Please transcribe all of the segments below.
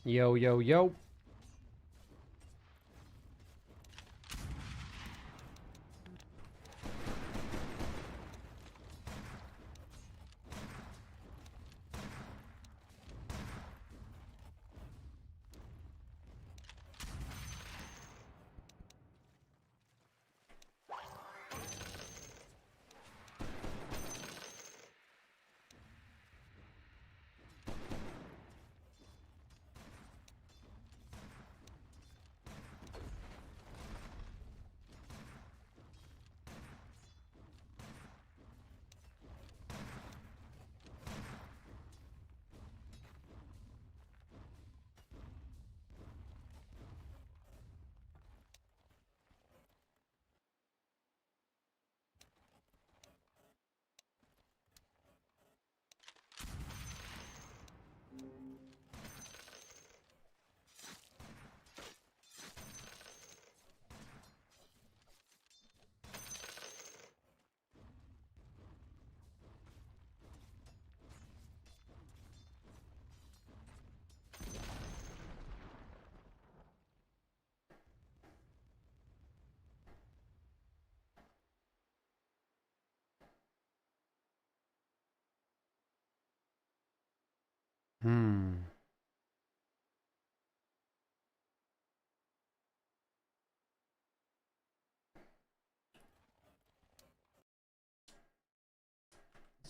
Yo, yo, yo.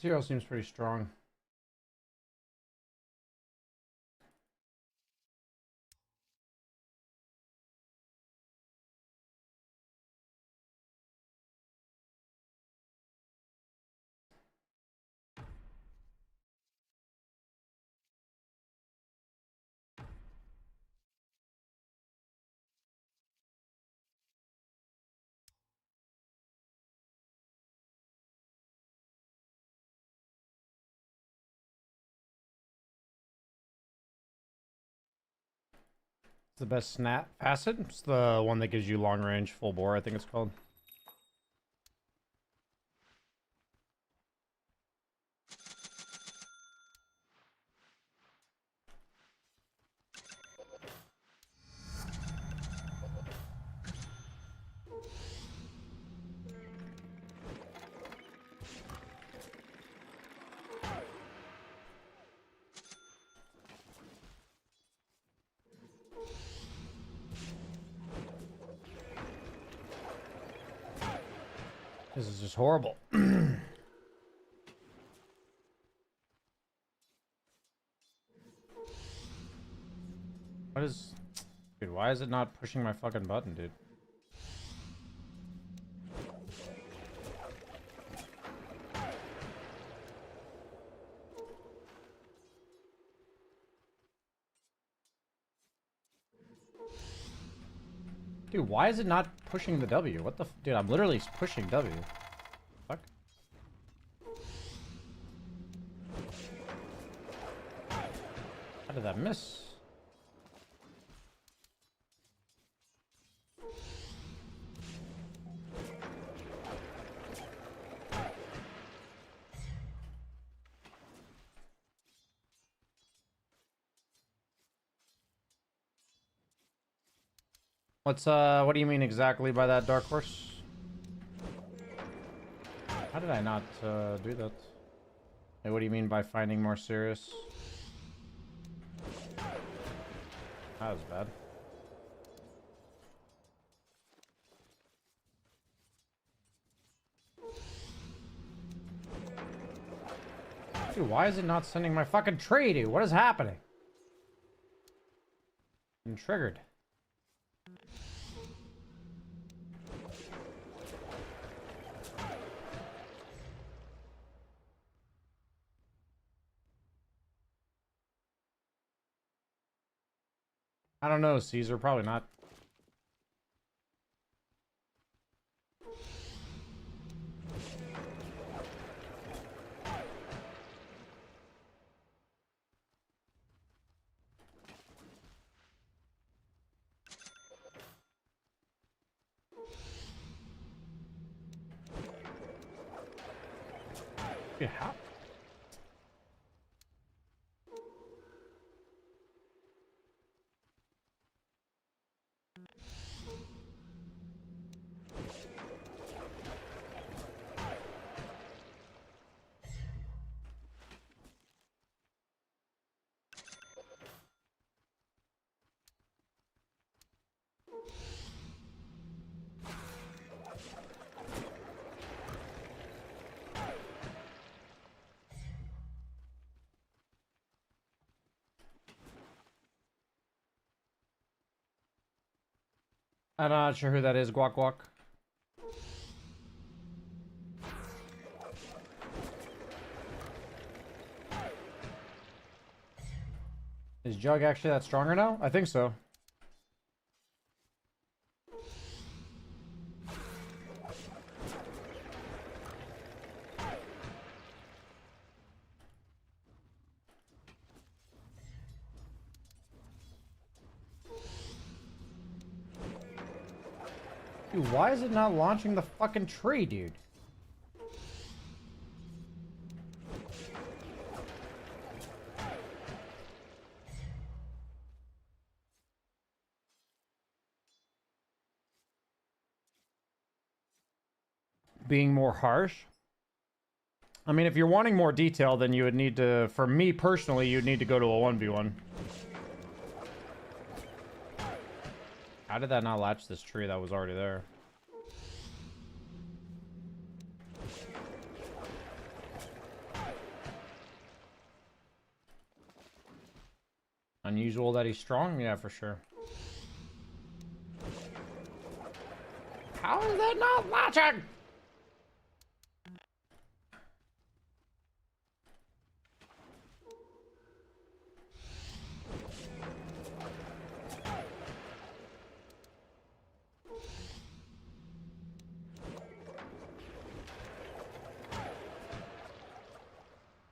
Zero seems pretty strong. It's the best snap facet. It's the one that gives you long range full bore, I think it's called. This is just horrible. What is... Dude, why is it not pushing my fucking button, dude? Dude, why is it not pushing the W? What the f... Dude, I'm literally pushing W. Fuck. How did that miss? What do you mean exactly by that, Dark Horse? How did I not, do that? Hey, what do you mean by finding more serious? That was bad. Dude, why is it not sending my fucking tree, dude? What is happening? I'm triggered. I don't know, Caesar. Probably not. Yeah, how? I'm not sure who that is, Guac Guac. Is Jug actually that stronger now? I think so. Dude, why is it not launching the fucking tree, dude? Being more harsh? I mean, if you're wanting more detail, then you would need to, for me personally, you'd need to go to a 1v1. How did that not latch this tree that was already there? Unusual that he's strong? Yeah, for sure. How is that not latching?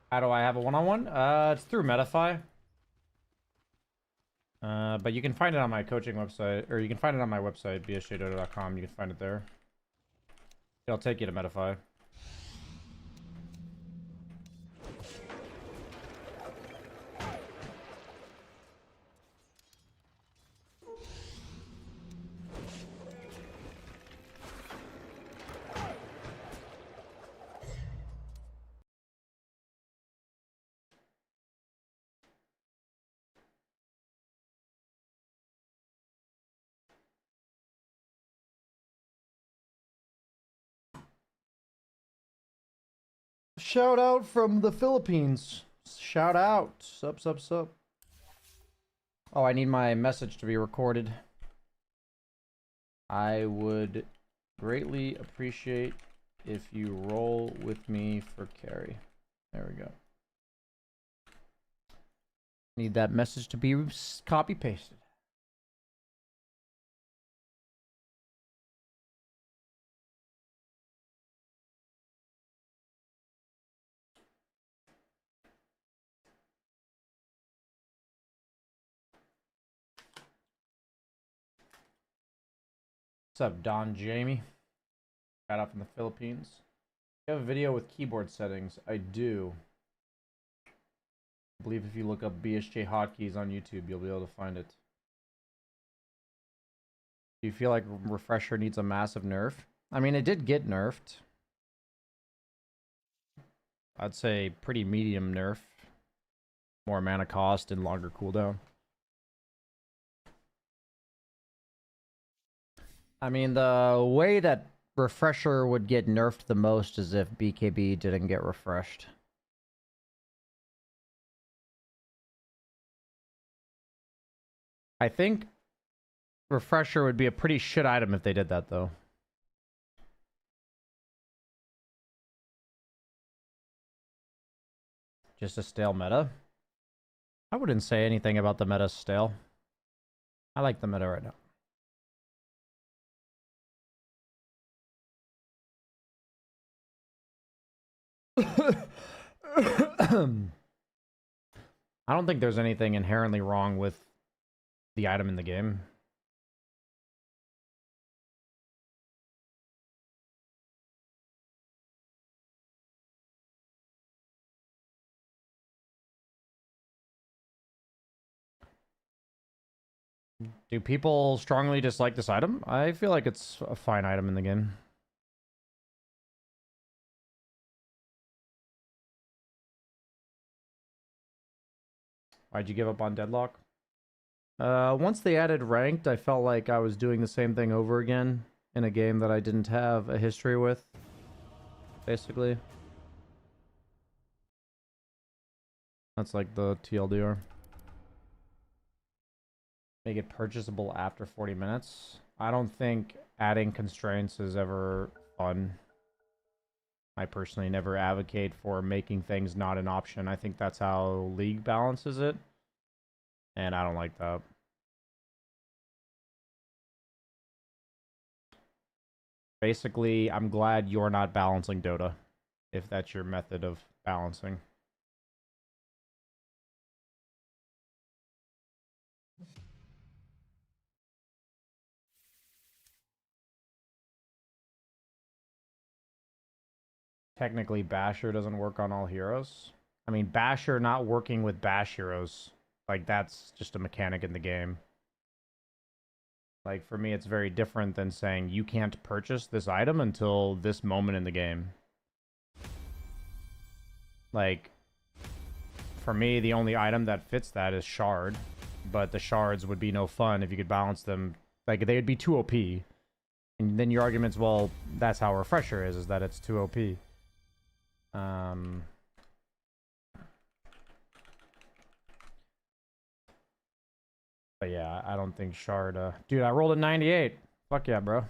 How do I have a one-on-one? It's through Metafy. But you can find it on my coaching website, or you can find it on my website, bsjdota.com. You can find it there. It'll take you to Metafy. Shout out from the Philippines. Shout out. Sup, sup, sup. Oh, I need my message to be recorded. I would greatly appreciate if you roll with me for carry. There we go. Need that message to be copy pasted. What's up, Don Jamie? Shout out from the Philippines. You have a video with keyboard settings. I do. I believe if you look up BSJ hotkeys on YouTube, you'll be able to find it. Do you feel like Refresher needs a massive nerf? I mean, it did get nerfed. I'd say pretty medium nerf. More mana cost and longer cooldown. I mean, the way that Refresher would get nerfed the most is if BKB didn't get refreshed. I think Refresher would be a pretty shit item if they did that, though. Just a stale meta? I wouldn't say anything about the meta stale. I like the meta right now. I don't think there's anything inherently wrong with the item in the game. Do people strongly dislike this item? I feel like it's a fine item in the game. Why'd you give up on Deadlock? Once they added ranked, I felt like I was doing the same thing over again in a game that I didn't have a history with, basically. That's like the TLDR. Make it purchasable after 40 minutes. I don't think adding constraints is ever fun. I personally never advocate for making things not an option. I think that's how League balances it. And I don't like that. Basically, I'm glad you're not balancing Dota, if that's your method of balancing. Technically, Basher doesn't work on all heroes. I mean, Basher not working with Bash heroes, like, that's just a mechanic in the game. Like, for me, it's very different than saying you can't purchase this item until this moment in the game. Like, for me, the only item that fits that is Shard. But the Shards would be no fun if you could balance them. Like, they would be too OP. And then your argument's, well, that's how Refresher is that it's too OP. But yeah, I don't think Shard... Dude, I rolled a 98. Fuck yeah, bro.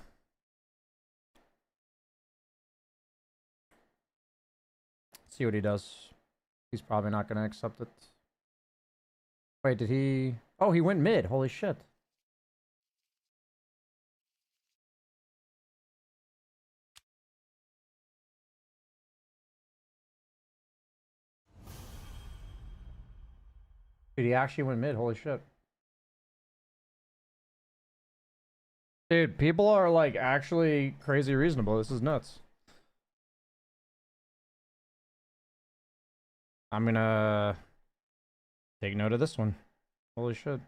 See what he does. He's probably not going to accept it. Wait, did he... Oh, he went mid. Holy shit. Dude, he actually went mid. Holy shit. Dude, people are, like, actually crazy reasonable. This is nuts. I'm gonna take note of this one. Holy shit.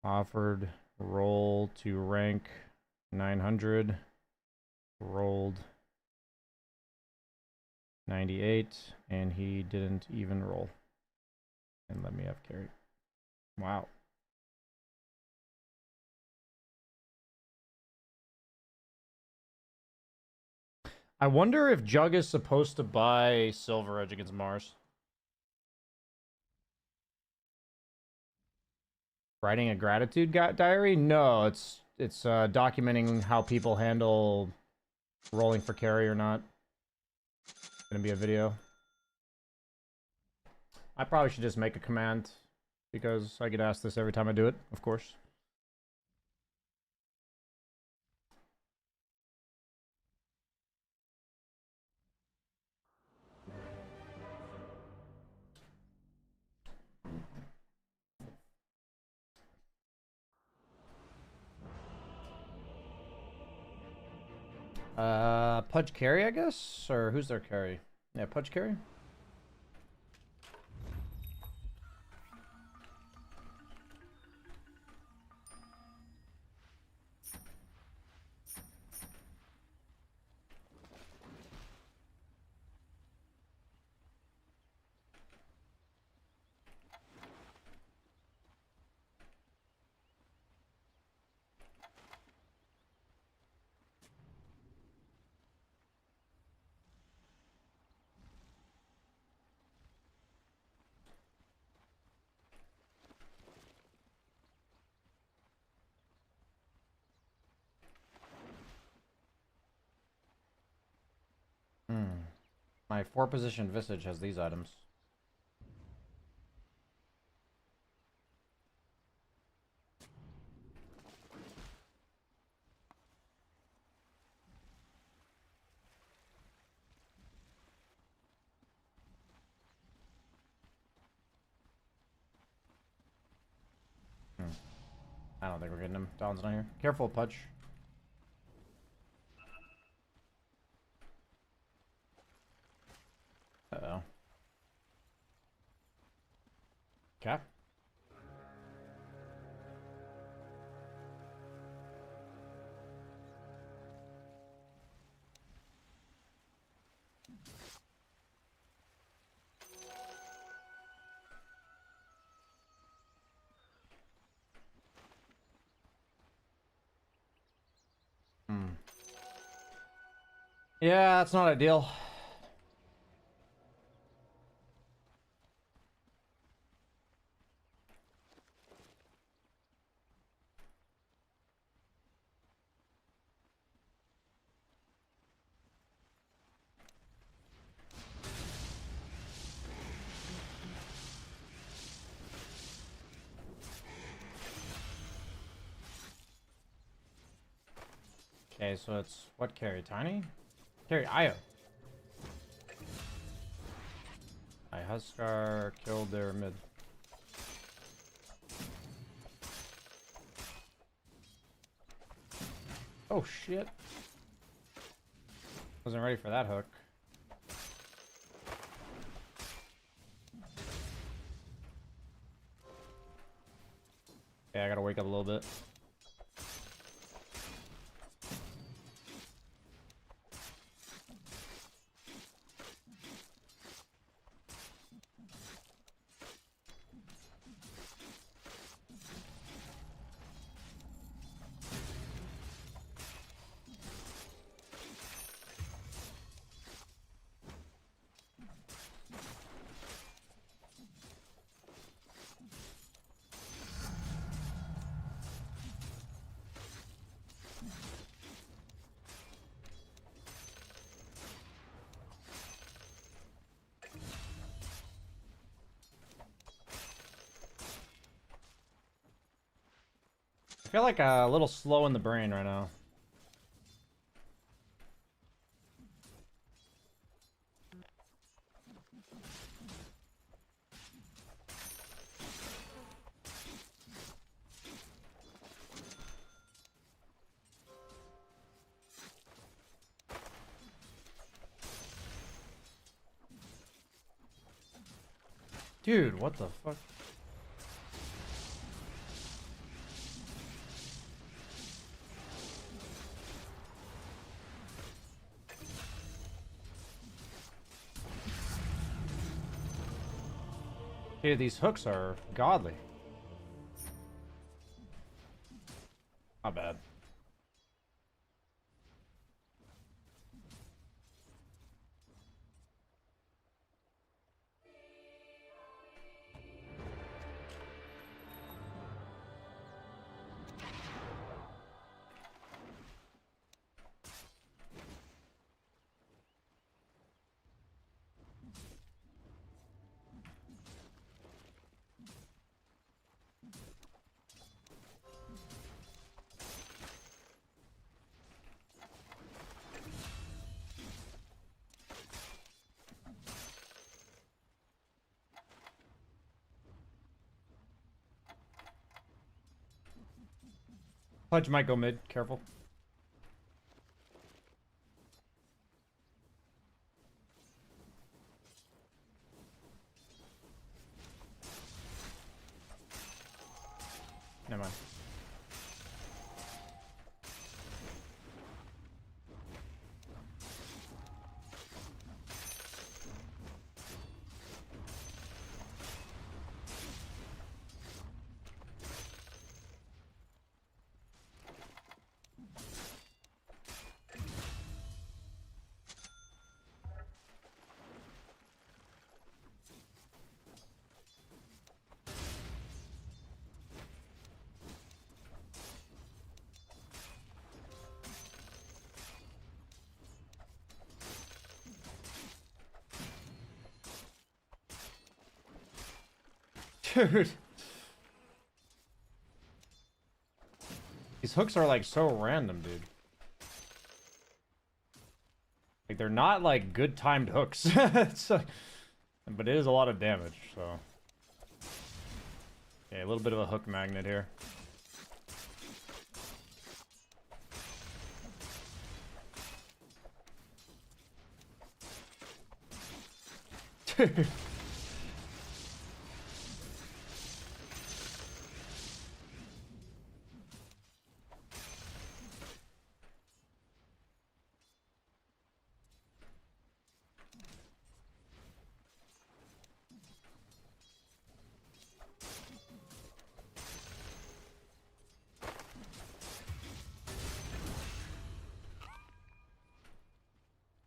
Offered roll to rank 900. Rolled 98, and he didn't even roll. And let me have carry. Wow. I wonder if Jug is supposed to buy Silver Edge against Mars. Writing a gratitude diary? No, it's documenting how people handle rolling for carry or not. It's gonna be a video. I probably should just make a command because I get asked this every time I do it, of course. Pudge carry, I guess? Or who's their carry? Yeah, Pudge carry? My 4-position Visage has these items. I don't think we're getting him. Don's not here. Careful, Pudge. Uh-oh. Okay. Yeah, that's not ideal. Okay, so it's what carry? Tiny? Carry Io. I Huskar killed their mid. Oh shit. Wasn't ready for that hook. Yeah, I gotta wake up a little bit. I feel like a little slow in the brain right now. Dude, what the fuck? Dude, these hooks are godly. Not bad. Pledge might go mid, careful. Never mind. Dude. These hooks are like so random, dude. Like they're not like good timed hooks. But it is a lot of damage, so. Yeah, a little bit of a hook magnet here. Dude.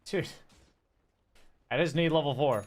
Dude. I just need level 4.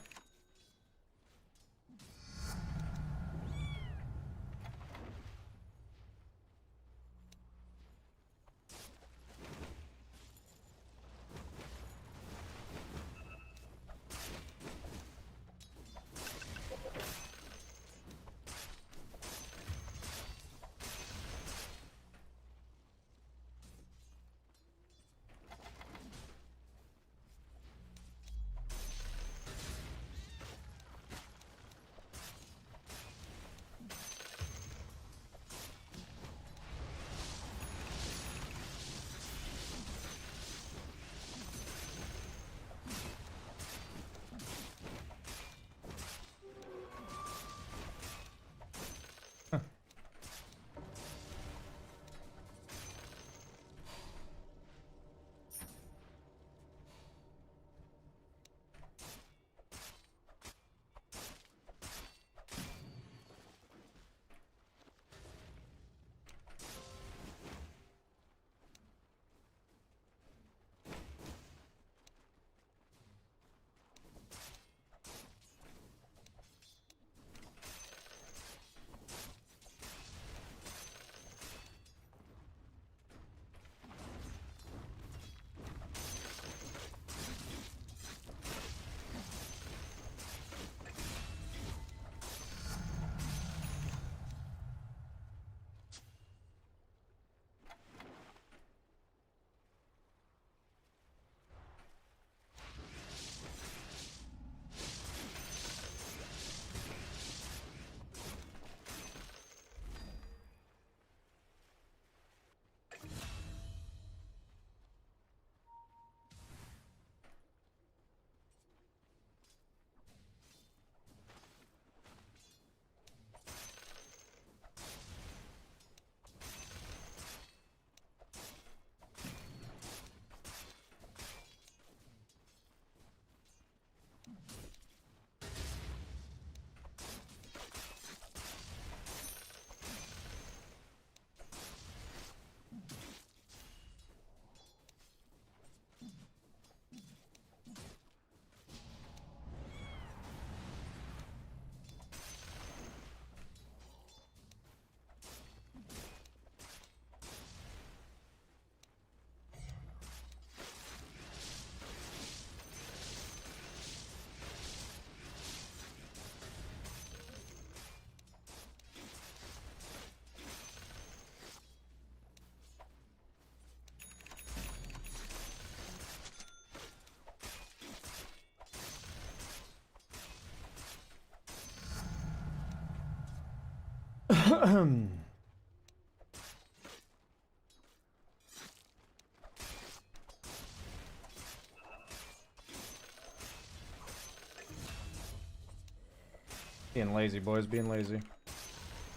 Being lazy, boys, being lazy.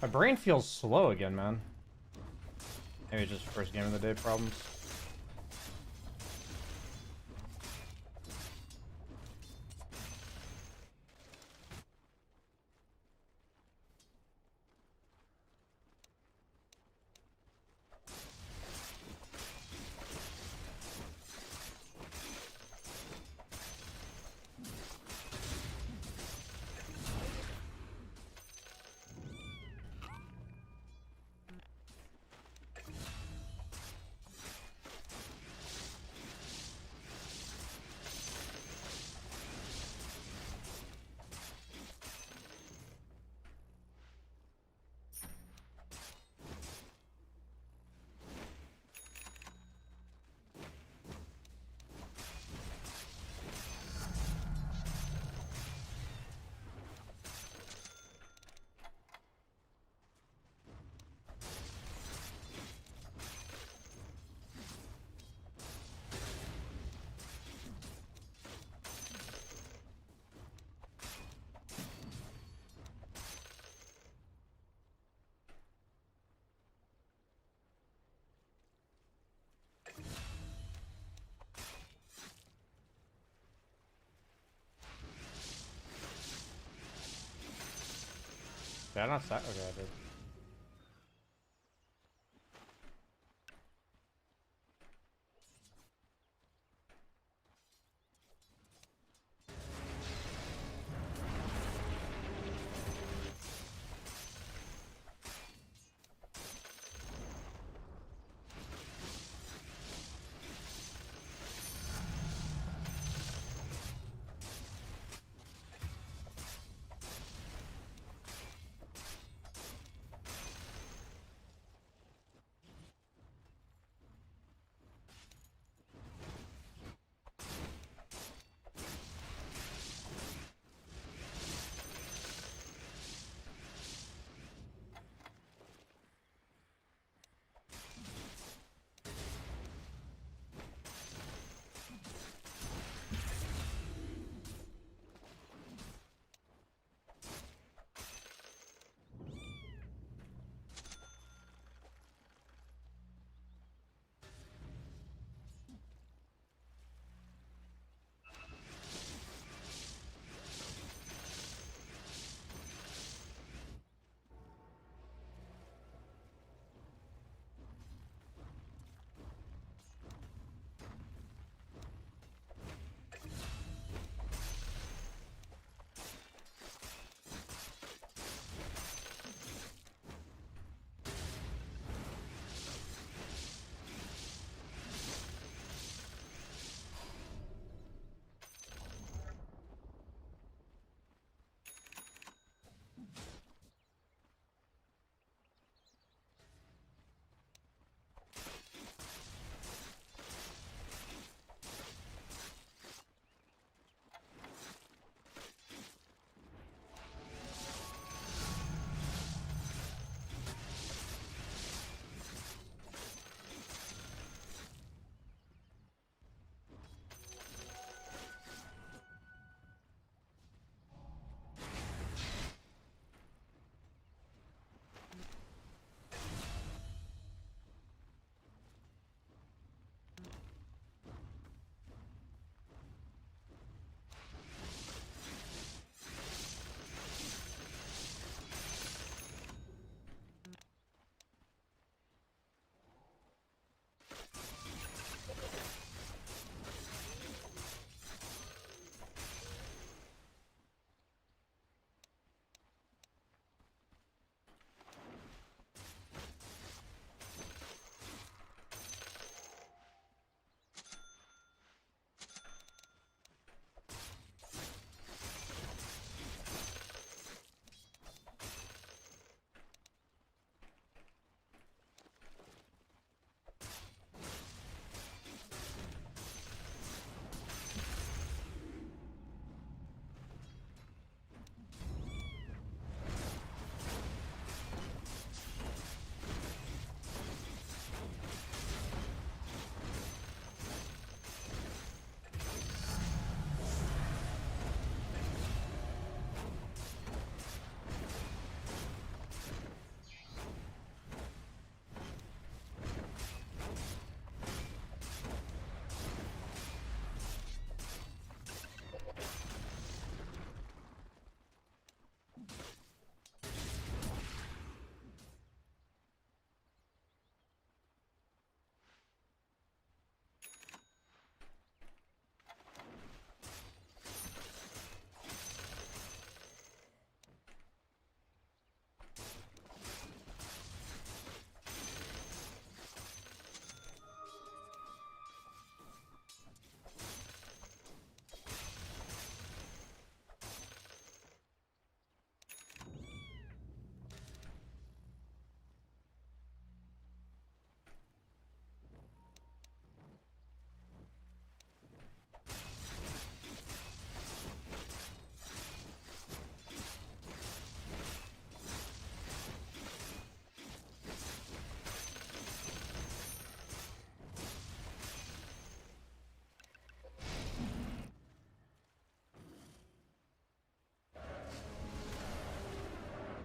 My brain feels slow again, man. Maybe it's just first game of the day problems. Did I not start? Okay, I did.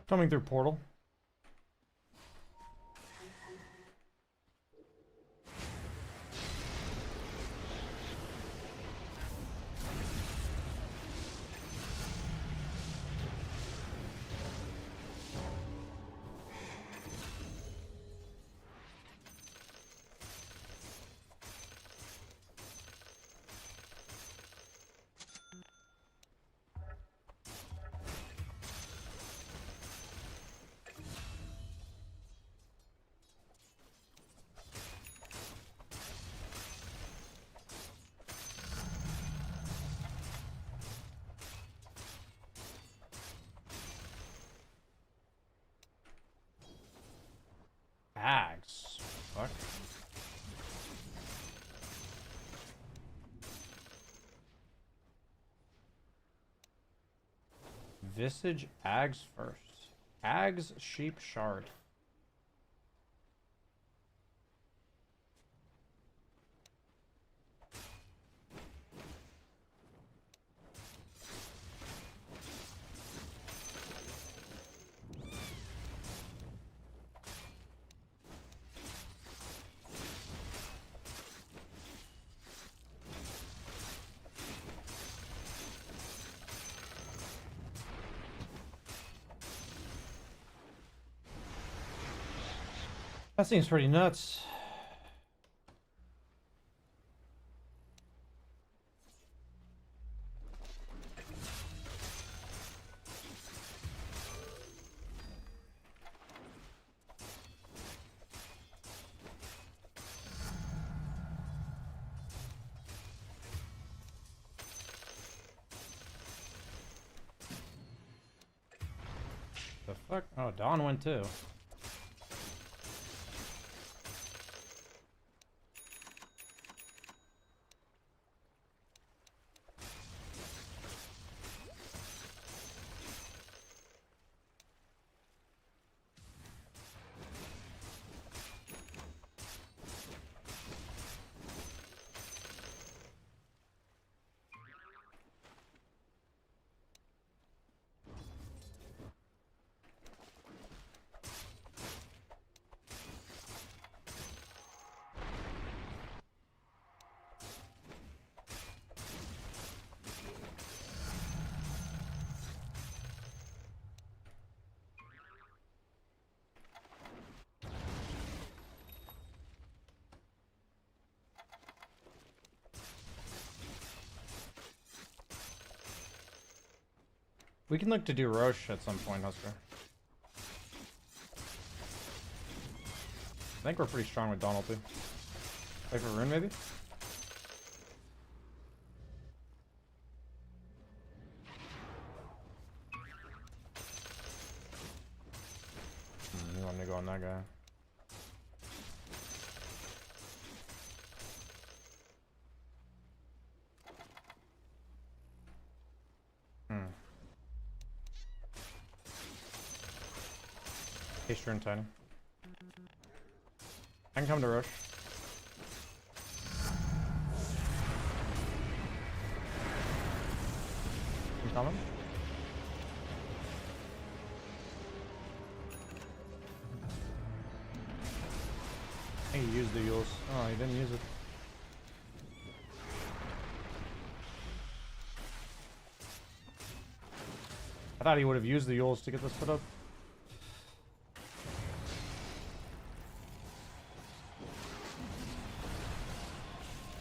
Coming through portal. Ags. Fuck. Visage Ags first. Ags Sheep Shard. That seems pretty nuts. The fuck? Oh, Dawn went too. We can look to do Roche at some point, Husker. I think we're pretty strong with Donald too. Play for Rune maybe? You want me to go on that guy? Haste Rune Tiny. I can come to Roche. You coming? I think he used the Yules. Oh, he didn't use it. I thought he would have used the Yules to get this put up.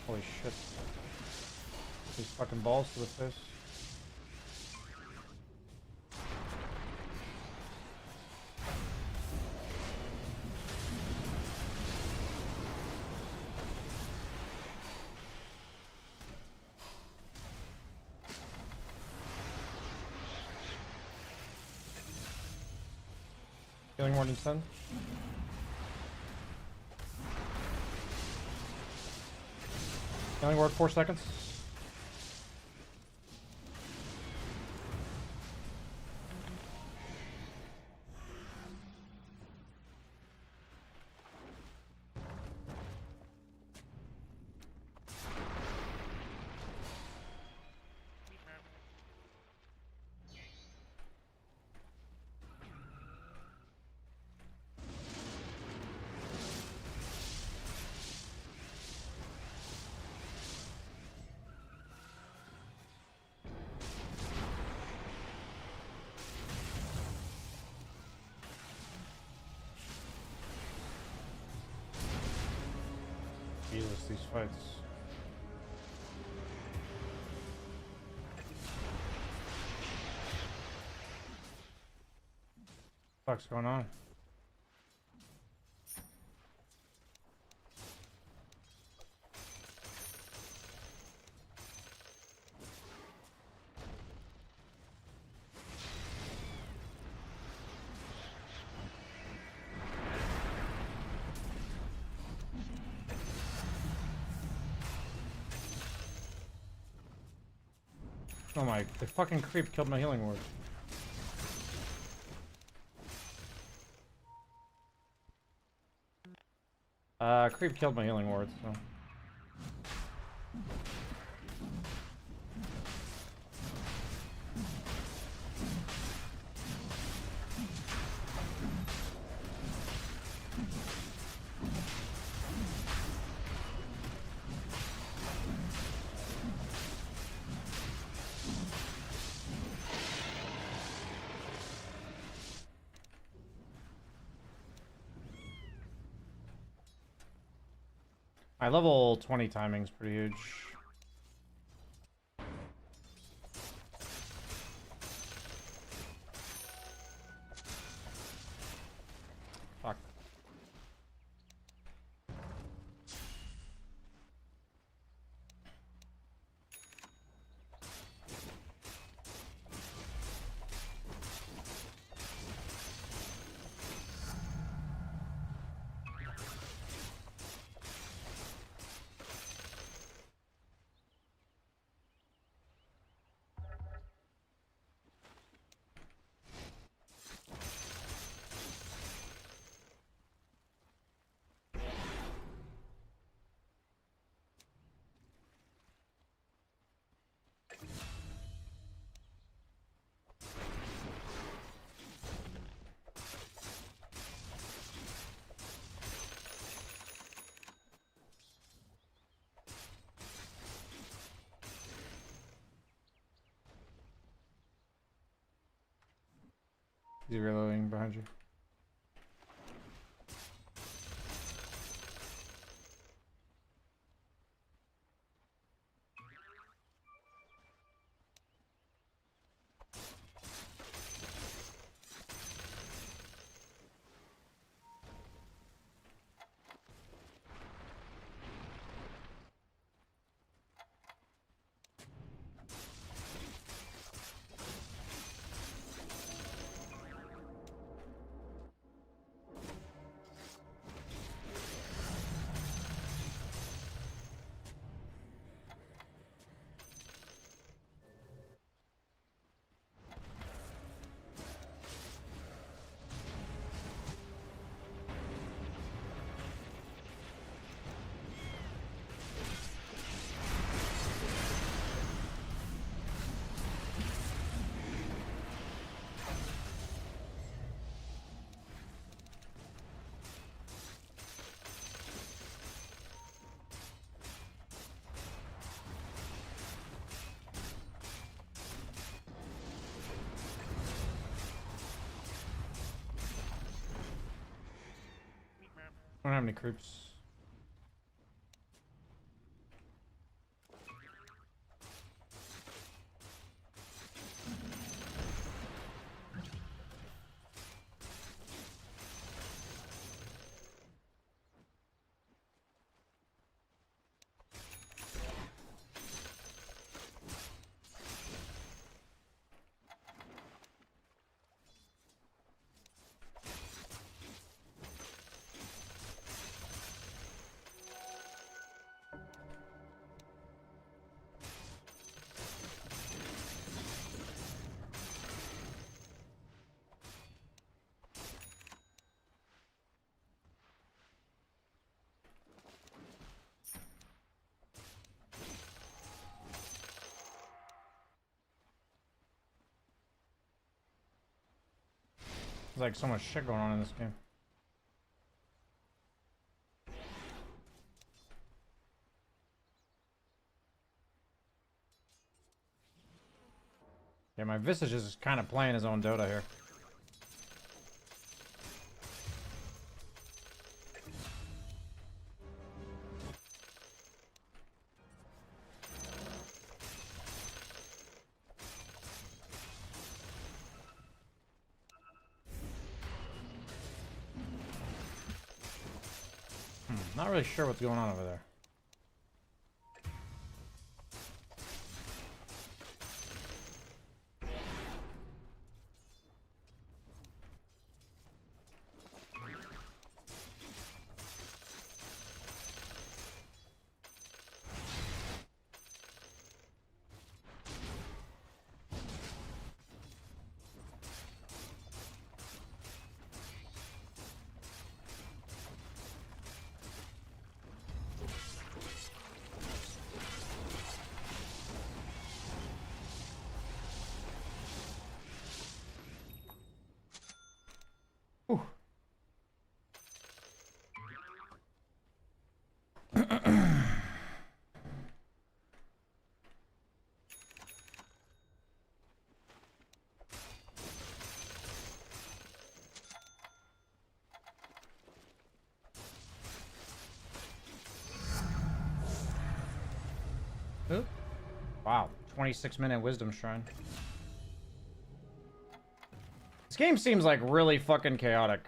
Holy shit. These fucking balls to the face. Healing more than 10. Healing ward 4 seconds. nervous these fights. What's going on? Oh my, the fucking creep killed my healing ward. Creep killed my healing ward, so. My level 20 timing's pretty huge. Fuck. He's reloading behind you. I don't have any creeps. There's like so much shit going on in this game. Yeah, my Visage is kind of playing his own Dota here. Not really sure what's going on over there. Oop. Wow, 26-minute wisdom shrine. This game seems like really fucking chaotic.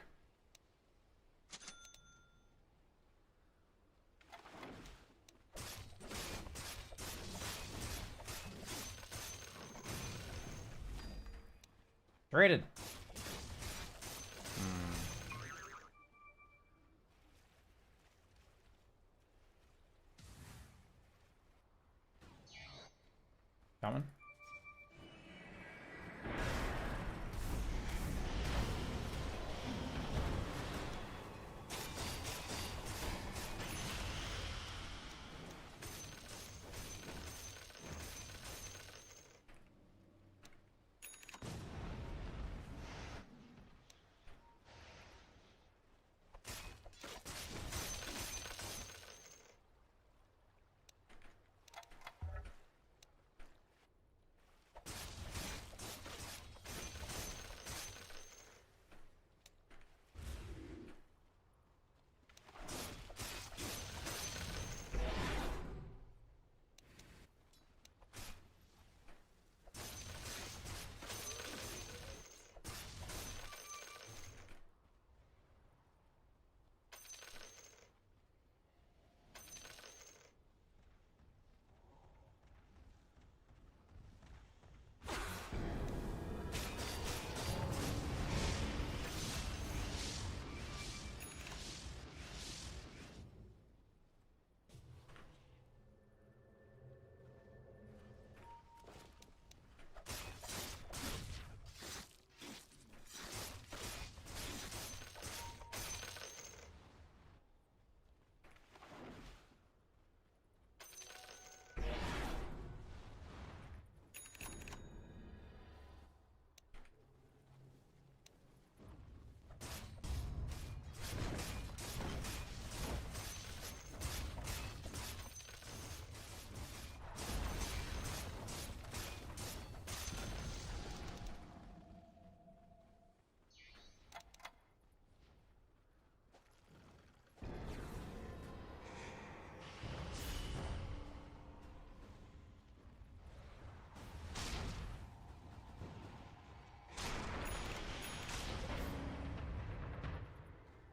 Traded. Coming.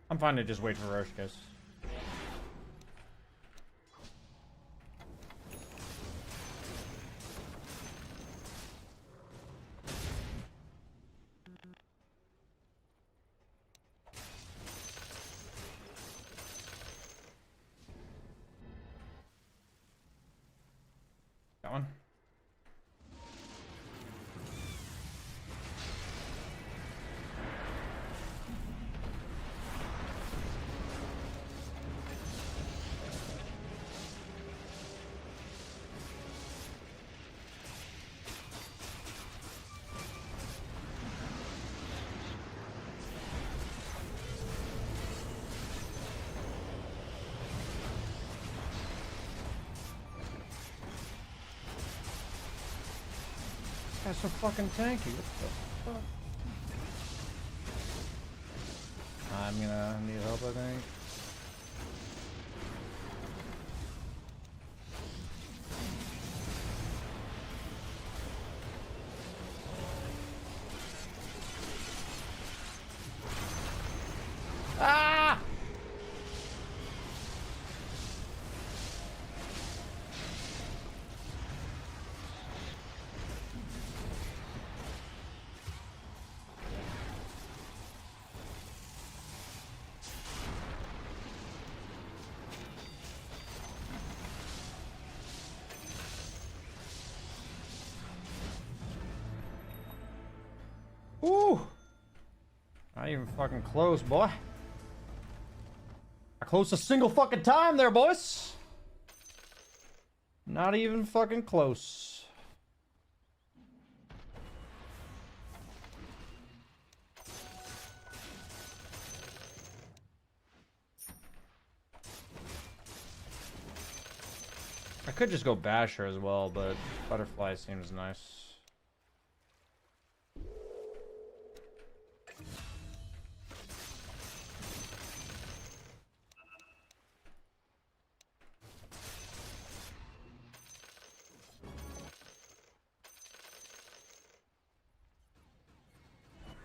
I'm fine to just wait for Roche, guys. That one. That's so fucking tanky. What the fuck? I'm gonna need help, I think. Ah! even fucking close, boy. Not close a single fucking time there, boys. Not even fucking close. I could just go Basher as well, but Butterfly seems nice.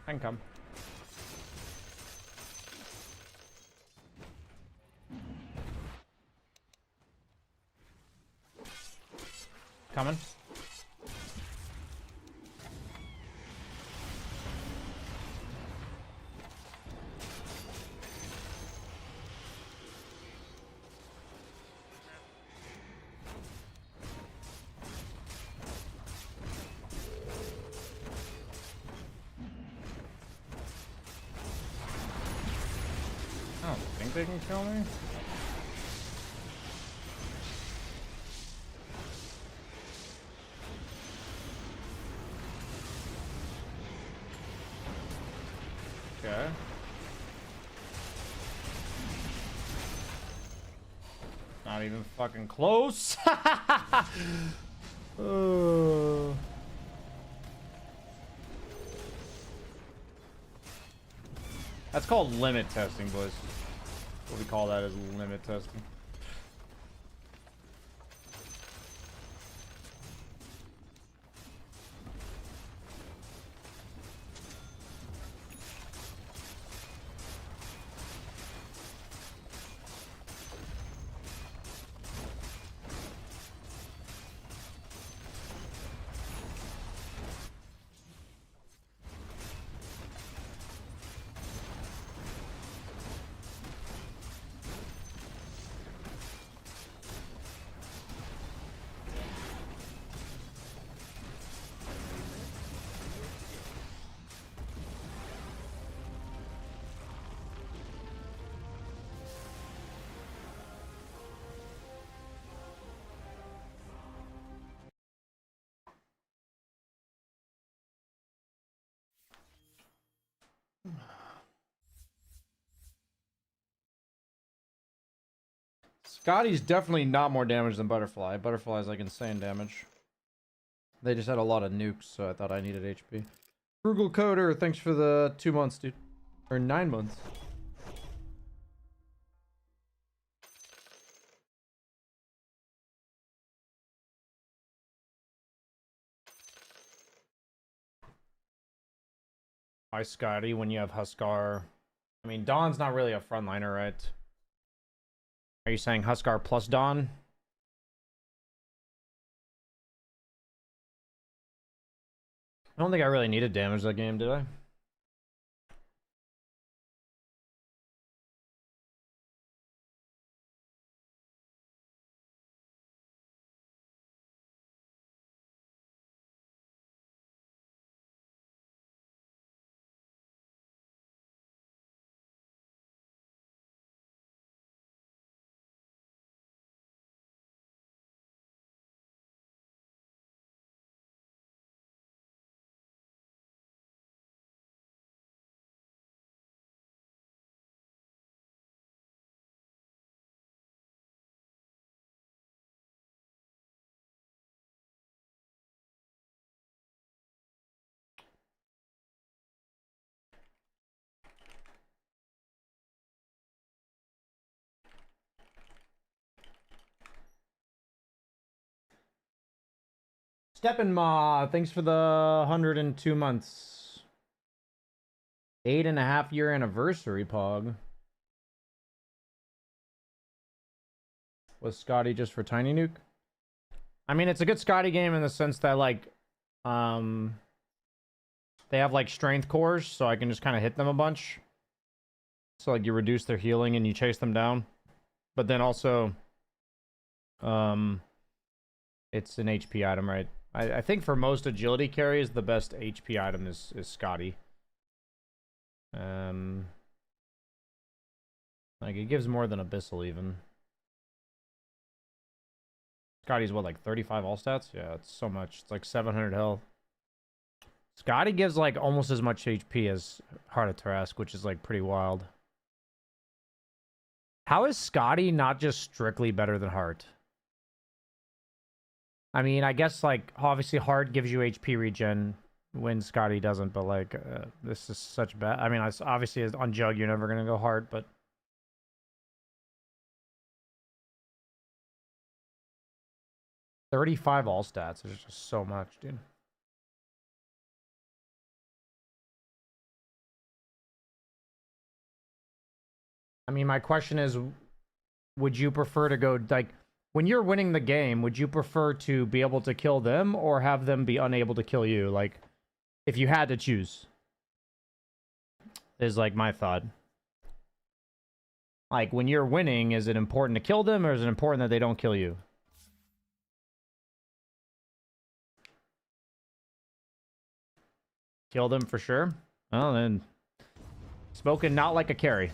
I can come. Coming. I don't think they can kill me. Okay. Not even fucking close. That's called limit testing, boys. What we call that is limit testing. Scotty's definitely not more damage than Butterfly. Butterfly's like insane damage. They just had a lot of nukes, so I thought I needed HP. Frugal Coder, thanks for the 2 months, dude. Or 9 months. Why Scotty when you have Huskar? I mean, Dawn's not really a frontliner, right? Are you saying Huskar plus Dawn? I don't think I really needed damage that game, did I? Steppenma, thanks for the 102 months. 8.5 year anniversary, Pog. Was Scotty just for Tiny Nuke? I mean, it's a good Scotty game in the sense that, like, they have, like, strength cores, so I can just kind of hit them a bunch. So, like, you reduce their healing and you chase them down. But then also, it's an HP item, right? I think for most agility carries, the best HP item is Scotty. Like, it gives more than Abyssal, even. Scotty's what, like 35 all stats? Yeah, it's so much. It's like 700 health. Scotty gives like almost as much HP as Heart of Tarrasque, which is like pretty wild. How is Scotty not just strictly better than Heart? I mean, I guess like obviously Heart gives you HP regen when Scotty doesn't, but like this is such bad. I mean, obviously on Jug you're never gonna go Heart, but 35 all stats is just so much, dude. I mean, my question is, would you prefer to go, like, when you're winning the game, would you prefer to be able to kill them or have them be unable to kill you? Like, if you had to choose, is like my thought. Like, when you're winning, is it important to kill them or is it important that they don't kill you? Kill them for sure? Well, then, spoken not like a carry.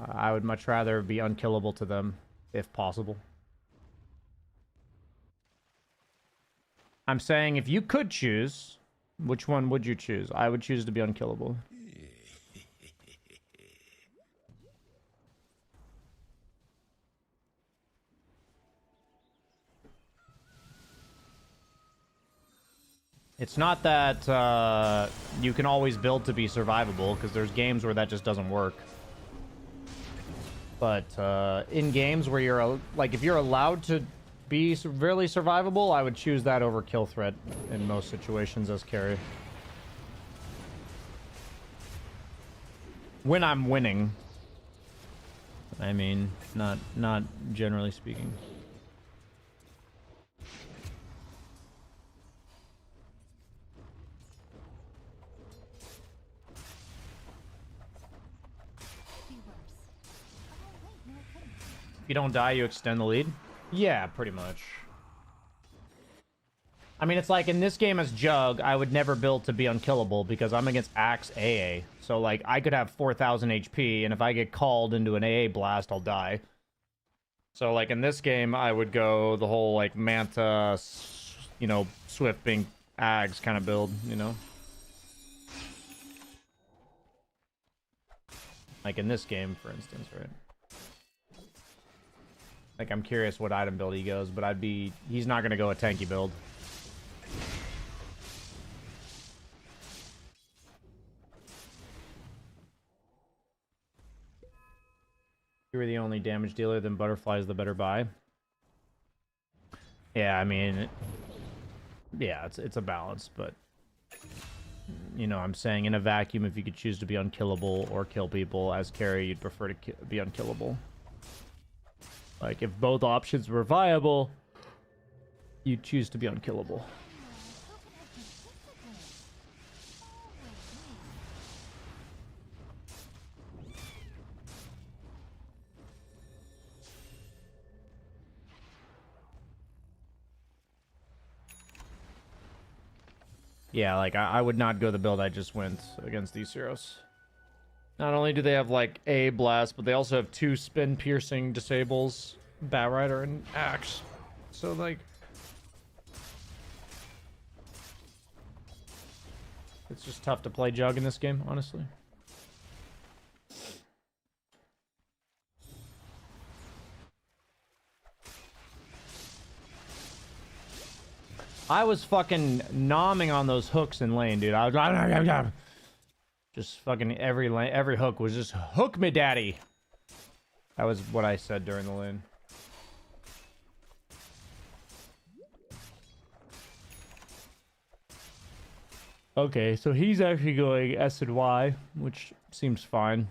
I would much rather be unkillable to them, if possible. I'm saying if you could choose, which one would you choose? I would choose to be unkillable. It's not that you can always build to be survivable, because there's games where that just doesn't work. But in games where you're, like, if you're allowed to be really survivable, I would choose that over kill threat in most situations as carry. When I'm winning. I mean, not generally speaking. If you don't die, you extend the lead? Yeah, pretty much. I mean, it's like in this game as Jug, I would never build to be unkillable because I'm against Axe AA. So, like, I could have 4,000 HP, and if I get called into an AA blast, I'll die. So, like, in this game, I would go the whole, like, Manta, you know, Swift being Ags kind of build, you know? Like, in this game, for instance, right? Like, I'm curious what item build he goes, but he's not going to go a tanky build. You were the only damage dealer, then Butterfly's the better buy. Yeah, I mean, yeah, it's a balance, but, you know, I'm saying in a vacuum, if you could choose to be unkillable or kill people as carry, you'd prefer to be unkillable. Like, if both options were viable, you'd choose to be unkillable. Yeah, like, I would not go the build I just went against these heroes. Not only do they have, like, A blast, but they also have 2 spin-piercing disables, Bat Rider and Axe. So, like, it's just tough to play Jug in this game, honestly. I was fucking nomming on those hooks in lane, dude. I was just fucking every hook was just hook me, daddy. That was what I said during the lane. Okay, so he's actually going S and Y, which seems fine.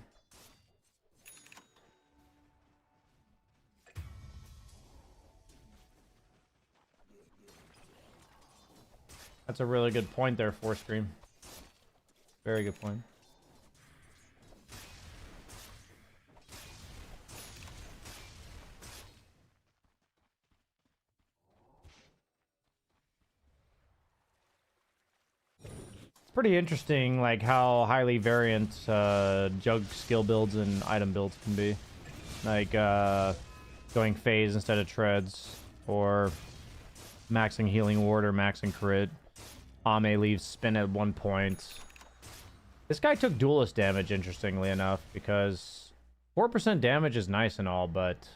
That's a really good point there, Four Scream. Very good point. pretty interesting, like how highly variant jug skill builds and item builds can be. Like going phase instead of treads, or maxing healing ward or maxing crit. Ame leaves spin at 1 point. This guy took duelist damage, interestingly enough, because 4% damage is nice and all, but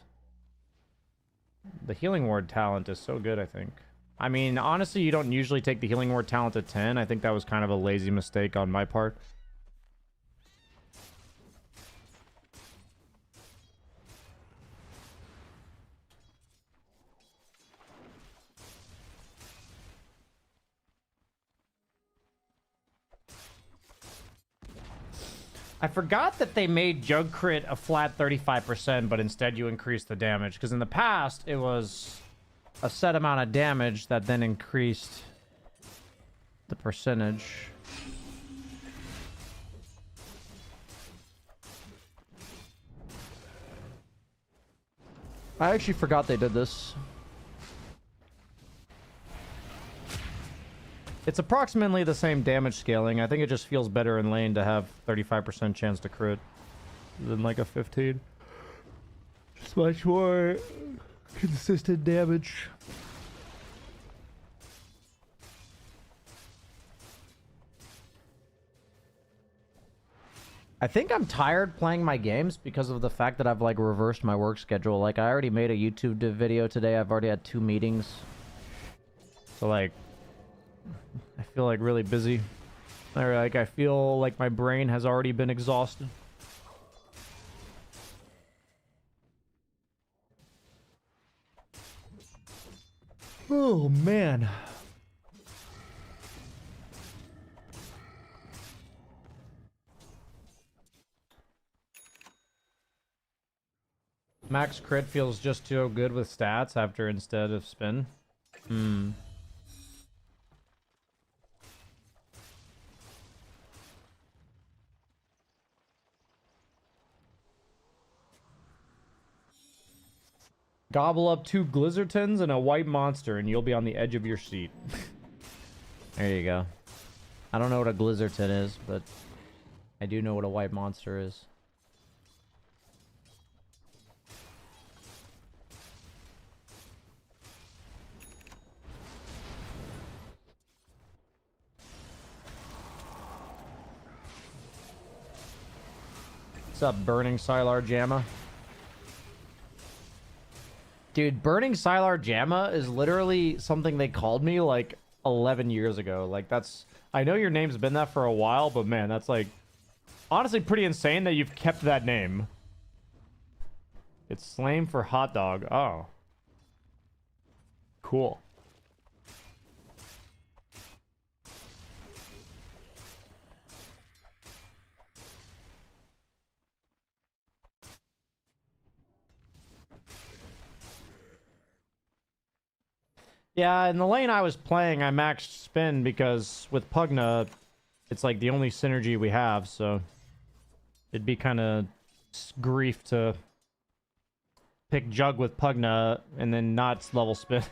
the healing ward talent is so good, I think. I mean, honestly, you don't usually take the healing ward talent at 10. I think that was kind of a lazy mistake on my part. I forgot that they made Jug Crit a flat 35%, but instead you increase the damage. Because in the past, it was a set amount of damage that then increased the percentage. I actually forgot they did this. It's approximately the same damage scaling. I think it just feels better in lane to have 35% chance to crit than like a 15. Just much more consistent damage. I think I'm tired playing my games because of the fact that I've like reversed my work schedule. Like I already made a YouTube video today. I've already had 2 meetings. So like I feel like really busy. Or like I feel like my brain has already been exhausted. Oh man. Max crit feels just too good with stats after instead of spin. Gobble up 2 Glizzertons and a white monster and you'll be on the edge of your seat. There you go. I don't know what a Glizzerton is, but I do know what a white monster is. What's up, Burning Sylar Jamma? Dude, Burning Sylar Jamma is literally something they called me like 11 years ago. Like that's... I know your name's been that for a while, but man, that's like... honestly pretty insane that you've kept that name. It's slang for hot dog. Oh. Cool. Yeah, in the lane I was playing, I maxed spin because with Pugna, it's like the only synergy we have, so it'd be kind of grief to pick Jug with Pugna and then not level spin.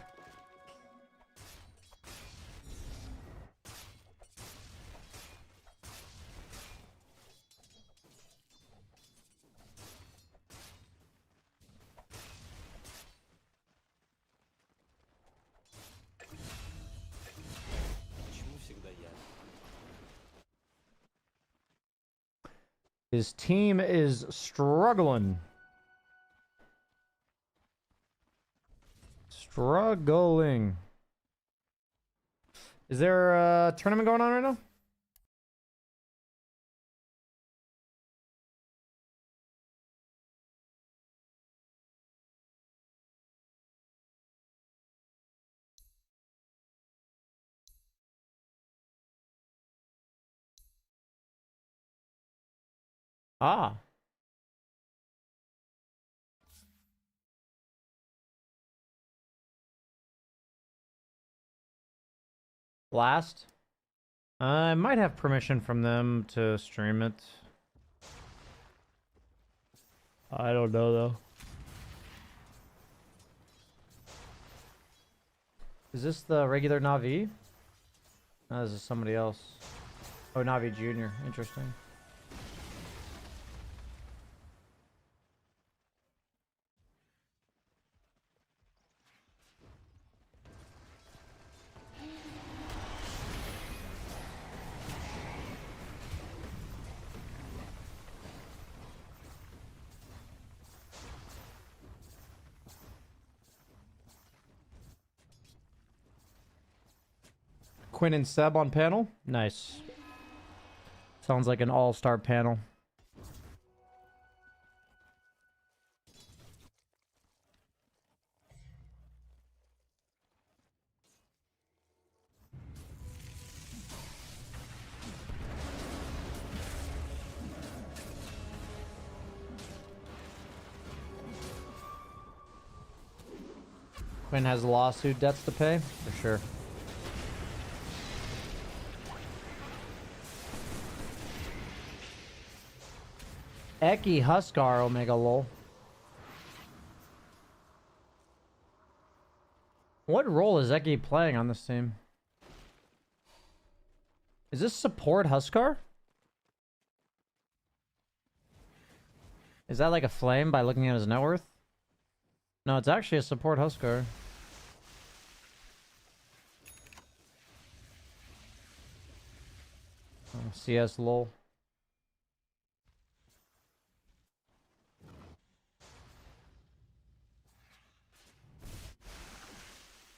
His team is struggling. Struggling. Is there a tournament going on right now? Ah. Blast. I might have permission from them to stream it. I don't know though. Is this the regular Na'Vi? No, this is somebody else. Oh, Navi Jr. Interesting. Quinn and Seb on panel? Nice. Sounds like an all-star panel. Quinn has lawsuit debts to pay? For sure. Eki Huskar Omega lol. What role is Eki playing on this team? Is this support Huskar? Is that like a flame by looking at his net worth? No, it's actually a support Huskar. Oh, CS lol.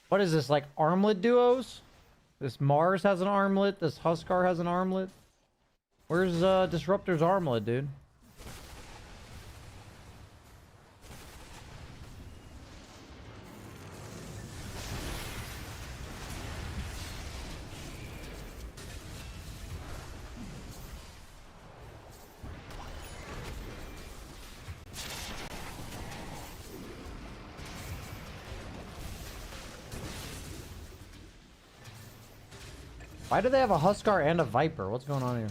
What is this, like armlet duos? This Mars has an armlet, this Huskar has an armlet. Where's Disruptor's armlet, dude? Why do they have a Huskar and a Viper? What's going on here?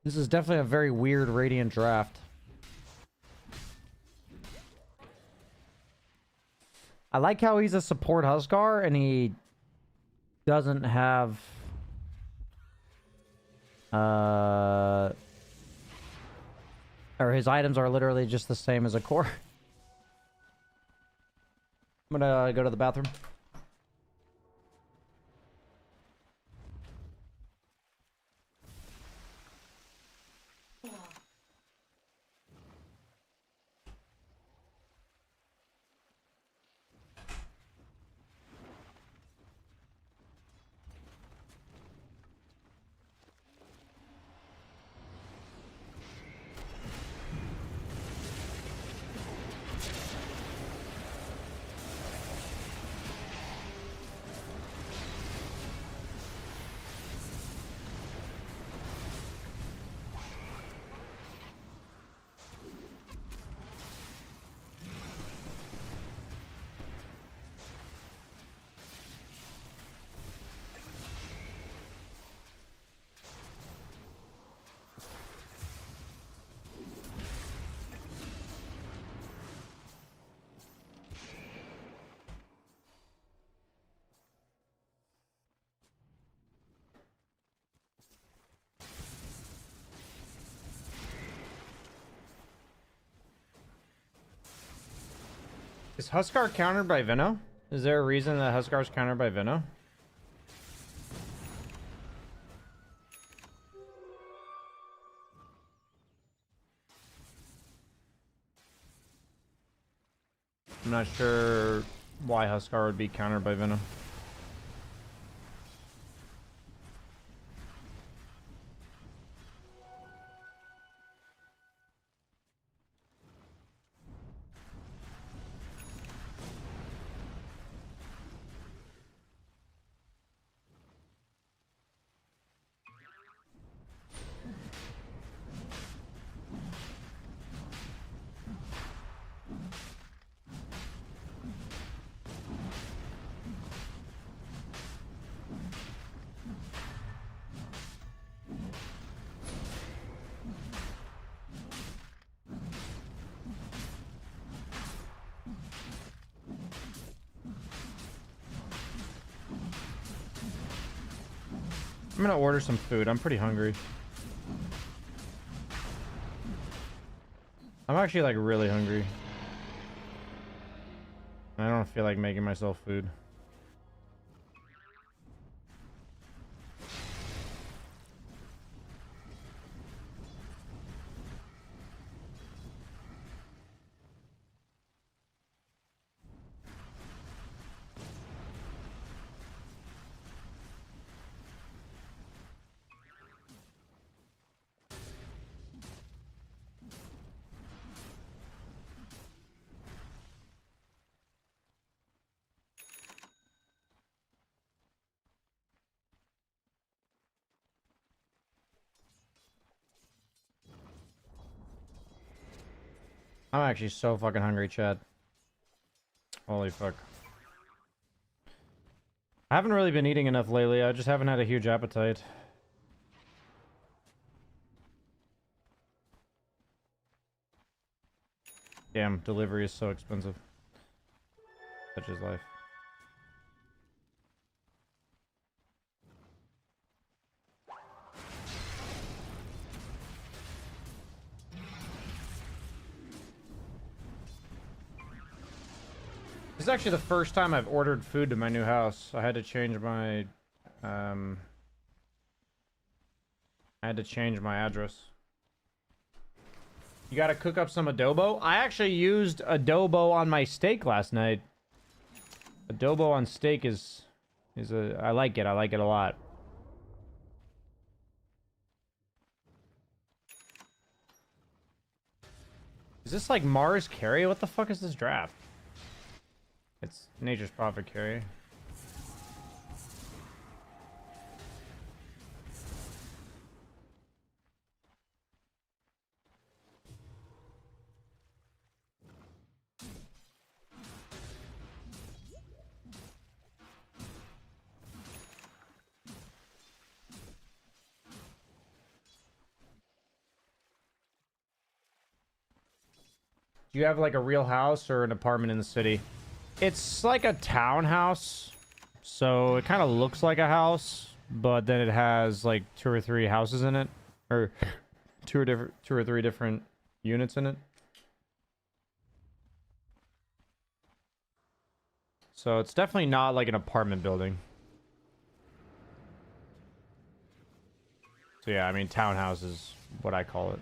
This is definitely a very weird Radiant draft. I like how he's a support Huskar and he doesn't have or his items are literally just the same as a core. I'm gonna go to the bathroom. Is Huskar countered by Vino? Is there a reason that Huskar's countered by Vino? I'm not sure why Huskar would be countered by Vino. I'm gonna order some food. I'm pretty hungry. I'm actually like really hungry. I don't feel like making myself food. I'm actually so fucking hungry, Chad. Holy fuck. I haven't really been eating enough lately. I just haven't had a huge appetite. Damn, delivery is so expensive. Such is life. This is actually the first time I've ordered food to my new house. I had to change my address. You gotta cook up some adobo? I actually used adobo on my steak last night. Adobo on steak I like it. I like it a lot. Is this like Mars Carry? What the fuck is this draft? It's Nature's Prophet Carry. Do you have like a real house or an apartment in the city? It's like a townhouse, so it kind of looks like a house, but then it has like 2 or 3 houses in it, or 2 or 3 different units in it. So it's definitely not like an apartment building. So yeah, I mean, townhouse is what I call it.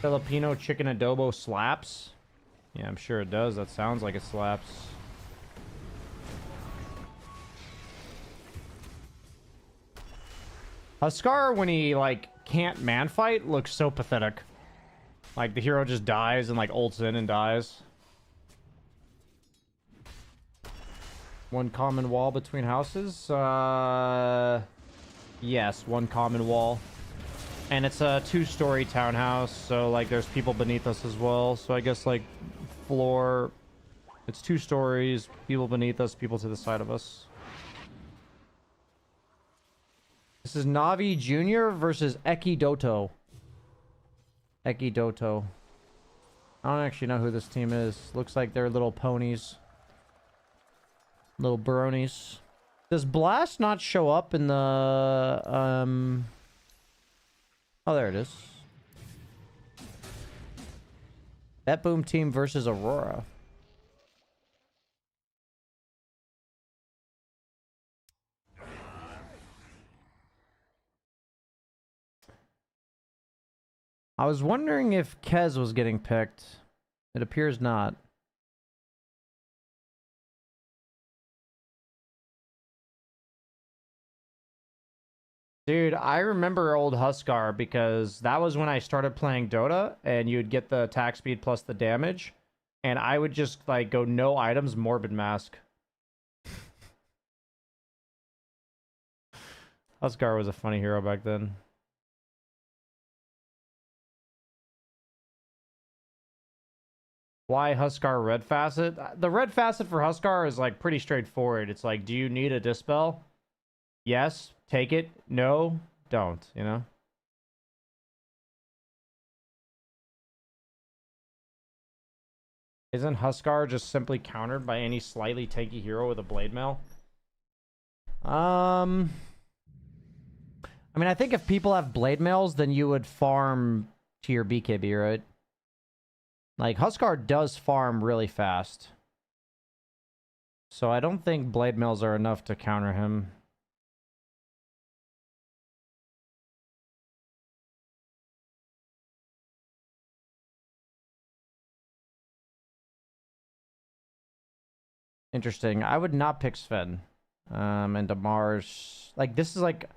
Filipino chicken adobo slaps? Yeah, I'm sure it does. That sounds like it slaps. Huskar, when he, like, can't man-fight, looks so pathetic. Like, the hero just dies and, like, ults in and dies. One common wall between houses? Yes, one common wall. And it's a 2-story townhouse, so, like, there's people beneath us as well. So I guess, like, floor... It's 2 stories, people beneath us, people to the side of us. This is Navi Jr. versus Ekidoto. Ekidoto. I don't actually know who this team is. Looks like they're little ponies. Little bronies. Does Blast not show up in the... Oh, there it is. That Boom team versus Aurora. I was wondering if Kez was getting picked. It appears not. Dude, I remember old Huskar because that was when I started playing Dota, and you'd get the attack speed plus the damage, and I would just like go no items, Morbid Mask. Huskar was a funny hero back then. Why Huskar Red Facet? The Red Facet for Huskar is like pretty straightforward. It's like, do you need a Dispel? Yes, take it. No, don't, you know? Isn't Huskar just simply countered by any slightly tanky hero with a blade mail? I mean, I think if people have blade mails, then you would farm to your BKB, right? Like, Huskar does farm really fast. So I don't think blade mails are enough to counter him. Interesting. I would not pick Sven. And Mars. Like, this is like...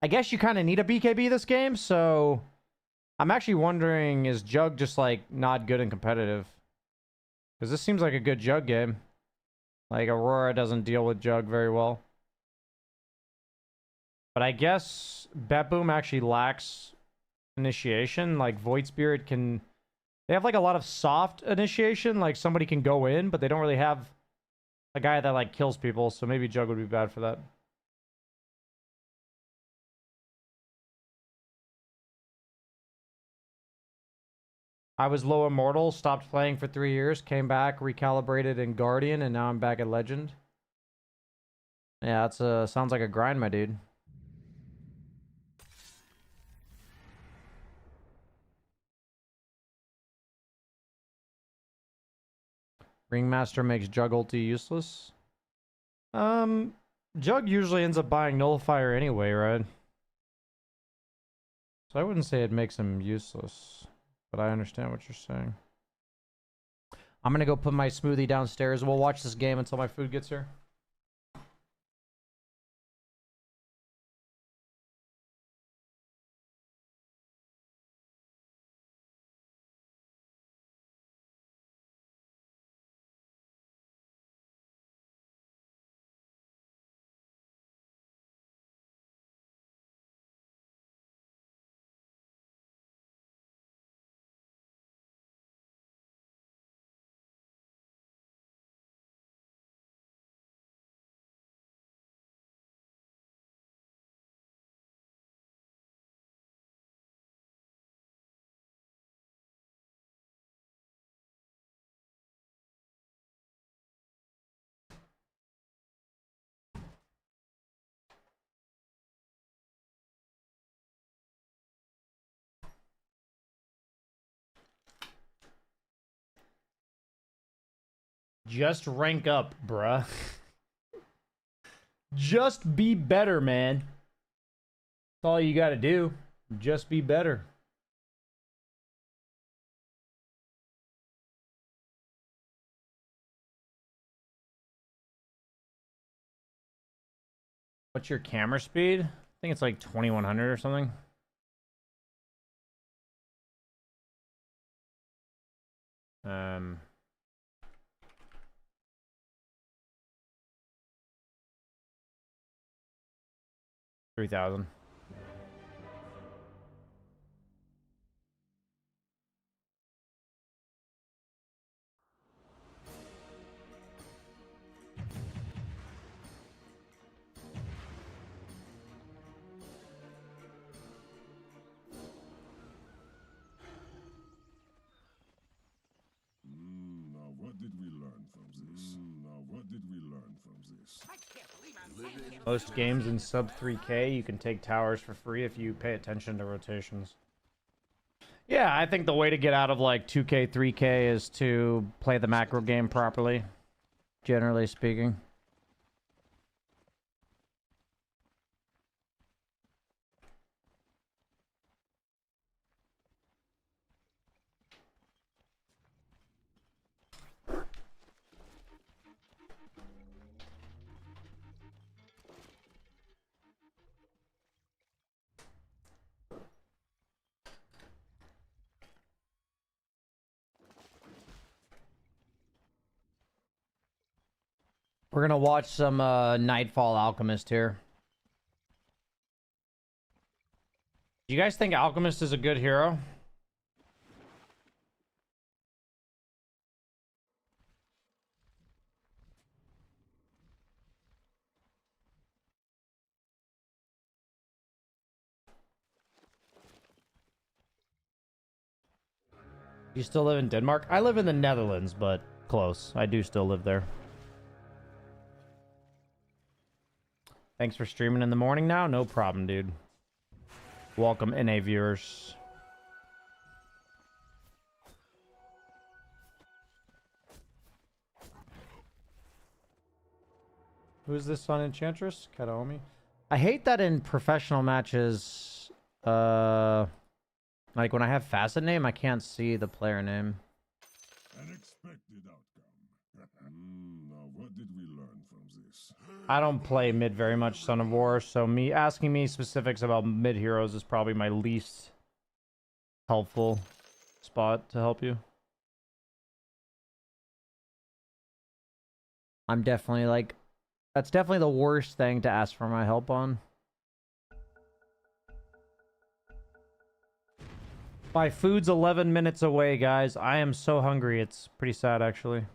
I guess you kind of need a BKB this game, so... I'm actually wondering, is Jug just, like, not good and competitive? Because this seems like a good Jug game. Like, Aurora doesn't deal with Jug very well. But I guess Bat-Boom actually lacks initiation. Like, Void Spirit can... They have, like, a lot of soft initiation. Like, somebody can go in, but they don't really have a guy that, like, kills people. So maybe Jug would be bad for that. I was low immortal, stopped playing for 3 years, came back, recalibrated in Guardian, and now I'm back at Legend. Yeah, that's sounds like a grind, my dude. Ringmaster makes Jug ulti useless. Jug usually ends up buying Nullifier anyway, right? So I wouldn't say it makes him useless, but I understand what you're saying. I'm gonna go put my smoothie downstairs. We'll watch this game until my food gets here. Just rank up, bruh. Just be better, man. That's all you gotta do. Just be better. What's your camera speed? I think it's like 2100 or something. Um... 3,000. Now what did we learn from this? Most games in sub 3K, you can take towers for free if you pay attention to rotations. Yeah, I think the way to get out of like 2K, 3K is to play the macro game properly, generally speaking. We're gonna watch some Nightfall Alchemist here. Do you guys think Alchemist is a good hero? You still live in Denmark? I live in the Netherlands, but Close. I do still live there. Thanks for streaming in the morning now. No problem, dude. Welcome, NA viewers. Who's this on Enchantress? Kataomi. I hate that in professional matches, like when I have facet name, I can't see the player name. An expected outcome. Now, what did we learn from this? I don't play mid very much, Son of War, so asking me specifics about mid heroes is probably my least helpful spot to help you. I'm definitely like, that's definitely the worst thing to ask for my help on. My food's 11 minutes away, guys. I am so hungry. It's pretty sad, actually.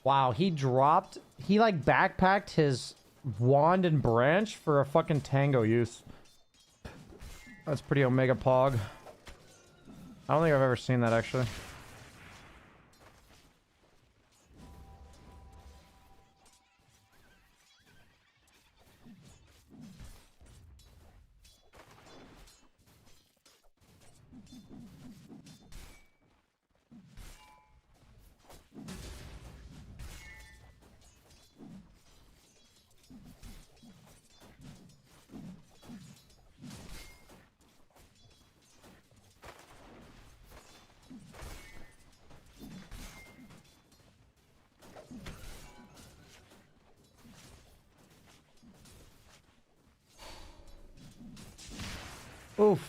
Wow, he like backpacked his wand and branch for a fucking tango use. That's pretty Omega Pog. I don't think I've ever seen that, actually. Oof.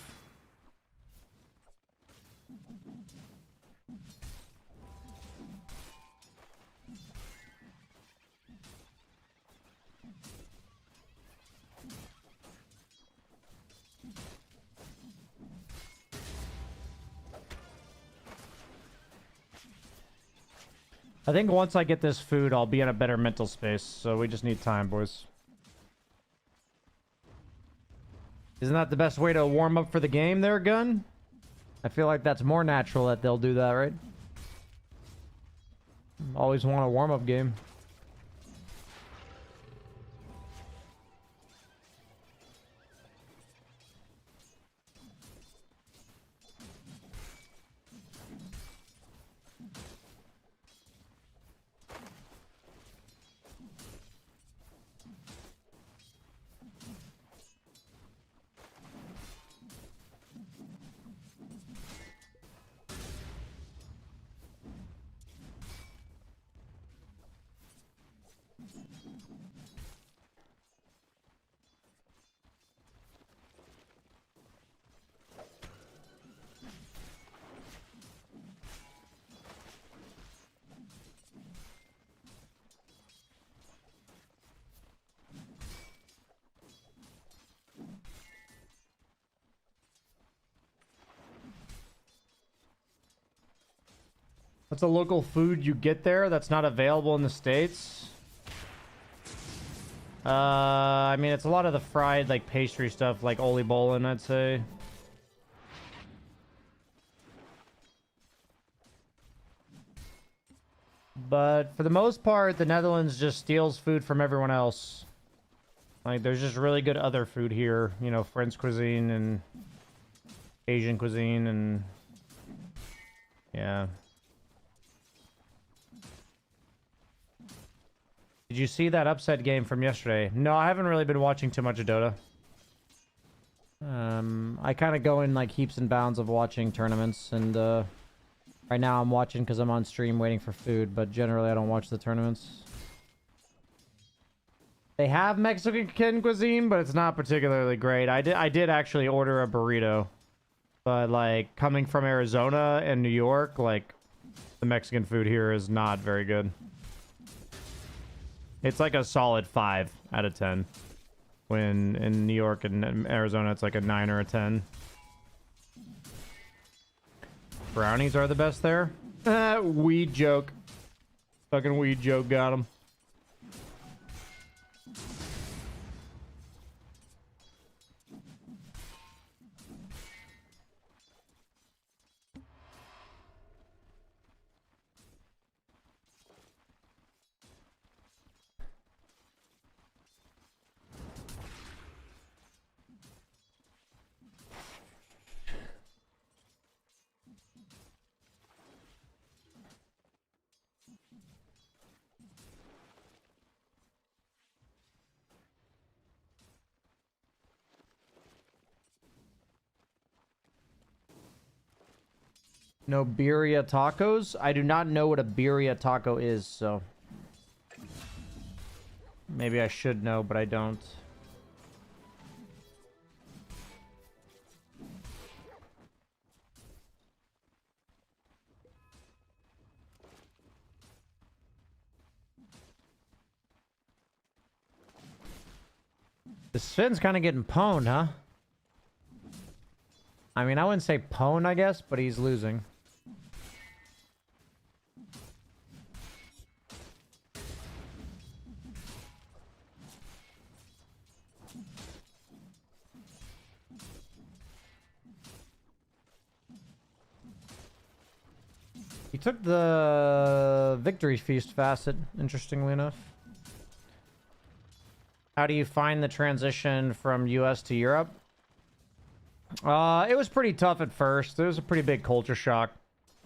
I think once I get this food, I'll be in a better mental space, so we just need time, boys. Isn't that the best way to warm up for the game there, Gun? I feel like that's more natural that they'll do that, right? Always want a warm-up game. What's a local food you get there that's not available in the States? I mean, it's a lot of the fried, like, pastry stuff, like Oli Bolin, I'd say. But for the most part, the Netherlands just steals food from everyone else. Like, there's just really good other food here. You know, French cuisine and Asian cuisine and... yeah. Did you see that upset game from yesterday? No, I haven't really been watching too much of Dota. I kind of go in like heaps and bounds of watching tournaments, and right now I'm watching because I'm on stream waiting for food, but generally I don't watch the tournaments. They have Mexican cuisine, but it's not particularly great. I did actually order a burrito, but like coming from Arizona and New York, like the Mexican food here is not very good. It's like a solid 5 out of 10. When in New York and Arizona, it's like a 9 or a 10. Brownies are the best there. Weed joke. Fucking weed joke got him. No birria tacos? I do not know what a birria taco is, so... maybe I should know, but I don't. This Finn's kind of getting pwned, huh? I mean, I wouldn't say pwned, I guess, but he's losing. He took the victory feast facet, interestingly enough. How do you find the transition from US to Europe? It was pretty tough at first. It was a pretty big culture shock.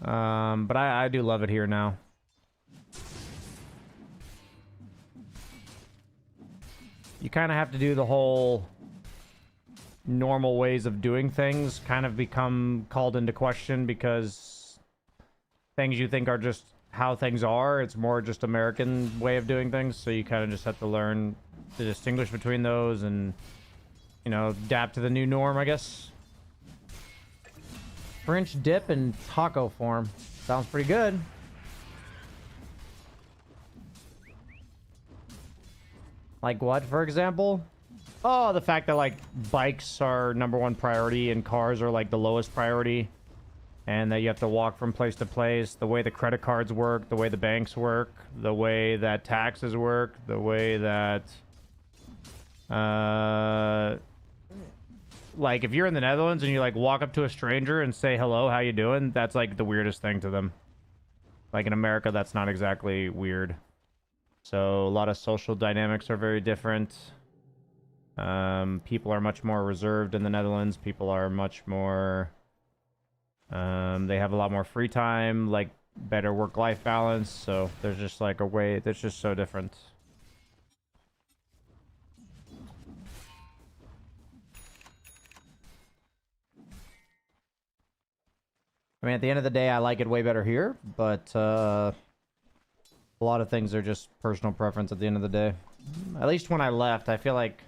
But I do love it here now. You kind of have to do the whole normal ways of doing things kind of become called into question because things you think are just how things are, it's more just American way of doing things. So you kind of just have to learn to distinguish between those and, you know, adapt to the new norm, I guess. French dip in taco form. Sounds pretty good. Like what, for example? Oh, the fact that, like, bikes are #1 priority and cars are, like, the lowest priority. And that you have to walk from place to place. The way the credit cards work, the way the banks work, the way that taxes work, the way that... like, if you're in the Netherlands and you, like, walk up to a stranger and say, hello, how you doing? That's, like, the weirdest thing to them. Like, in America, that's not exactly weird. So, a lot of social dynamics are very different. People are much more reserved in the Netherlands. People are much more... they have a lot more free time, like, better work-life balance. So, there's just, like, a way... that's just so different. I mean, at the end of the day, I like it way better here, but a lot of things are just personal preference at the end of the day. At least when I left, I feel like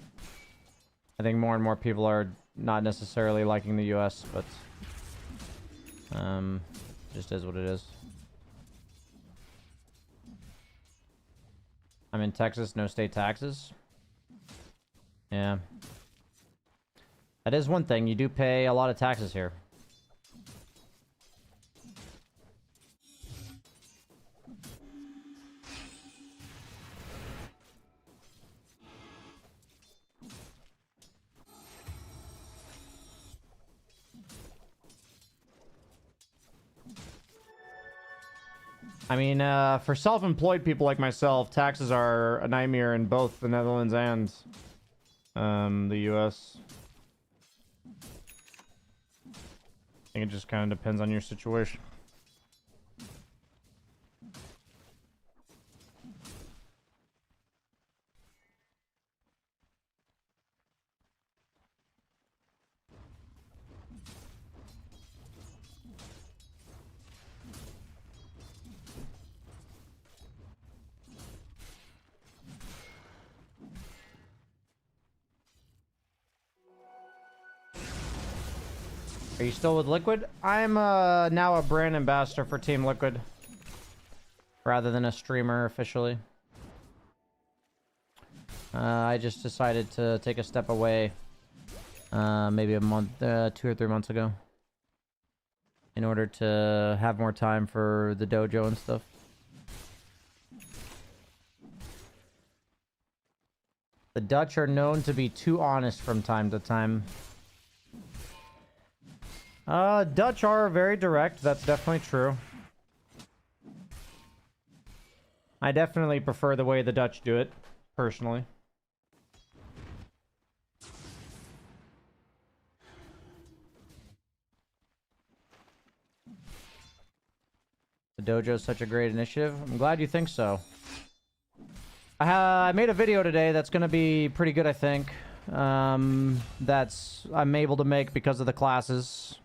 I think more and more people are not necessarily liking the US, but just is what it is. I'm in Texas, no state taxes. Yeah. That is one thing, you do pay a lot of taxes here. I mean, for self-employed people like myself, taxes are a nightmare in both the Netherlands and the US. I think it just kind of depends on your situation. Are you still with Liquid? I'm now a brand ambassador for Team Liquid, rather than a streamer officially. I just decided to take a step away, maybe a month, 2 or 3 months ago, in order to have more time for the dojo and stuff. The Dutch are known to be too honest from time to time. Dutch are very direct, that's definitely true. I definitely prefer the way the Dutch do it, personally. The dojo is such a great initiative. I'm glad you think so. I made a video today that's gonna be pretty good, I think. I'm able to make because of the classes.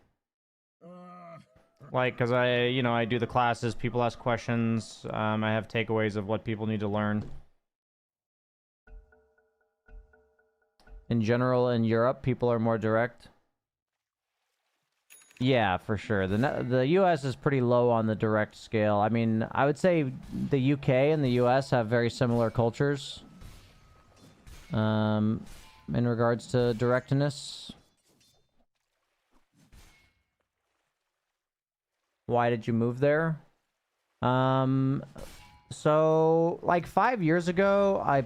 Like, because I do the classes, people ask questions, I have takeaways of what people need to learn. In general, in Europe, people are more direct. Yeah, for sure. The US is pretty low on the direct scale. I mean, I would say the UK and the US have very similar cultures. In regards to directness. Why did you move there? So like 5 years ago, I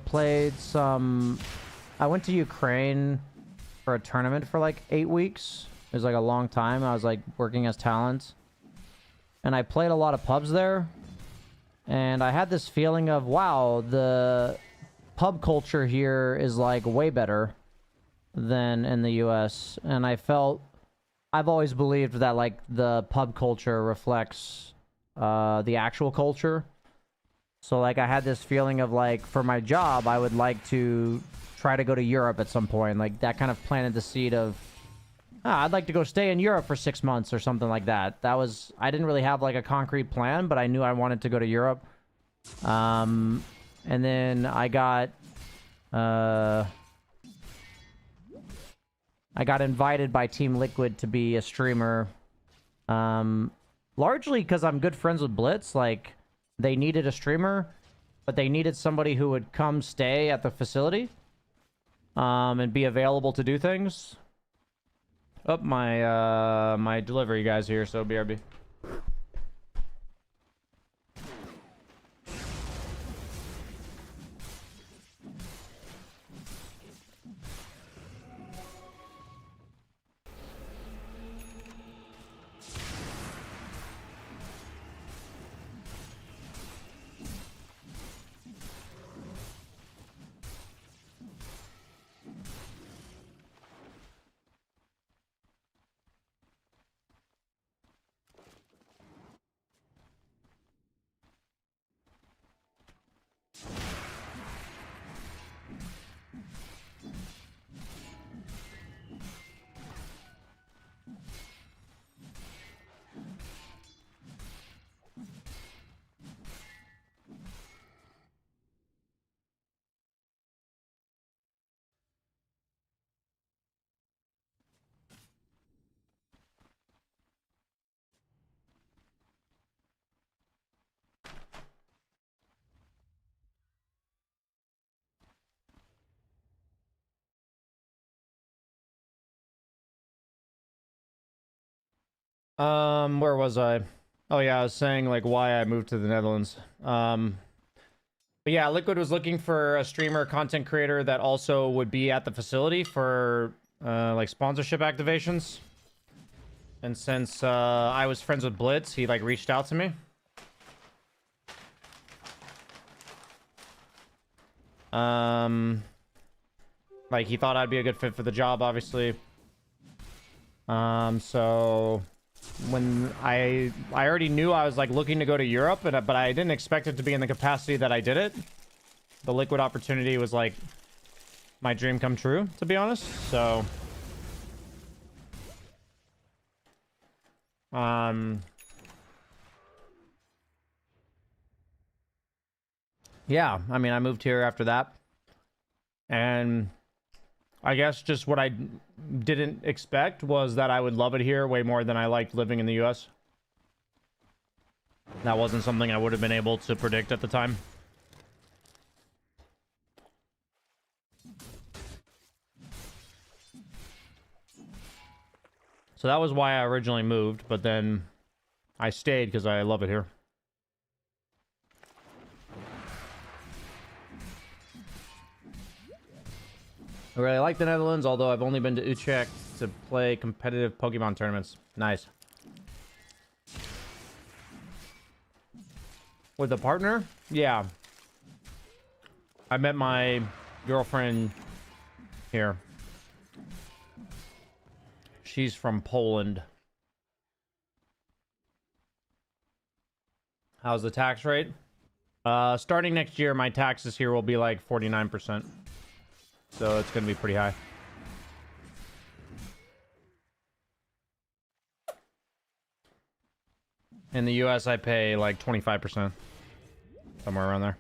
went to Ukraine for a tournament for like 8 weeks. It was like a long time. I was like working as talent. And I played a lot of pubs there. And I had this feeling of, wow, the pub culture here is like way better than in the US. And I've always believed that like the pub culture reflects the actual culture. So like I had this feeling of like for my job, I would like to try to go to Europe at some point. Like that kind of planted the seed of, I'd like to go stay in Europe for 6 months or something like that. I didn't really have like a concrete plan, but I knew I wanted to go to Europe. And then I got invited by Team Liquid to be a streamer. Largely because I'm good friends with Blitz. Like, they needed a streamer, but they needed somebody who would come stay at the facility. And be available to do things. Oh, my delivery guy's here, so BRB. Where was I? Oh yeah, I was saying like why I moved to the Netherlands. But yeah, Liquid was looking for a streamer, content creator that also would be at the facility for like sponsorship activations. And since I was friends with Blitz, he like reached out to me. Like he thought I'd be a good fit for the job, obviously. So when I already knew I was like looking to go to Europe, but I didn't expect it to be in the capacity that I did it. The Liquid opportunity was like my dream come true, to be honest. So yeah, I mean, I moved here after that. And I guess just what I didn't expect was that I would love it here way more than I liked living in the US. That wasn't something I would have been able to predict at the time. So that was why I originally moved, but then I stayed because I love it here. I really like the Netherlands, although I've only been to Utrecht to play competitive Pokemon tournaments. Nice. With a partner? Yeah. I met my girlfriend here. She's from Poland. How's the tax rate? Starting next year, my taxes here will be like 49%. So it's going to be pretty high. In the US, I pay like 25%. Somewhere around there.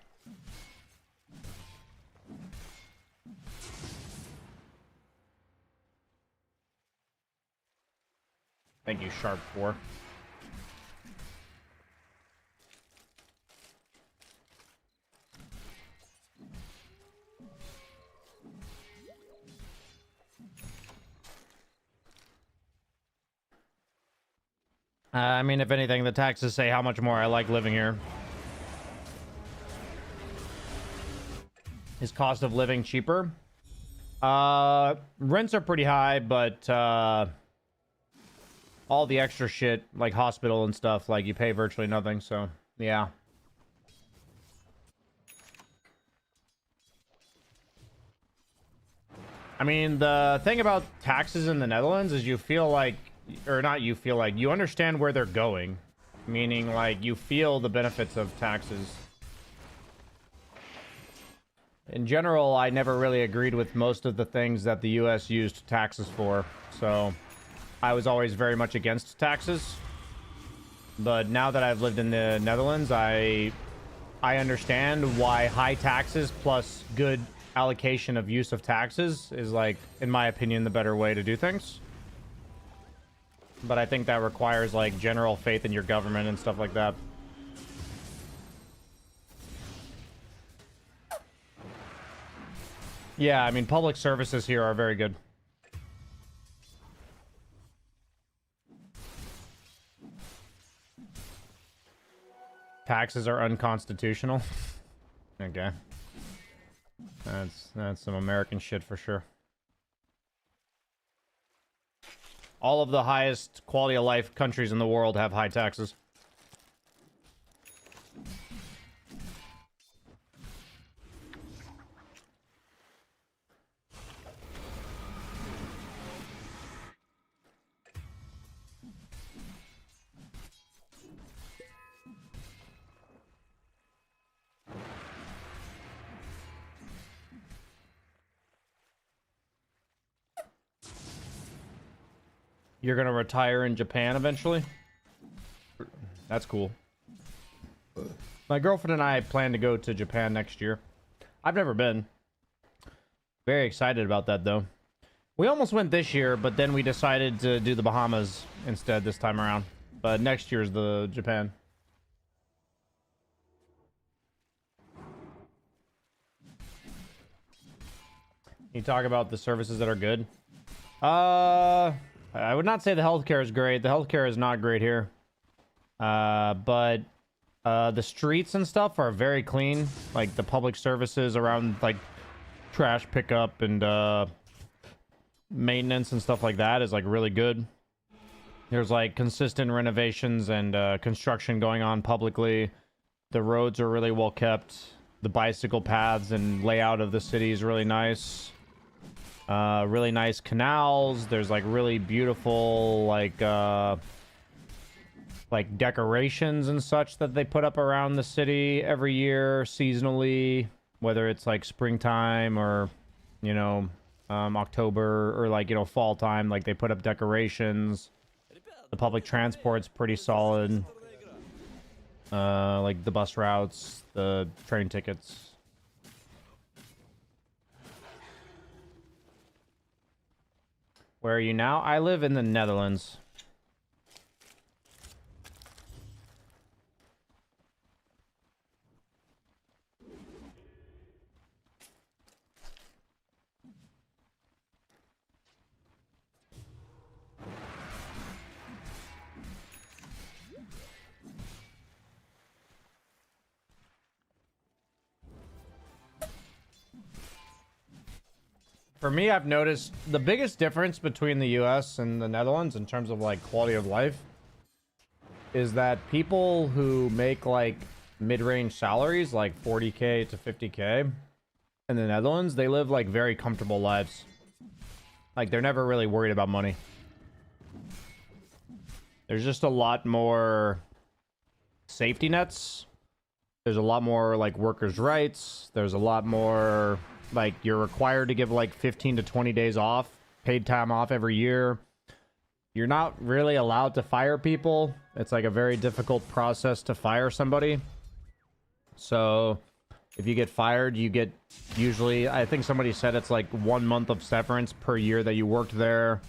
Thank you, Sharp 4. I mean, if anything, the taxes say how much more I like living here. Is cost of living cheaper? Rents are pretty high, but all the extra shit, like hospital and stuff, like you pay virtually nothing, so yeah. I mean, the thing about taxes in the Netherlands is you feel like, or not you feel like, you understand where they're going. Meaning, like, you feel the benefits of taxes. In general, I never really agreed with most of the things that the US used taxes for, so I was always very much against taxes. But now that I've lived in the Netherlands, I understand why high taxes plus good allocation of use of taxes is, like, in my opinion, the better way to do things. But I think that requires, like, general faith in your government and stuff like that. Yeah, I mean, public services here are very good. Taxes are unconstitutional. Okay. That's some American shit for sure. All of the highest quality of life countries in the world have high taxes. You're gonna retire in Japan eventually? That's cool. My girlfriend and I plan to go to Japan next year. I've never been. Very excited about that, though. We almost went this year, but then we decided to do the Bahamas instead this time around. But next year's the Japan. You talk about the services that are good. I would not say the healthcare is great. The healthcare is not great here. But the streets and stuff are very clean. Like the public services around, like trash pickup and maintenance and stuff like that is like really good. There's like consistent renovations and construction going on publicly. The roads are really well kept. The bicycle paths and layout of the city is really nice. Really nice canals. There's like really beautiful like decorations and such that they put up around the city every year seasonally, whether it's like springtime or, you know, October or like, you know, fall time. Like they put up decorations. The public transport's pretty solid. Like the bus routes, the train tickets. Where are you now? I live in the Netherlands. For me, I've noticed the biggest difference between the US and the Netherlands in terms of like quality of life is that people who make like mid-range salaries, like 40k to 50k in the Netherlands, they live like very comfortable lives. Like they're never really worried about money. There's just a lot more safety nets. There's a lot more like workers' rights. There's a lot more like you're required to give like 15 to 20 days off, paid time off every year. you're not really allowed to fire people. It's like a very difficult process to fire somebody. So if you get fired, you get usually, I think somebody said it's like 1 month of severance per year that you worked there.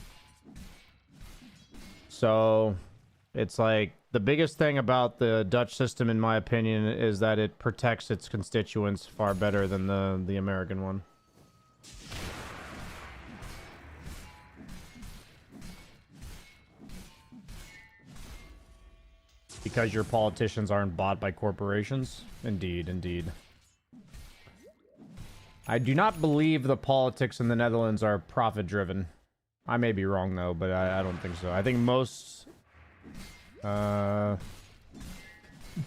So it's like the biggest thing about the Dutch system, in my opinion, is that it protects its constituents far better than the American one. Because your politicians aren't bought by corporations. Indeed, indeed. I do not believe the politics in the Netherlands are profit-driven. I may be wrong, though, but I don't think so. I think most... I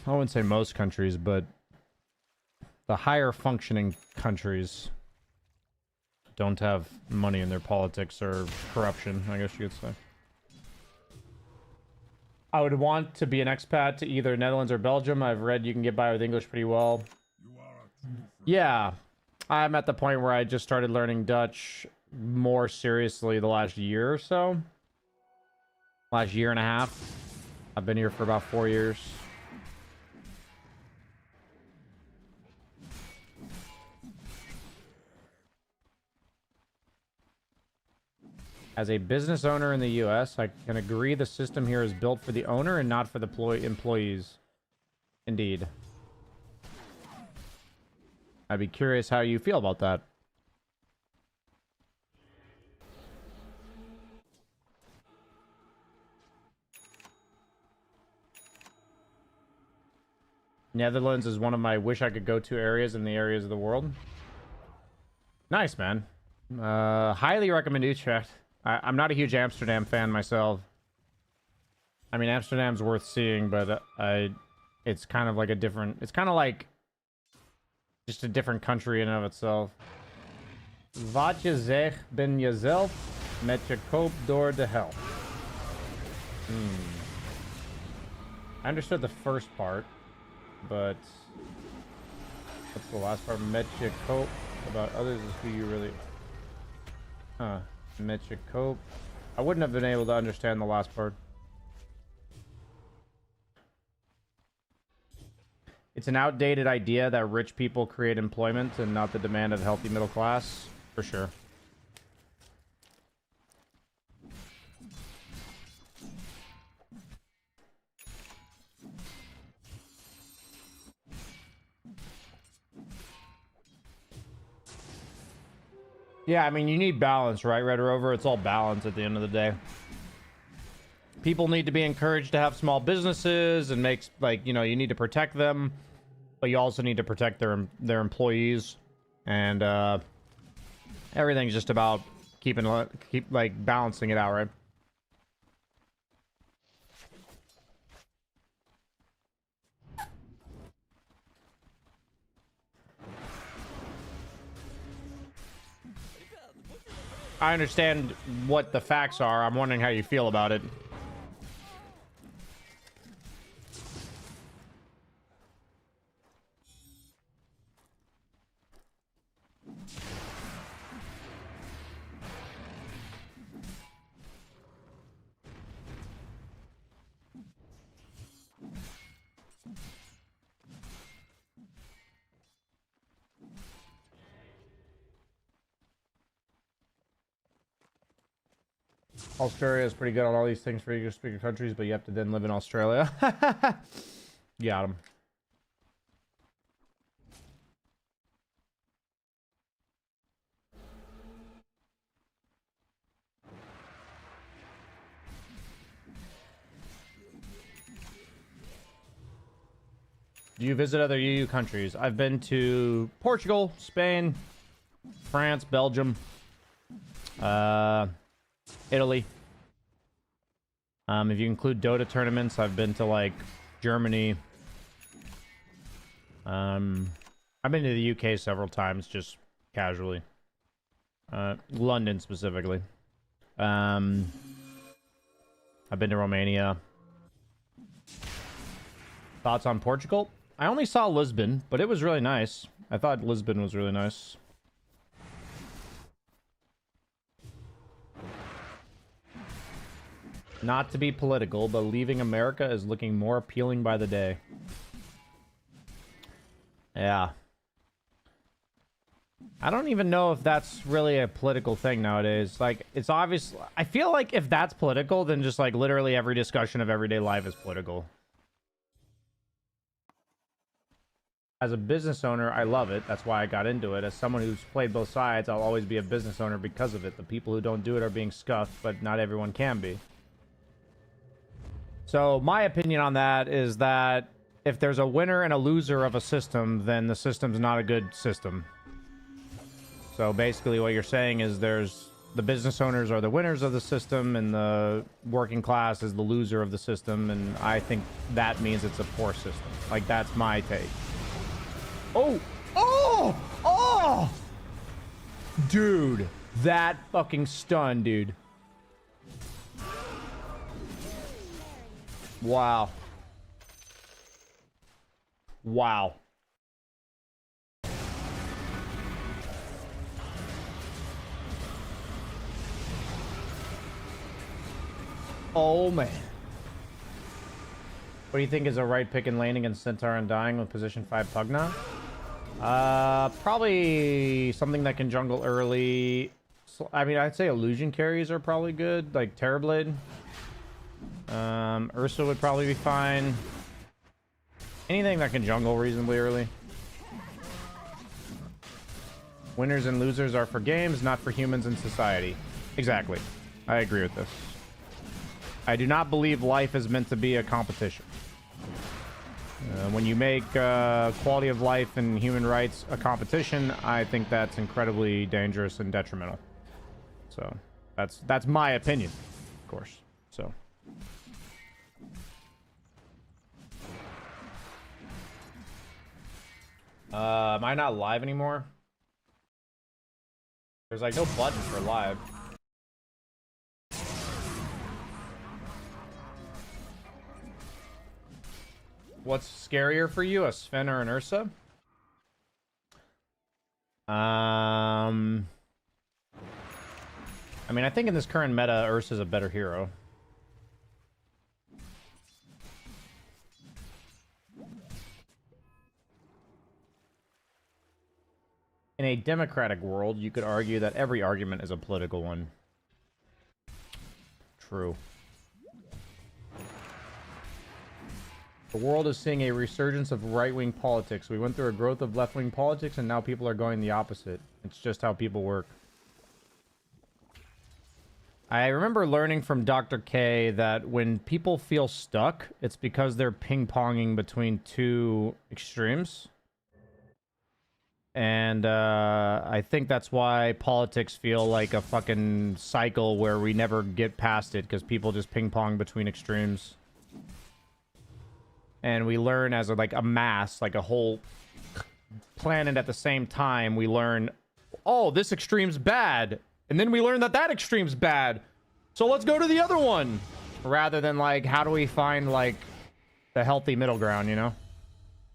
wouldn't say most countries, but the higher functioning countries don't have money in their politics or corruption, I guess you could say. I would want to be an expat to either Netherlands or Belgium. I've read you can get by with English pretty well. Yeah, I'm at the point where I just started learning Dutch more seriously the last year or so. Last year and a half. I've been here for about 4 years. As a business owner in the US, I can agree the system here is built for the owner and not for the employees. Indeed. I'd be curious how you feel about that. Netherlands is one of my wish I could go to areas in the areas of the world. Nice, man. Highly recommend Utrecht. I'm not a huge Amsterdam fan myself. I mean, Amsterdam's worth seeing, but it's kind of like a different... It's kind of like just a different country in and of itself. Wat je zegt ben jezelf met je kop door de hel. I understood the first part, but what's the last part? Met je koop about others is who you really... Huh. Met je koop. I wouldn't have been able to understand the last part. It's an outdated idea that rich people create employment and not the demand of healthy middle class. For sure. Yeah, I mean, you need balance, right, Red Rover? It's all balance at the end of the day. People need to be encouraged to have small businesses and make, like, you know, you need to protect them, but you also need to protect their employees. And everything's just about keep like balancing it out, right? I understand what the facts are. I'm wondering how you feel about it. Australia is pretty good on all these things for English speaking countries, but you have to then live in Australia. Got him. Do you visit other EU countries? I've been to Portugal, Spain, France, Belgium, Italy. If you include Dota tournaments, I've been to like Germany. I've been to the UK several times, just casually. London specifically. I've been to Romania. Thoughts on Portugal? I only saw Lisbon, but it was really nice. I thought Lisbon was really nice. Not to be political, but leaving America is looking more appealing by the day. Yeah. I don't even know if that's really a political thing nowadays. Like, it's obvious. I feel like if that's political, then just like literally every discussion of everyday life is political. As a business owner, I love it. That's why I got into it. As someone who's played both sides, I'll always be a business owner because of it. The people who don't do it are being scuffed, but not everyone can be. So my opinion on that is that if there's a winner and a loser of a system, then the system's not a good system. So basically what you're saying is there's the business owners are the winners of the system and the working class is the loser of the system, and I think that means it's a poor system. Like, that's my take. Oh! Oh! Oh! Dude, that fucking stun, dude. Wow. Wow. Oh, man. What do you think is a right pick in laning against Centaur and dying with position 5 Pugna? Probably something that can jungle early. So, I mean, I'd say illusion carries are probably good, like Terrorblade. Ursa would probably be fine. Anything that can jungle reasonably early. Winners and losers are for games, not for humans and society. Exactly. I agree with this. I do not believe life is meant to be a competition. When you make quality of life and human rights a competition, I think that's incredibly dangerous and detrimental. So that's my opinion, of course. So. Am I not live anymore? There's like no button for live. What's scarier for you, a Sven or an Ursa? I mean, I think in this current meta, Ursa's a better hero. In a democratic world, you could argue that every argument is a political one. True. The world is seeing a resurgence of right-wing politics. We went through a growth of left-wing politics, and now people are going the opposite. It's just how people work. I remember learning from Dr. K that when people feel stuck, it's because they're ping-ponging between two extremes. And I think that's why politics feel like a fucking cycle where we never get past it, because people just ping-pong between extremes. And we learn as a mass, like a whole planet at the same time, we learn, oh, this extreme's bad. And then we learn that that extreme's bad. So let's go to the other one. Rather than, like, how do we find, like, the healthy middle ground, you know?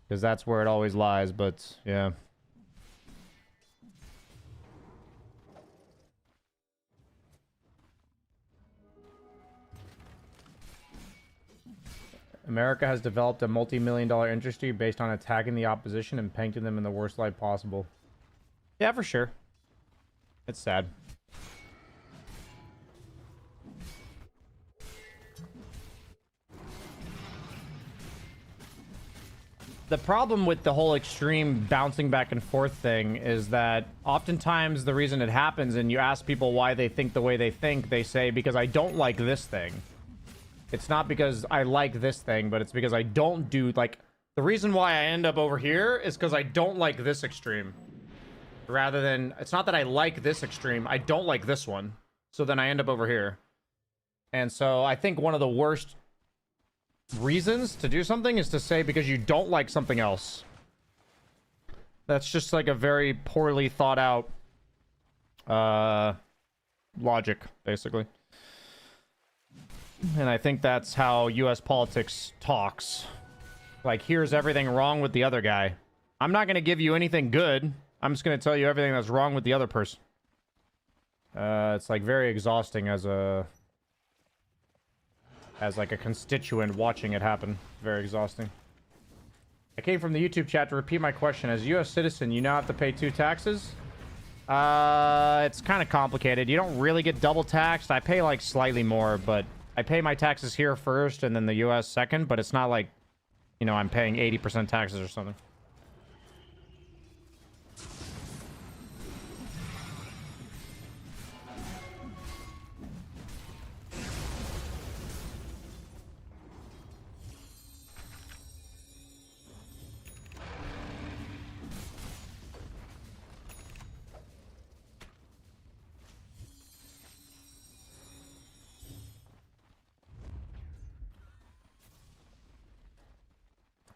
Because that's where it always lies, but, yeah. America has developed a multi-million-dollar industry based on attacking the opposition and painting them in the worst light possible. Yeah, for sure. It's sad. The problem with the whole extreme bouncing back and forth thing is that oftentimes the reason it happens, and you ask people why they think the way they think, they say, because I don't like this thing. It's not because I like this thing, but it's because I don't do, like, the reason why I end up over here is because I don't like this extreme. Rather than, it's not that I like this extreme, I don't like this one. So then I end up over here. And so I think one of the worst reasons to do something is to say because you don't like something else. That's just like a very poorly thought out logic, basically. And I think that's how US politics talks. Like, here's everything wrong with the other guy. I'm not going to give you anything good. I'm just going to tell you everything that's wrong with the other person. It's like very exhausting as a as like a constituent watching it happen. Very exhausting. I came from the YouTube chat to repeat my question. As a U.S. citizen, you now have to pay 2 taxes? It's kind of complicated. You don't really get double taxed. I pay like slightly more, but I pay my taxes here first and then the U.S. second, but it's not like, you know, I'm paying 80% taxes or something.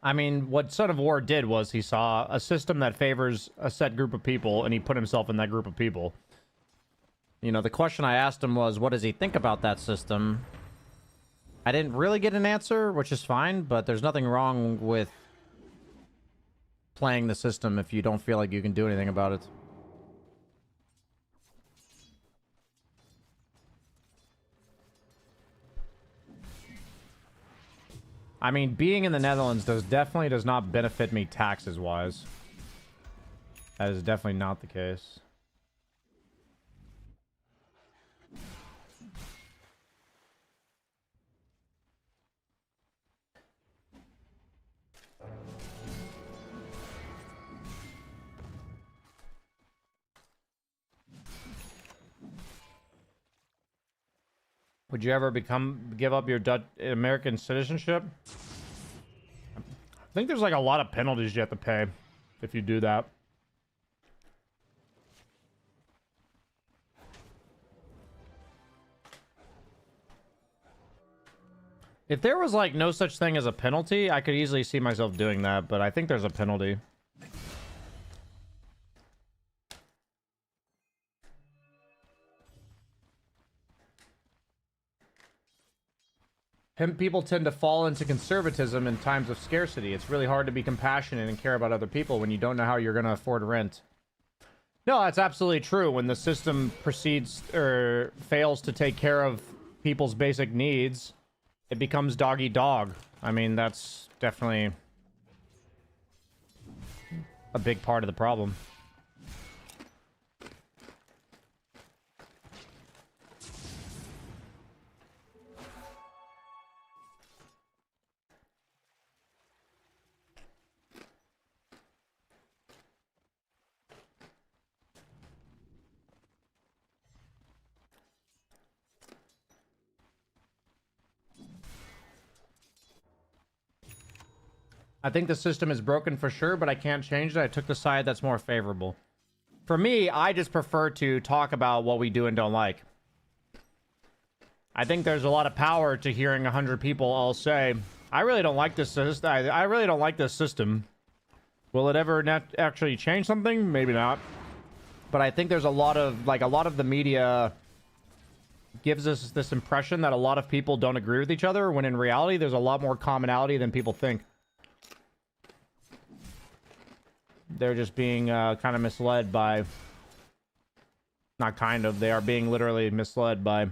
I mean, what Son of War did was he saw a system that favors a set group of people, and he put himself in that group of people. You know, the question I asked him was, what does he think about that system? I didn't really get an answer, which is fine, but there's nothing wrong with playing the system if you don't feel like you can do anything about it. I mean, being in the Netherlands definitely does not benefit me taxes-wise. That is definitely not the case. Would you ever give up your American citizenship? I think there's like a lot of penalties you have to pay if you do that. If there was like no such thing as a penalty, I could easily see myself doing that, but I think there's a penalty. People tend to fall into conservatism in times of scarcity. It's really hard to be compassionate and care about other people when you don't know how you're going to afford rent. No, that's absolutely true. When the system proceeds or fails to take care of people's basic needs, it becomes dog eat dog. I mean, that's definitely a big part of the problem. I think the system is broken for sure, but I can't change it. I took the side that's more favorable. For me, I just prefer to talk about what we do and don't like. I think there's a lot of power to hearing 100 people all say, I really don't like this system. I really don't like this system. Will it ever actually change something? Maybe not. But I think there's a lot of the media gives us this impression that a lot of people don't agree with each other, when in reality, there's a lot more commonality than people think. They're just being kind of misled by... Not kind of. They are being literally misled by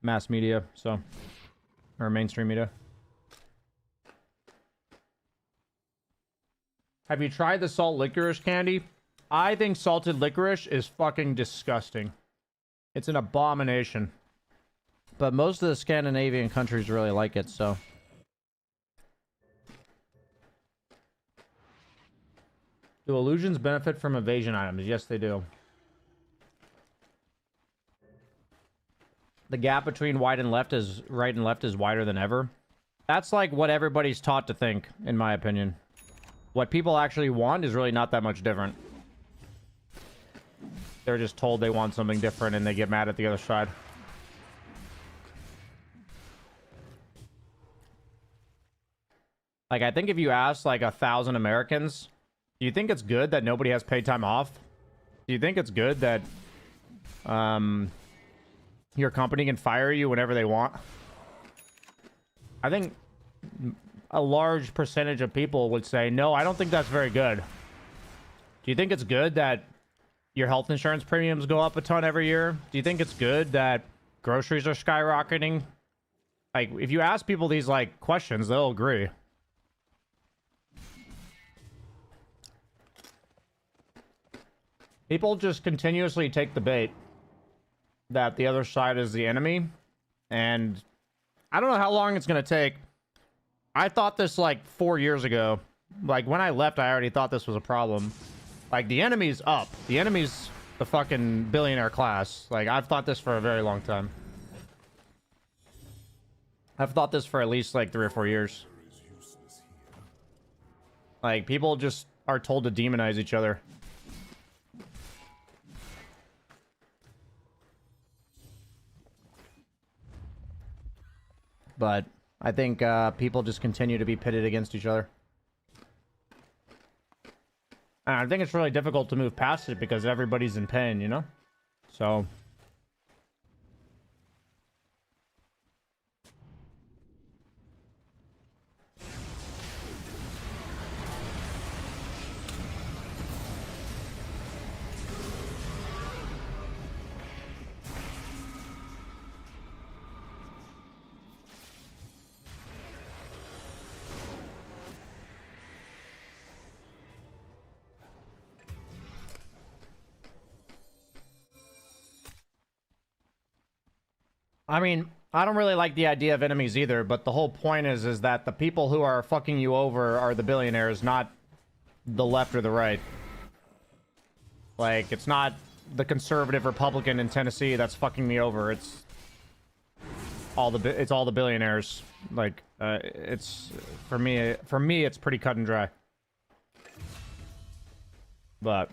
mass media, so... Or mainstream media. Have you tried the salt licorice candy? I think salted licorice is fucking disgusting. It's an abomination. But most of the Scandinavian countries really like it, so... Do illusions benefit from evasion items? Yes, they do. The gap between right and left is wider than ever. That's like what everybody's taught to think, in my opinion. What people actually want is really not that much different. They're just told they want something different and they get mad at the other side. Like, I think if you ask like 1,000 Americans, do you think it's good that nobody has paid time off? Do you think it's good that your company can fire you whenever they want? I think a large percentage of people would say, no, I don't think that's very good. Do you think it's good that your health insurance premiums go up a ton every year? Do you think it's good that groceries are skyrocketing? Like, if you ask people these, like, questions, they'll agree. People just continuously take the bait that the other side is the enemy, and I don't know how long it's gonna take. I thought this, like, 4 years ago. Like, when I left, I already thought this was a problem. Like, the enemy's up. The enemy's the fucking billionaire class. Like, I've thought this for a very long time. I've thought this for at least, like, 3 or 4 years. Like, people just are told to demonize each other. But I think people just continue to be pitted against each other. And I think it's really difficult to move past it because everybody's in pain, you know? So... I mean, I don't really like the idea of enemies either, but the whole point is that the people who are fucking you over are the billionaires, not the left or the right. Like, it's not the conservative Republican in Tennessee that's fucking me over. It's all the billionaires. Like, it's for me it's pretty cut and dry. But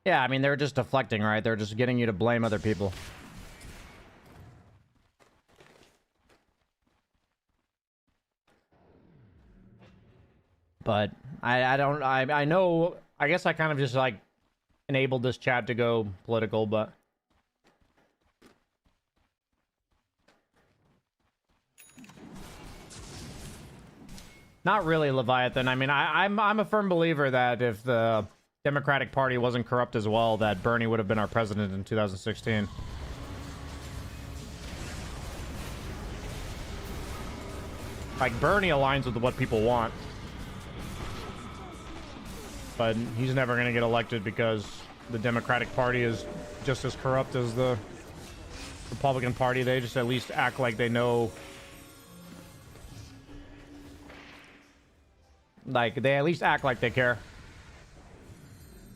yeah, I mean, they're just deflecting, right? They're just getting you to blame other people. But I know, I guess I kind of just, like, enabled this chat to go political, but... Not really, Leviathan. I mean, I'm a firm believer that if the Democratic Party wasn't corrupt as well, that Bernie would have been our president in 2016. Like, Bernie aligns with what people want. But he's never going to get elected because the Democratic Party is just as corrupt as the Republican Party. They just at least act like they know... Like, they at least act like they care.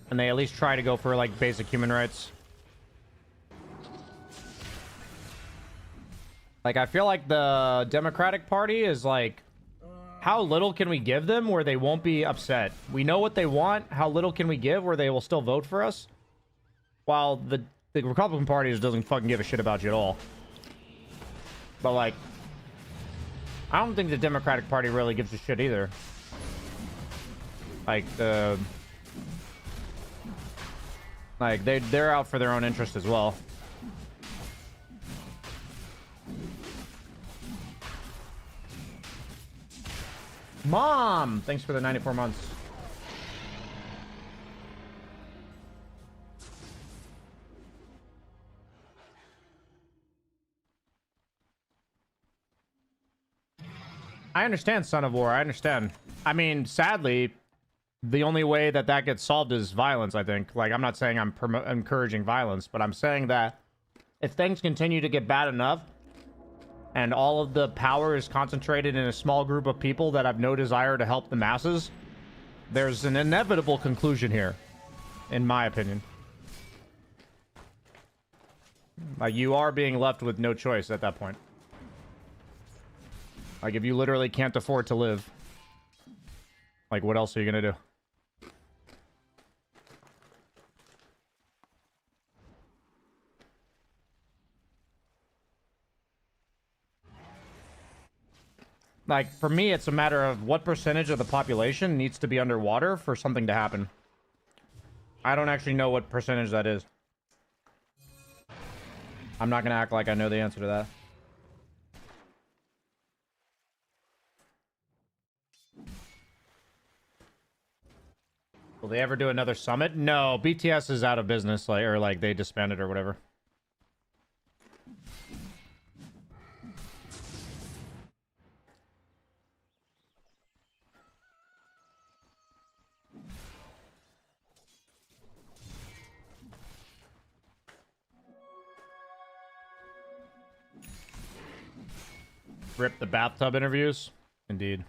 And they at least try to go for, like, basic human rights. Like, I feel like the Democratic Party is, like, how little can we give them where they won't be upset? We know what they want. How little can we give where they will still vote for us? While the Republican Party just doesn't fucking give a shit about you at all. But, like, I don't think the Democratic Party really gives a shit either. Like, they're out for their own interest as well. Mom! Thanks for the 94 months. I understand, Son of War. I understand. I mean, sadly... The only way that gets solved is violence, I think. Like, I'm not saying I'm encouraging violence, but I'm saying that if things continue to get bad enough and all of the power is concentrated in a small group of people that have no desire to help the masses, there's an inevitable conclusion here, in my opinion. Like, you are being left with no choice at that point. Like, if you literally can't afford to live, like, what else are you gonna do? Like, for me, it's a matter of what percentage of the population needs to be underwater for something to happen. I don't actually know what percentage that is. I'm not gonna act like I know the answer to that. Will they ever do another summit? No, BTS is out of business, like, or like they disbanded or whatever. Rip the bathtub interviews? Indeed.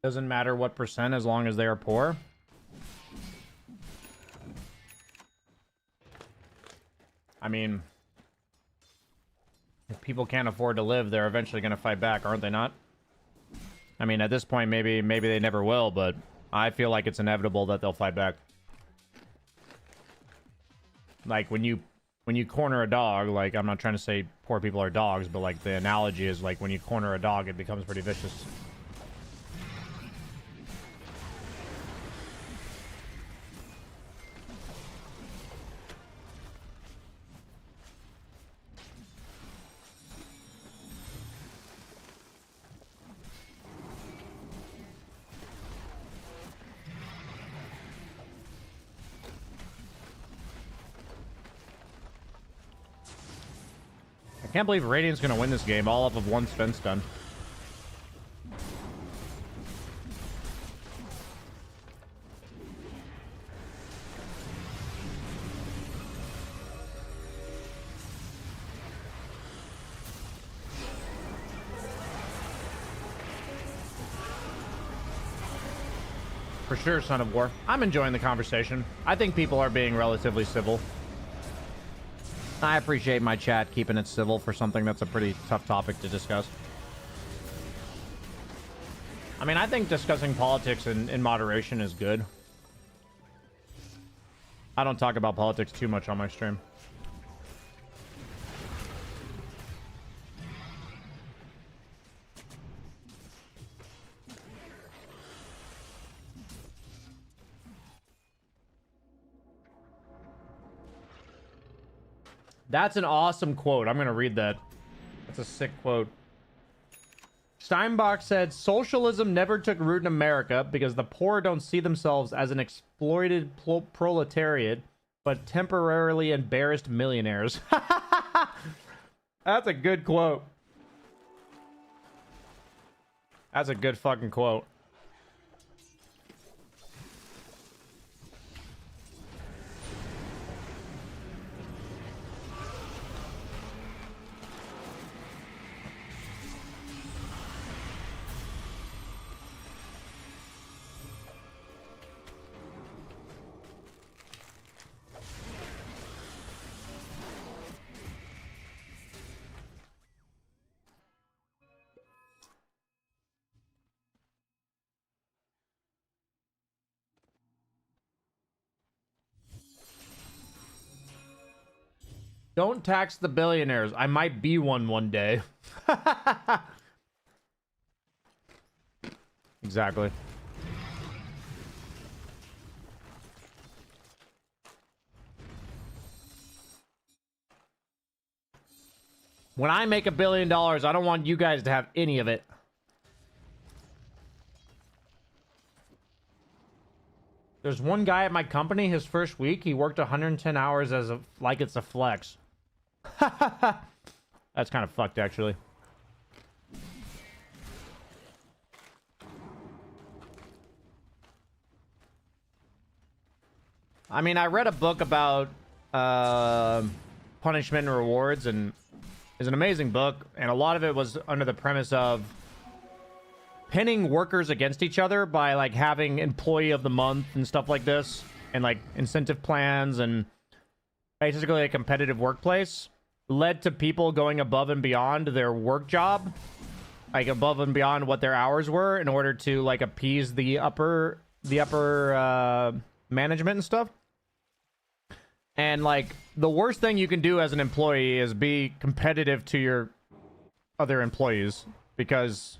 Doesn't matter what percent as long as they are poor. I mean, if people can't afford to live, they're eventually going to fight back, aren't they not? I mean, at this point, maybe they never will, but I feel like it's inevitable that they'll fight back. Like, when you corner a dog, like, I'm not trying to say poor people are dogs, but, like, the analogy is, like, when you corner a dog, it becomes pretty vicious. I can't believe Radiant's gonna win this game all off of one spin stun. For sure, Son of War. I'm enjoying the conversation. I think people are being relatively civil. I appreciate my chat keeping it civil for something that's a pretty tough topic to discuss. I mean, I think discussing politics in moderation is good. I don't talk about politics too much on my stream. That's an awesome quote. I'm going to read that. That's a sick quote. Steinbach said, socialism never took root in America because the poor don't see themselves as an exploited proletariat, but temporarily embarrassed millionaires. That's a good quote. That's a good fucking quote. Don't tax the billionaires. I might be one day. Exactly. When I make $1 billion, I don't want you guys to have any of it. There's one guy at my company, his first week, he worked 110 hours as like it's a flex. That's kind of fucked, actually. I mean, I read a book about punishment and rewards, and it's an amazing book, and a lot of it was under the premise of pinning workers against each other by, like, having employee of the month and stuff like this, and, like, incentive plans, and basically a competitive workplace led to people going above and beyond their work job, like above and beyond what their hours were, in order to, like, appease the upper management and stuff. And, like, the worst thing you can do as an employee is be competitive to your other employees. Because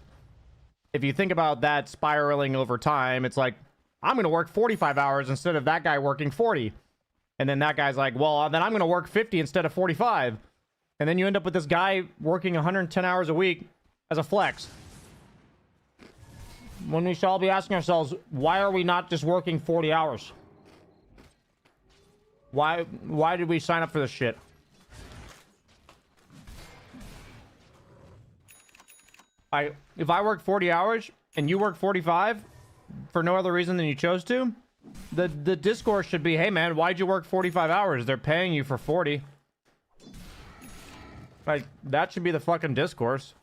if you think about that spiraling over time, it's like, I'm going to work 45 hours instead of that guy working 40. And then that guy's like, well, then I'm going to work 50 instead of 45. And then you end up with this guy working 110 hours a week as a flex. When we should all be asking ourselves, why are we not just working 40 hours? Why did we sign up for this shit? If I work 40 hours and you work 45 for no other reason than you chose to, the discourse should be, hey man, why'd you work 45 hours? They're paying you for 40. Like, that should be the fucking discourse.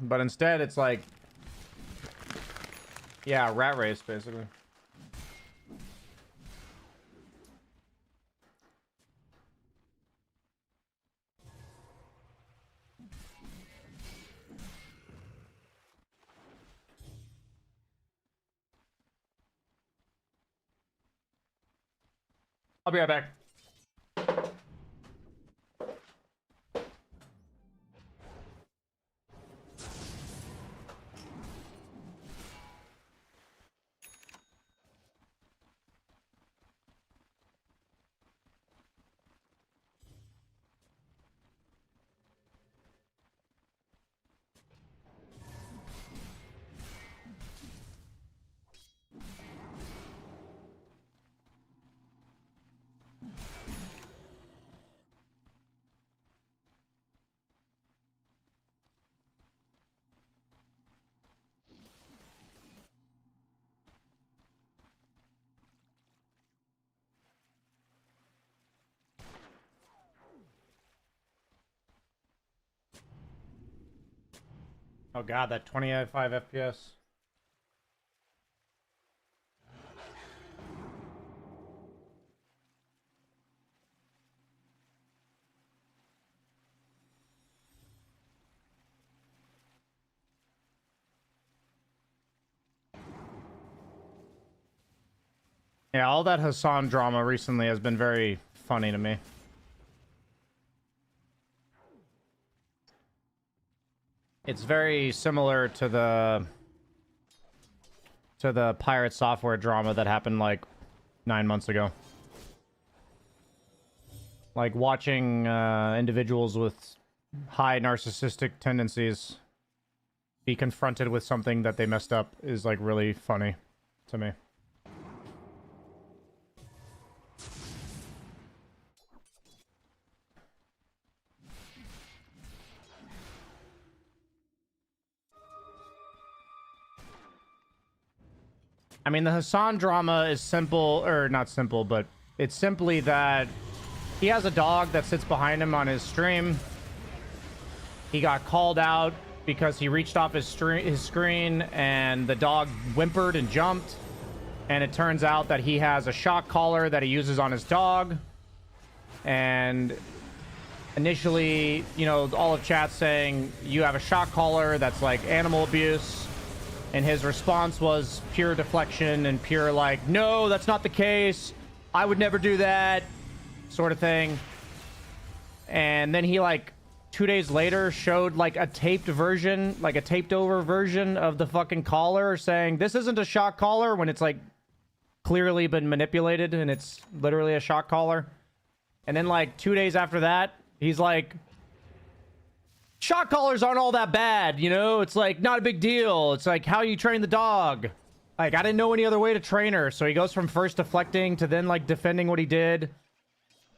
But instead, it's like, yeah, rat race, basically. I'll be right back. Oh god, that 25 FPS. Yeah, all that Hassan drama recently has been very funny to me. It's very similar to the pirate software drama that happened like 9 months ago. Like watching individuals with high narcissistic tendencies be confronted with something that they messed up is like really funny to me. I mean, the Hassan drama is simple, or not simple, but it's simply that he has a dog that sits behind him on his stream. He got called out because he reached off his screen and the dog whimpered and jumped. And it turns out that he has a shock collar that he uses on his dog. And initially, you know, all of chat saying, you have a shock collar, that's like animal abuse. And his response was pure deflection and pure like, no, that's not the case. I would never do that, sort of thing. And then he like 2 days later showed like a taped version, like a taped over version of the fucking collar saying this isn't a shock collar when it's like clearly been manipulated and it's literally a shock collar. And then like 2 days after that, he's like, shock collars aren't all that bad, you know? It's like not a big deal. It's like how you train the dog. Like, I didn't know any other way to train her. So he goes from first deflecting to then like defending what he did.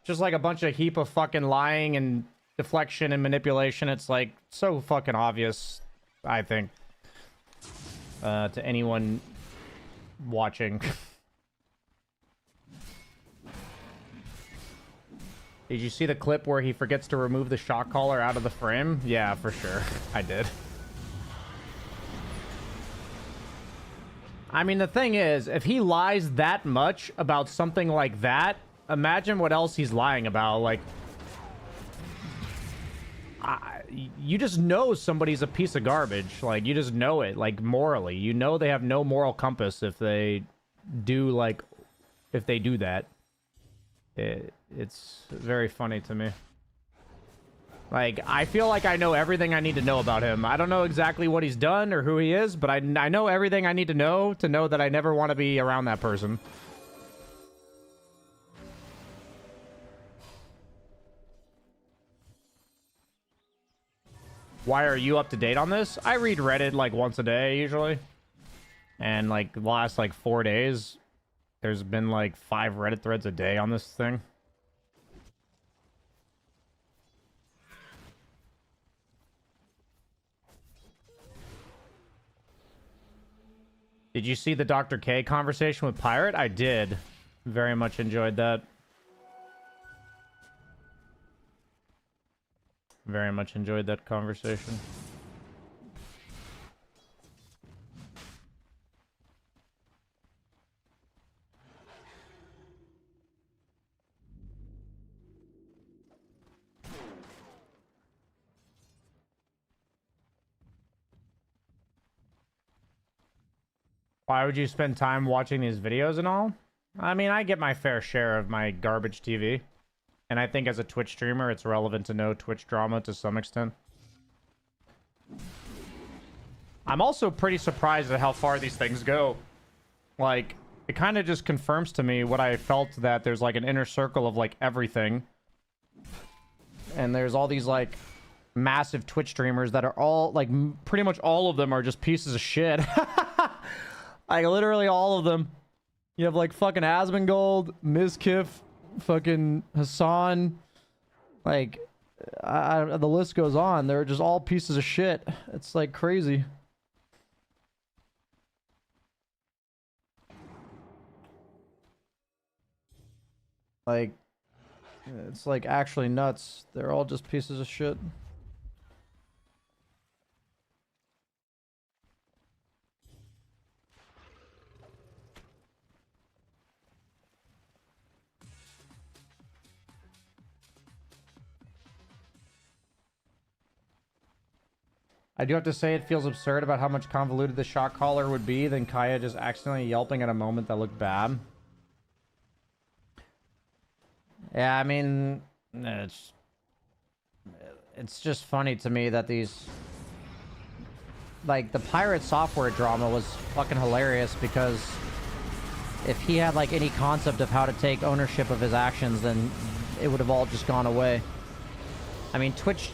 Just like a bunch of heap of fucking lying and deflection and manipulation. It's like so fucking obvious, I think, to anyone watching. Did you see the clip where he forgets to remove the shock collar out of the frame? Yeah, for sure. I did. I mean, the thing is, if he lies that much about something like that, imagine what else he's lying about. Like, you just know somebody's a piece of garbage. Like, you just know it, like, morally. You know they have no moral compass if they do, like, if they do that. It's very funny to me. Like, I feel like I know everything I need to know about him. I don't know exactly what he's done or who he is, but I know everything I need to know that I never want to be around that person. Why are you up to date on this? I read Reddit like once a day usually. And like the last like 4 days, there's been like 5 Reddit threads a day on this thing. Did you see the Dr. K conversation with Pirate? I did. Very much enjoyed that. Very much enjoyed that conversation. Why would you spend time watching these videos and all? I mean, I get my fair share of my garbage TV. And I think as a Twitch streamer, it's relevant to know Twitch drama to some extent. I'm also pretty surprised at how far these things go. Like, it kind of just confirms to me what I felt, that there's like an inner circle of like everything. And there's all these like massive Twitch streamers that are all like, pretty much all of them are just pieces of shit. Like, literally all of them. You have, like, fucking Asmongold, Mizkif, fucking Hassan. Like, the list goes on. They're just all pieces of shit. It's, like, crazy. Like, it's, like, actually nuts. They're all just pieces of shit. I do have to say it feels absurd about how much convoluted the shot caller would be than Kaya just accidentally yelping at a moment that looked bad. Yeah, I mean, it's just funny to me that these... Like, the pirate software drama was fucking hilarious because if he had, like, any concept of how to take ownership of his actions, then it would have all just gone away. I mean, Twitch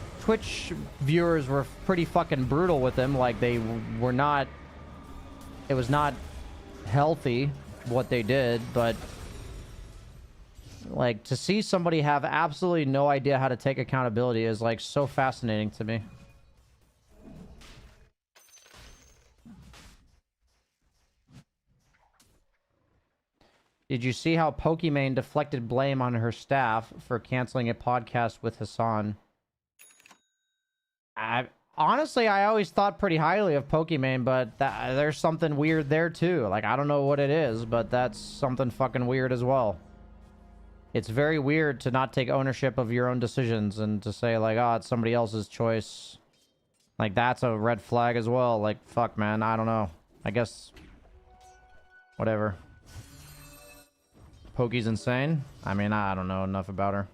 viewers were pretty fucking brutal with him. Like, they were not... It was not healthy, what they did, but... Like, to see somebody have absolutely no idea how to take accountability is, like, so fascinating to me. Did you see how Pokimane deflected blame on her staff for canceling a podcast with Hassan? Honestly, I always thought pretty highly of Pokimane, but there's something weird there too. Like, I don't know what it is, but that's something fucking weird as well. It's very weird to not take ownership of your own decisions and to say, like, oh, it's somebody else's choice. Like, that's a red flag as well. Like, fuck, man, I don't know. I guess... Whatever. Poki's insane? I mean, I don't know enough about her.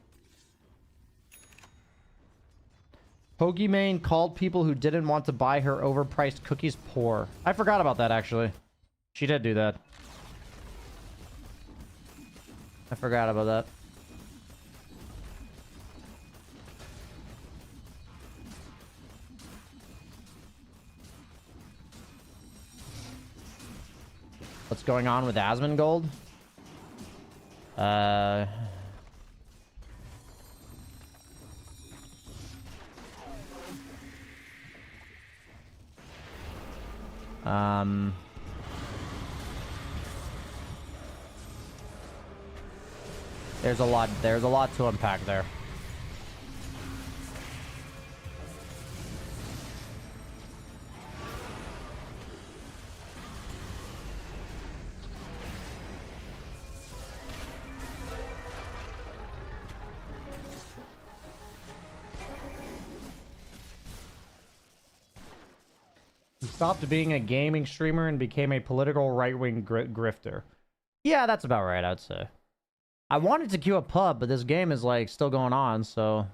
Pokimane called people who didn't want to buy her overpriced cookies poor. I forgot about that, actually. She did do that. I forgot about that. What's going on with Asmongold? There's a lot to unpack there. He stopped being a gaming streamer and became a political right-wing grifter. Yeah, that's about right, I'd say. I wanted to queue a pub, but this game is, like, still going on, so...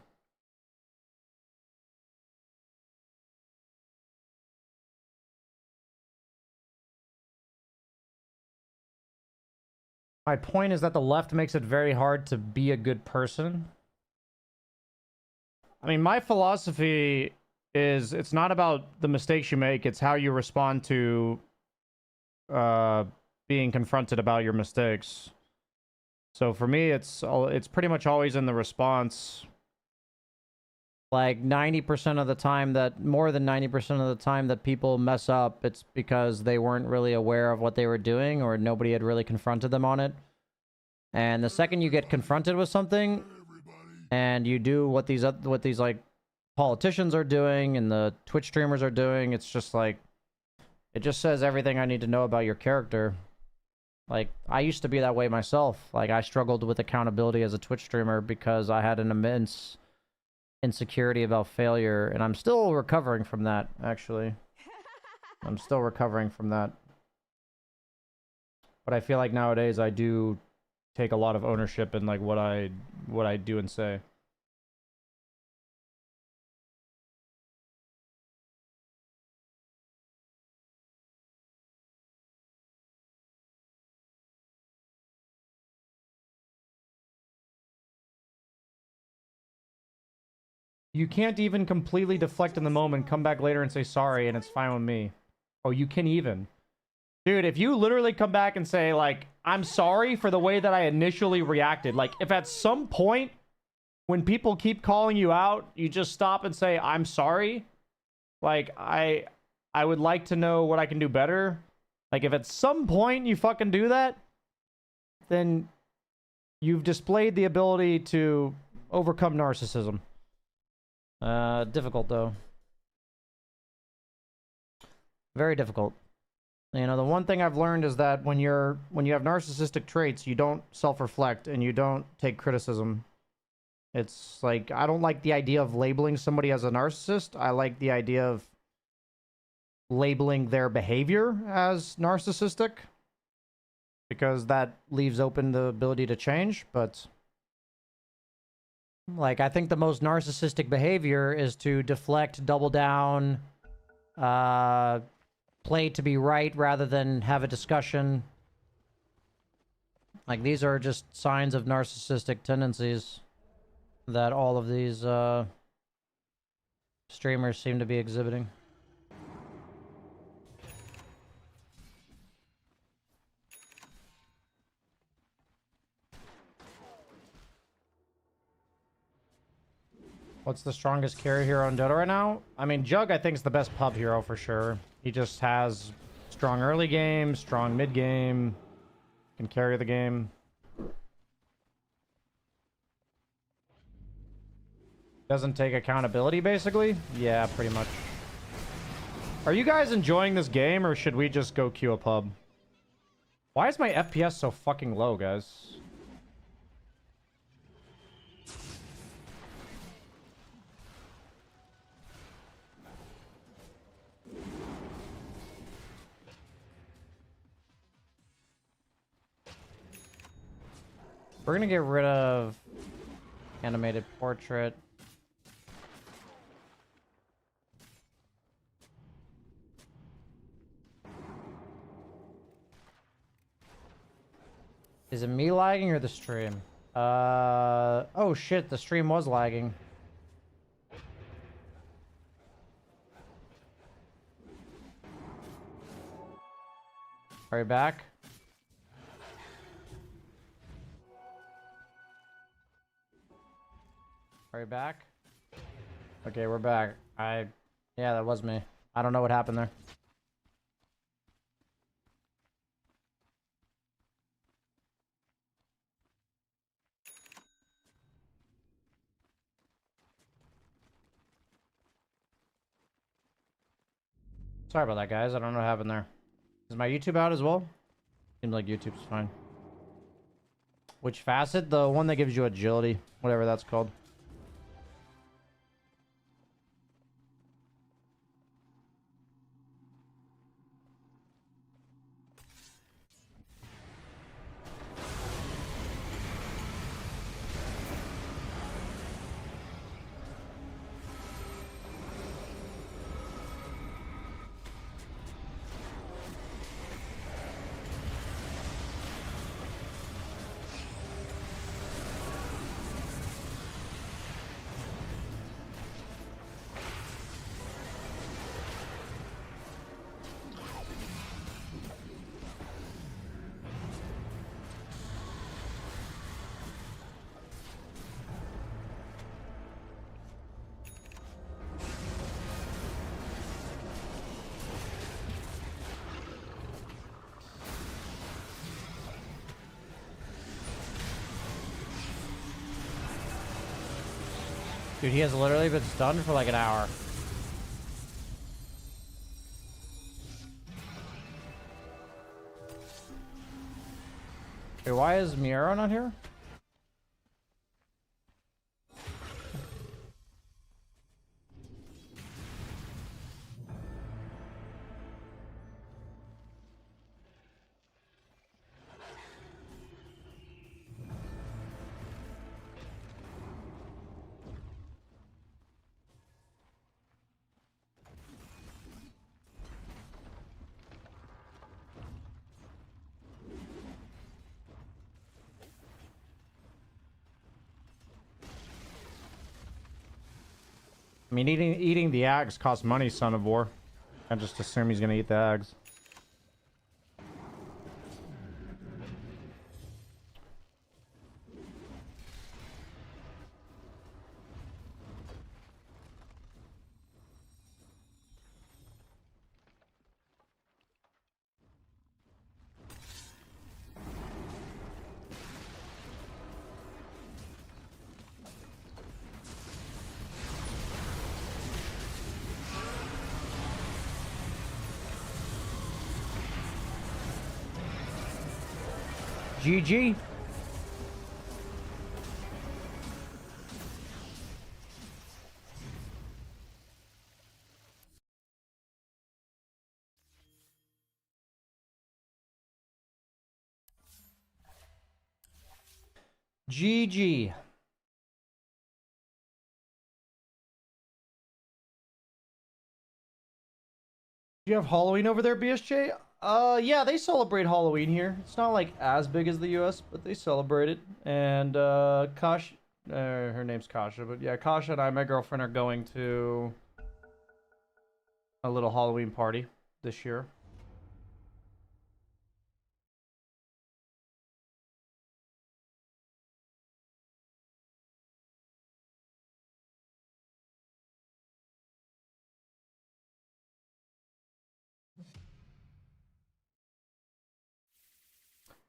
My point is that the left makes it very hard to be a good person. I mean, my philosophy is it's not about the mistakes you make, it's how you respond to being confronted about your mistakes. So for me, it's pretty much always in the response. Like 90% of the time that, more than 90% of the time that people mess up, it's because they weren't really aware of what they were doing or nobody had really confronted them on it. And the second you get confronted with something and you do what these like politicians are doing and the Twitch streamers are doing, it's just like, it just says everything I need to know about your character. Like, I used to be that way myself. Like, I struggled with accountability as a Twitch streamer because I had an immense insecurity about failure, and I'm still recovering from that, actually. I'm still recovering from that. But I feel like nowadays I do take a lot of ownership in, like, what I do and say. You can't even completely deflect in the moment, come back later and say sorry, and it's fine with me. Oh, you can even. Dude, if you literally come back and say, like, I'm sorry for the way that I initially reacted. Like, if at some point, when people keep calling you out, you just stop and say, I'm sorry. Like, I would like to know what I can do better. Like, if at some point you fucking do that, then you've displayed the ability to overcome narcissism. Difficult, though. Very difficult. You know, the one thing I've learned is that when you have narcissistic traits, you don't self-reflect and you don't take criticism. It's like, I don't like the idea of labeling somebody as a narcissist. I like the idea of labeling their behavior as narcissistic, because that leaves open the ability to change. But like, I think the most narcissistic behavior is to deflect, double down, play to be right rather than have a discussion. Like, these are just signs of narcissistic tendencies that all of these streamers seem to be exhibiting. What's the strongest carry hero on Dota right now? I mean, Jug, I think, is the best pub hero for sure. He just has strong early game, strong mid game, can carry the game. Doesn't take accountability, basically? Yeah, pretty much. Are you guys enjoying this game, or should we just go queue a pub? Why is my FPS so fucking low, guys? We're gonna get rid of animated portrait. Is it me lagging or the stream? Oh shit, the stream was lagging. Are you back? Are you back? Okay, we're back. Yeah, that was me. I don't know what happened there. Sorry about that, guys. I don't know what happened there. Is my YouTube out as well? Seems like YouTube's fine. Which facet? The one that gives you agility. Whatever that's called. Dude, he has literally been stunned for like an hour. Wait, why is Miero not here? I mean, eating the eggs costs money, son of war. I just assume he's gonna eat the eggs. GG. GG. Do you have Halloween over there, BSJ? Yeah, they celebrate Halloween here. It's not like as big as the US, but they celebrate it. And Kash, her name's Kasha, but yeah, Kasha and I, my girlfriend, are going to a little Halloween party this year.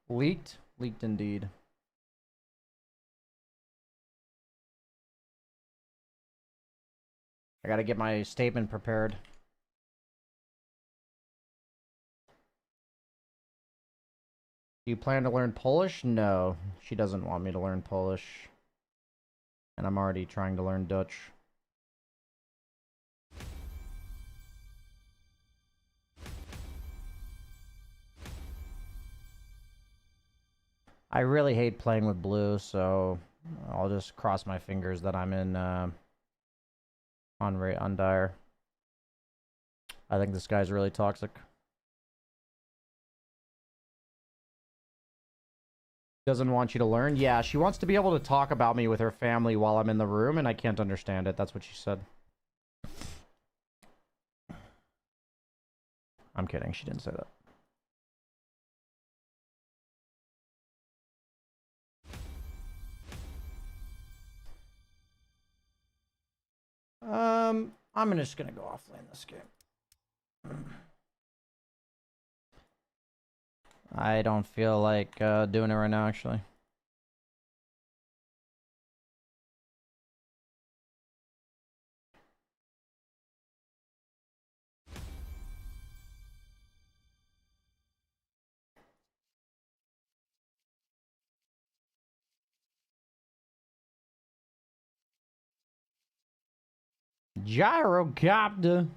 Leaked? Leaked indeed. I gotta get my statement prepared. Do you plan to learn Polish? No, she doesn't want me to learn Polish. And I'm already trying to learn Dutch. I really hate playing with blue, so I'll just cross my fingers that I'm in on Dire. I think this guy's really toxic. Doesn't want you to learn? Yeah, she wants to be able to talk about me with her family while I'm in the room, and I can't understand it. That's what she said. I'm kidding. She didn't say that. I'm just gonna go offlane this game. I don't feel like doing it right now, actually. Gyrocopter.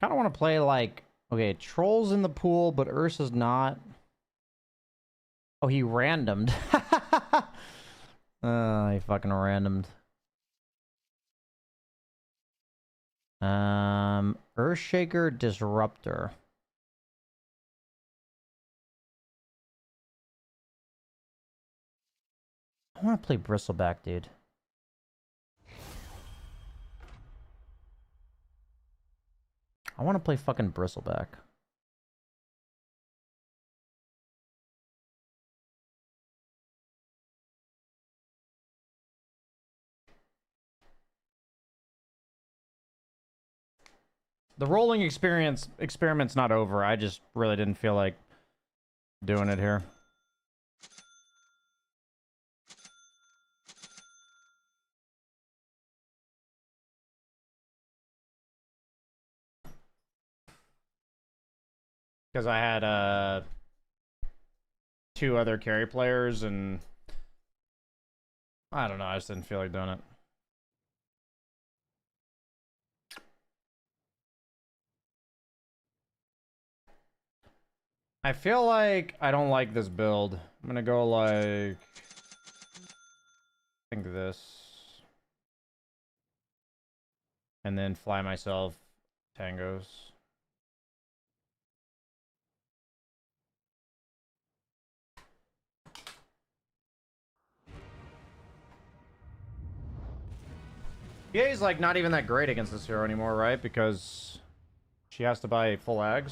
I don't want to play like, okay, Troll's in the pool, but Ursa's not. Oh, he randomed. He fucking randomed. Earthshaker Disruptor. I want to play Bristleback, dude. I want to play fucking Bristleback. The rolling experiment's not over. I just really didn't feel like doing it here. Because I had two other carry players, and I don't know, I just didn't feel like doing it. I feel like I don't like this build. I'm gonna go like, I think this, and then fly myself tangos. PA is like not even that great against this hero anymore, right? Because she has to buy full ags.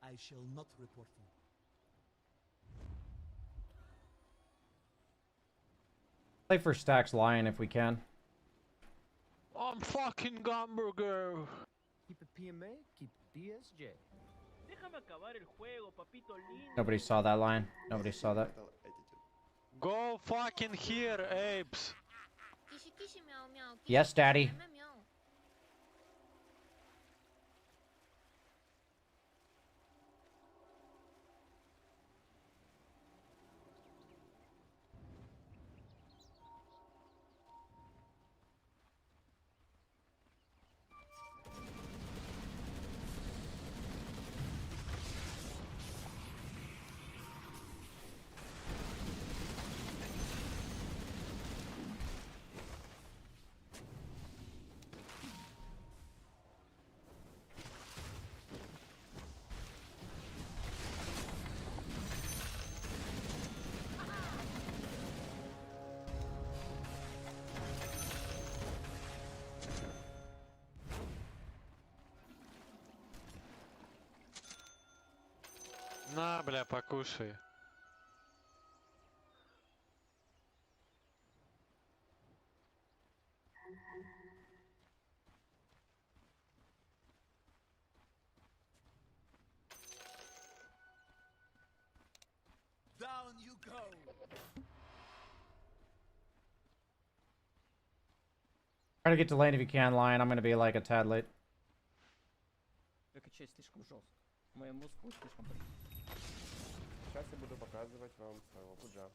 I shall not report you. Play for Stacks Lion if we can. I'm fucking hamburger. Keep it PMA, keep BSJ. Déjame acabar el juego, papito lindo. Nobody saw that line. Nobody saw that. Go fucking here, apes. Kishi kishi meow meow. Kishi, Yes, Daddy. kishi, meow, meow. На, бля, покушай. Down you go! Try to get to lane if you can, Lion. I'm gonna be like a tad late. Прокачай слишком жестко. Мой мускул слишком... Сейчас я буду показывать вам своего пуджа.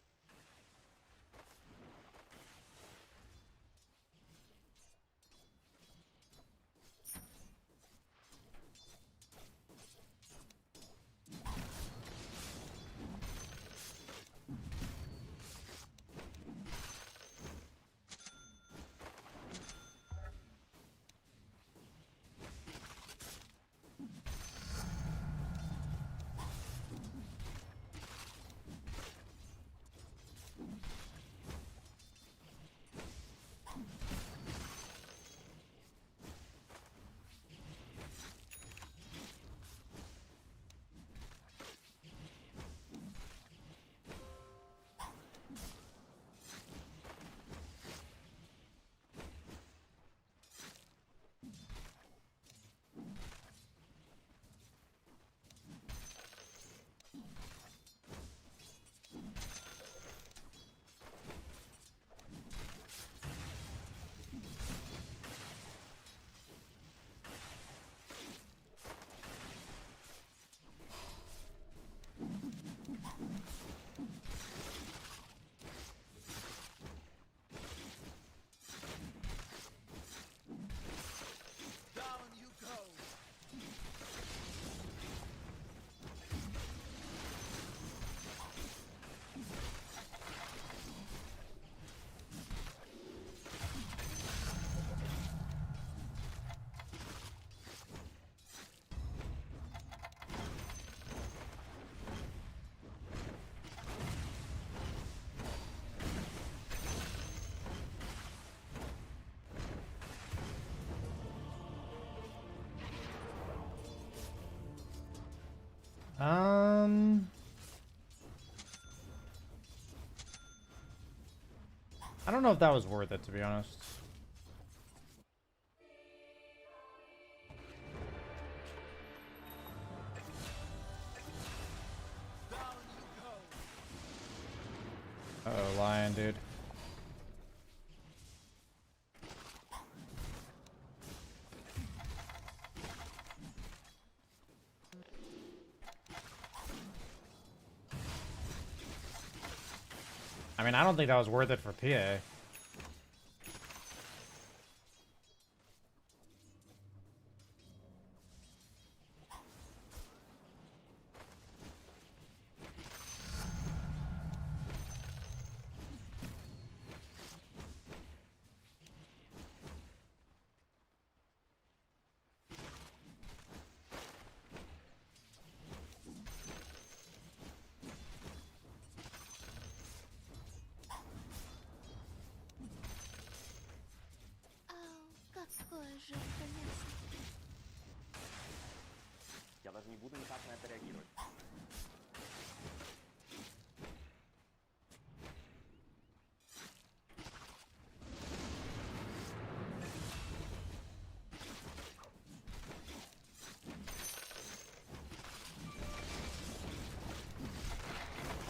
Down you go! I don't know if that was worth it, to be honest. Uh-oh, lion, dude. I mean, I don't think that was worth it for PA. Какое же это мясо. Я даже не буду никак на это реагировать.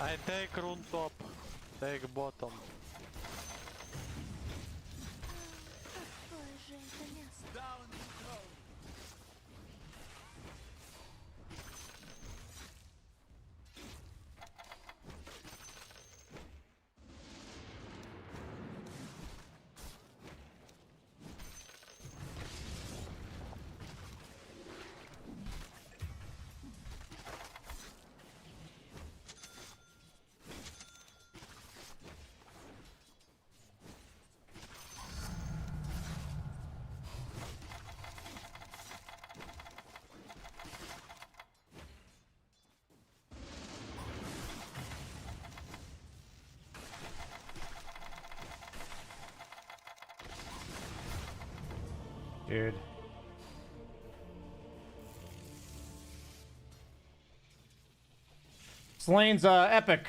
I take rune top, take bottom. Какое же это мясо. Down you go. Dude. This lane's epic.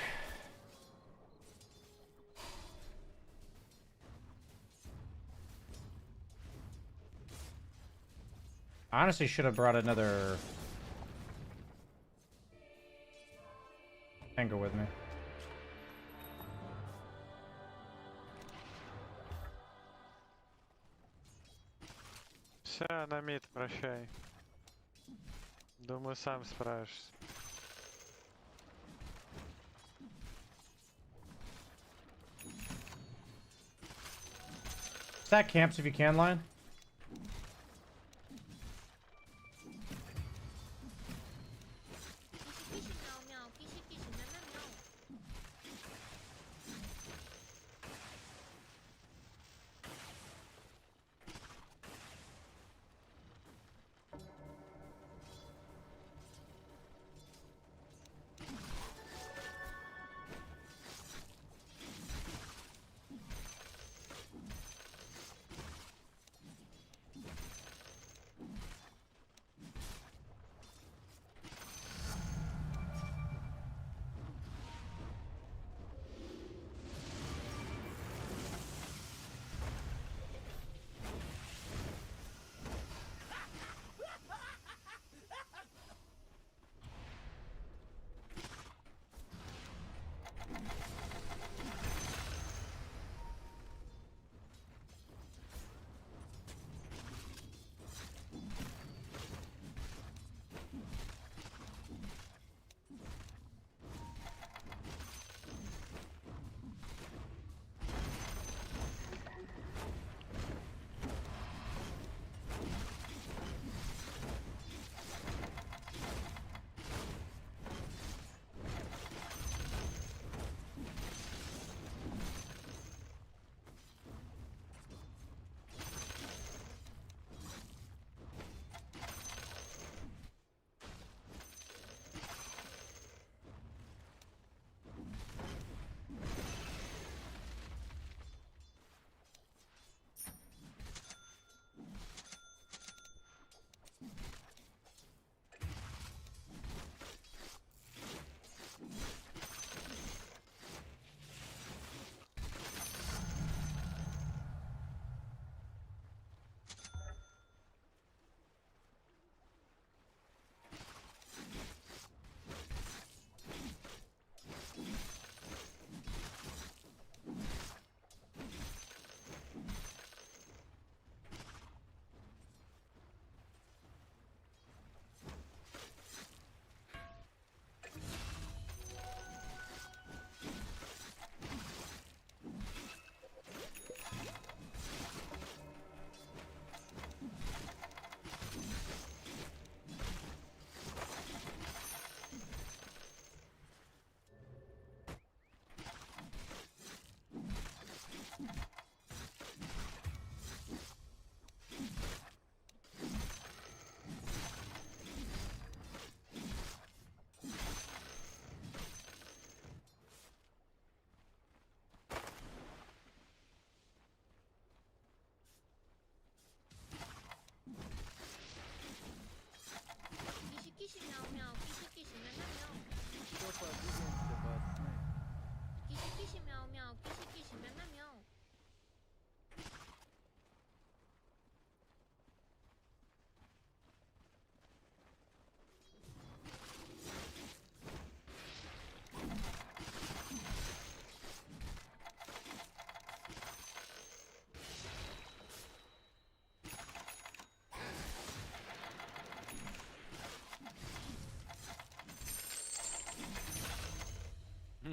I honestly should have brought another anchor with me. Все, на мид, прощай. Думаю, сам справишься. Stack camps if you can, Lion. Киси-киси, мяу-мяу, киси-киси, мяу-мяу-мяу.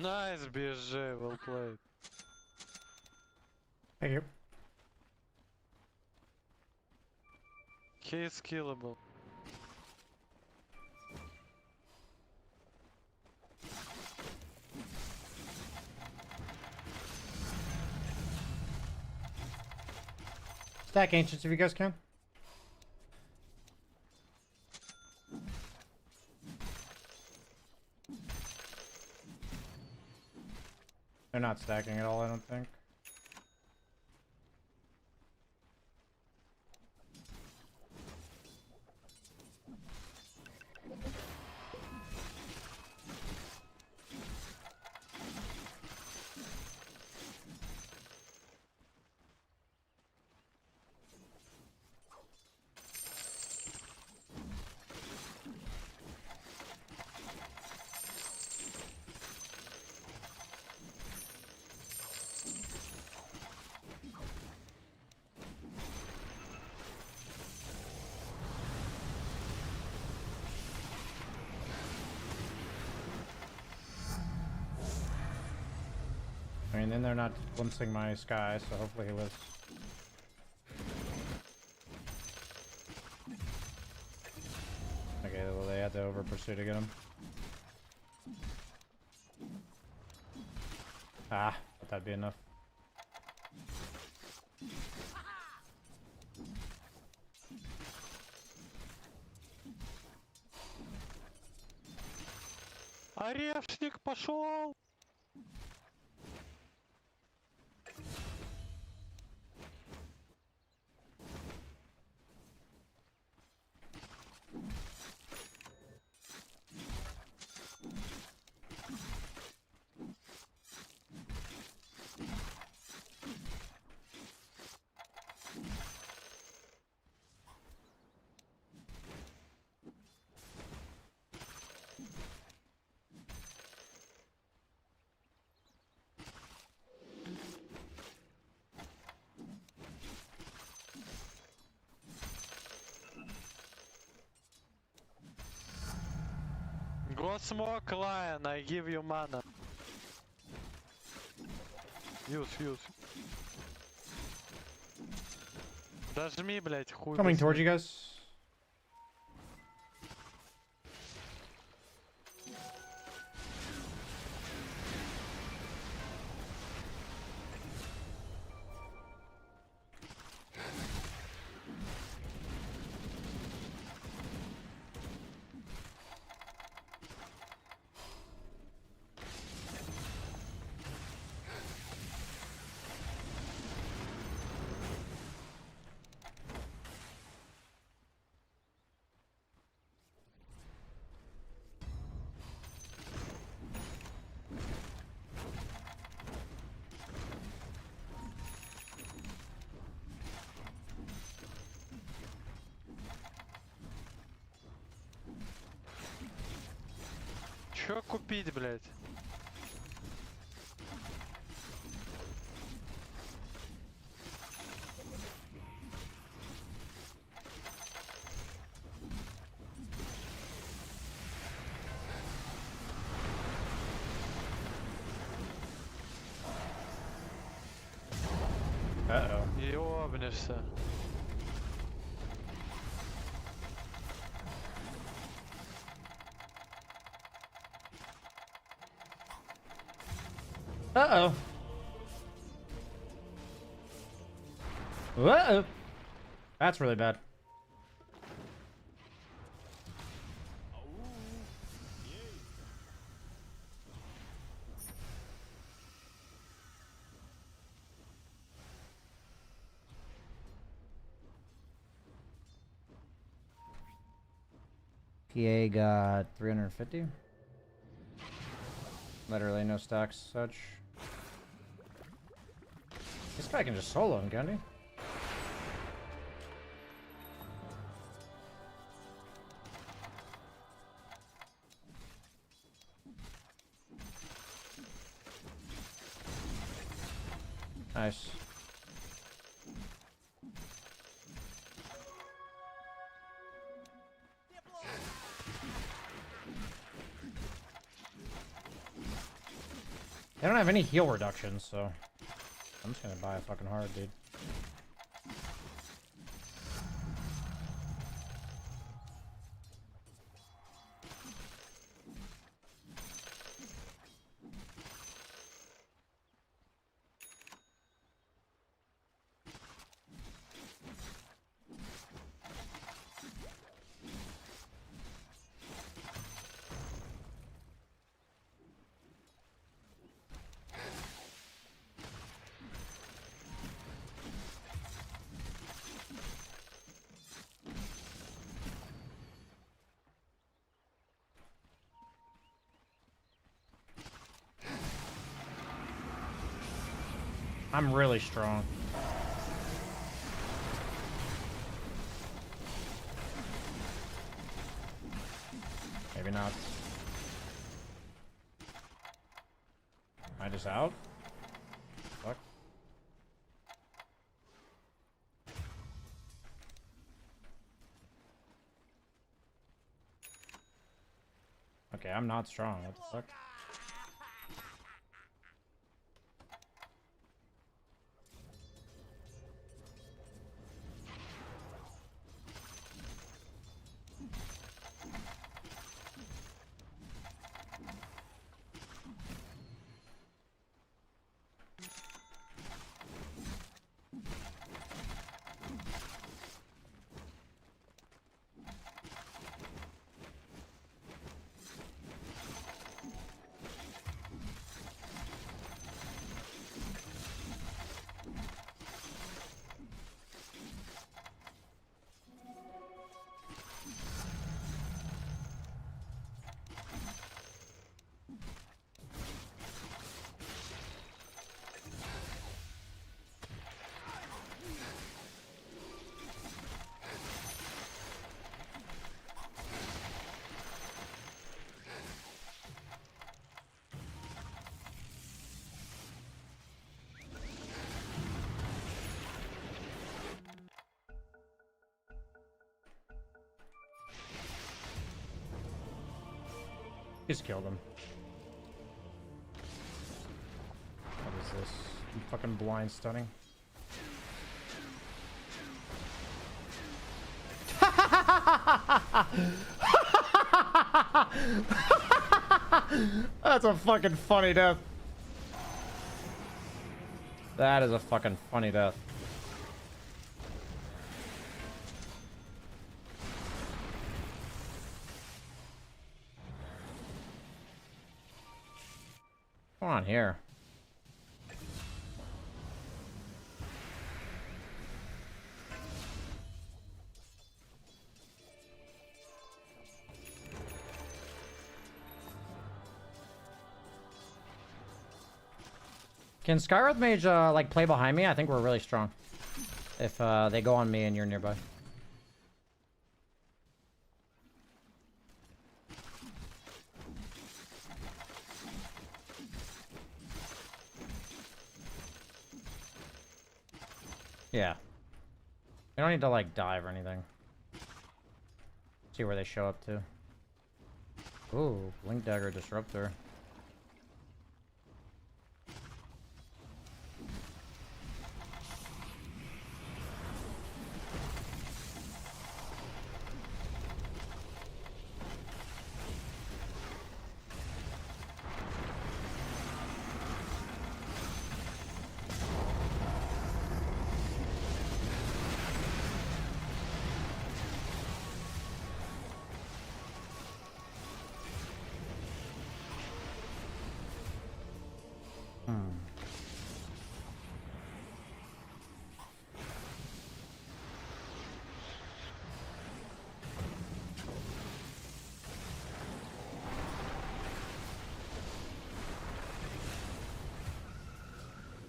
Nice, BSJ, well played. Thank you. He is killable. Stack ancients if you guys can. They're not stacking at all, I don't think. I mean, then they're not glimpsing my sky, so hopefully he lives. Okay, well, they had to over pursue to get him. Ah, but that'd be enough. Орешник пошел! Go smoke lion, I give you mana. Use. Дожми, блять, хуй. Coming towards you guys. Чё купить, блять? Uh-oh. Ёбнешься. Uh-oh. Uh-oh. That's really bad. PA got 350. Literally no stacks, such. This guy can just solo him, can't he? Nice. They don't have any heal reductions, so I'm just gonna buy a fucking heart, dude. I'm really strong. Maybe not. Am I just out? Fuck. Okay, I'm not strong. What the fuck? Just killed him. What is this? I'm fucking blind stunning. That's a fucking funny death. That is a fucking funny death. What's going on here? Can Skyreth Mage like play behind me? I think we're really strong. If they go on me and you're nearby. Yeah. We don't need to like dive or anything. See where they show up to. Ooh, Blink Dagger Disruptor.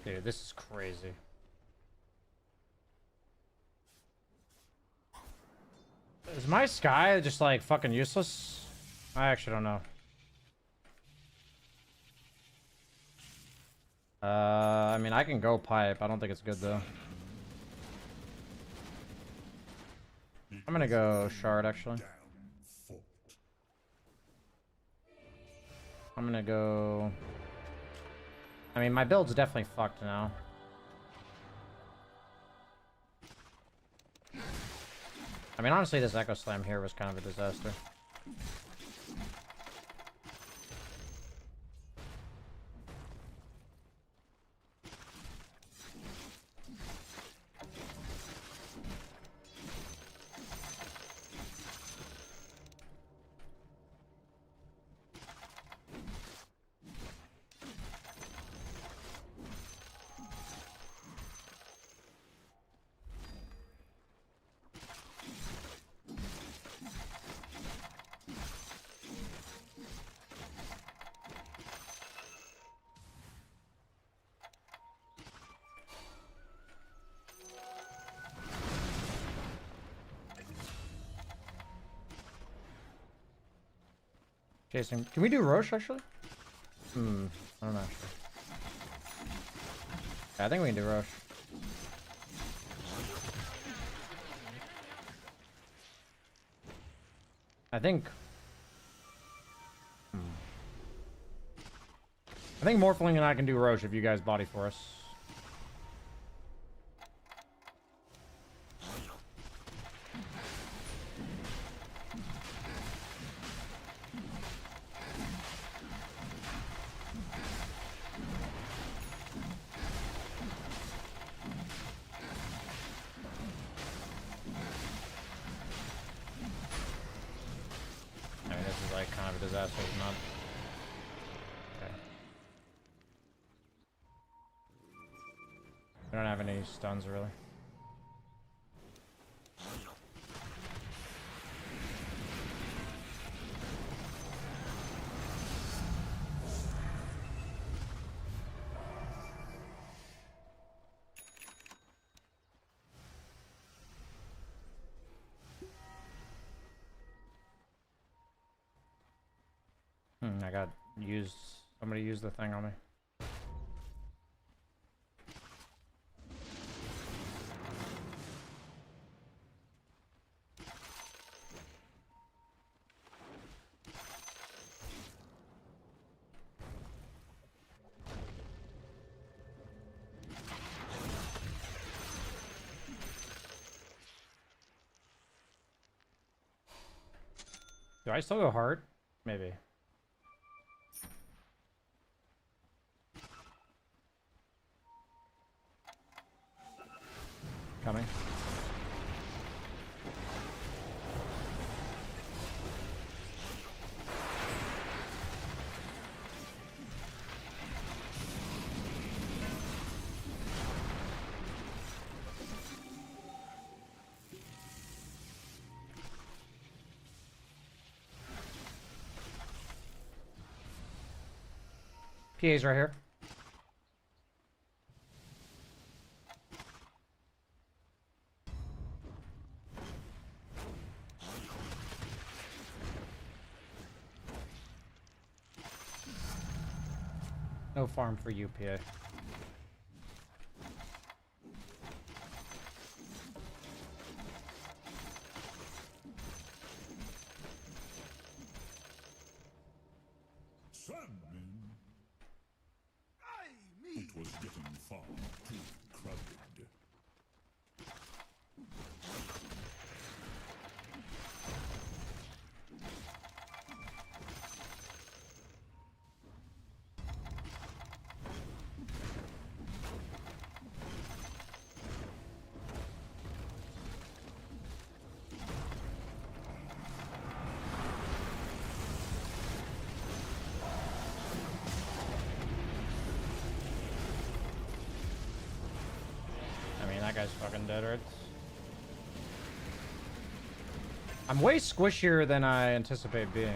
Dude, this is crazy. Is my Sky just like fucking useless? I actually don't know. I mean, I can go pipe. I don't think it's good though. I'm gonna go shard actually. I'm gonna go I mean, my build's definitely fucked now. I mean, honestly, this Echo Slam here was kind of a disaster. Jason, can we do Roche actually? I don't know. Yeah, I think we can do Roche. I think Morphling and I can do Roche if you guys body for us. Disaster is not. Okay. We don't have any stuns really. I got used. Somebody used the thing on me. Do I still go hard? Maybe. Coming. PA's right here. No farm for you, PA. Sandman. It was getting far too crowded. That guy's fucking dead, right? I'm way squishier than I anticipate being.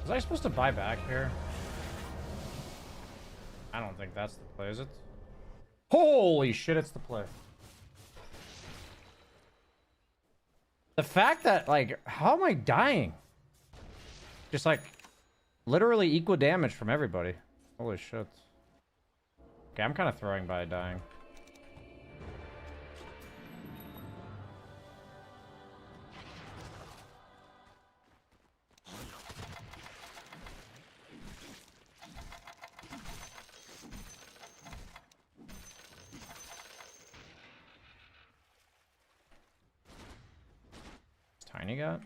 Was I supposed to buy back here? I don't think that's the play, is it? Holy shit, it's the play. The fact that, like, how am I dying? Just like literally equal damage from everybody. Holy shit. Okay, I'm kind of throwing by dying. Tiny got?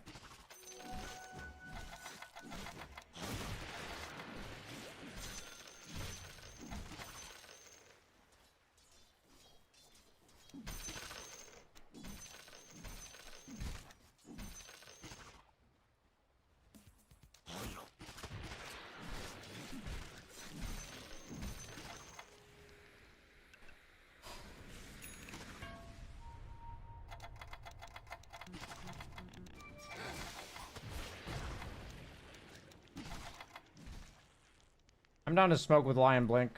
I'm down to smoke with Lion Blink.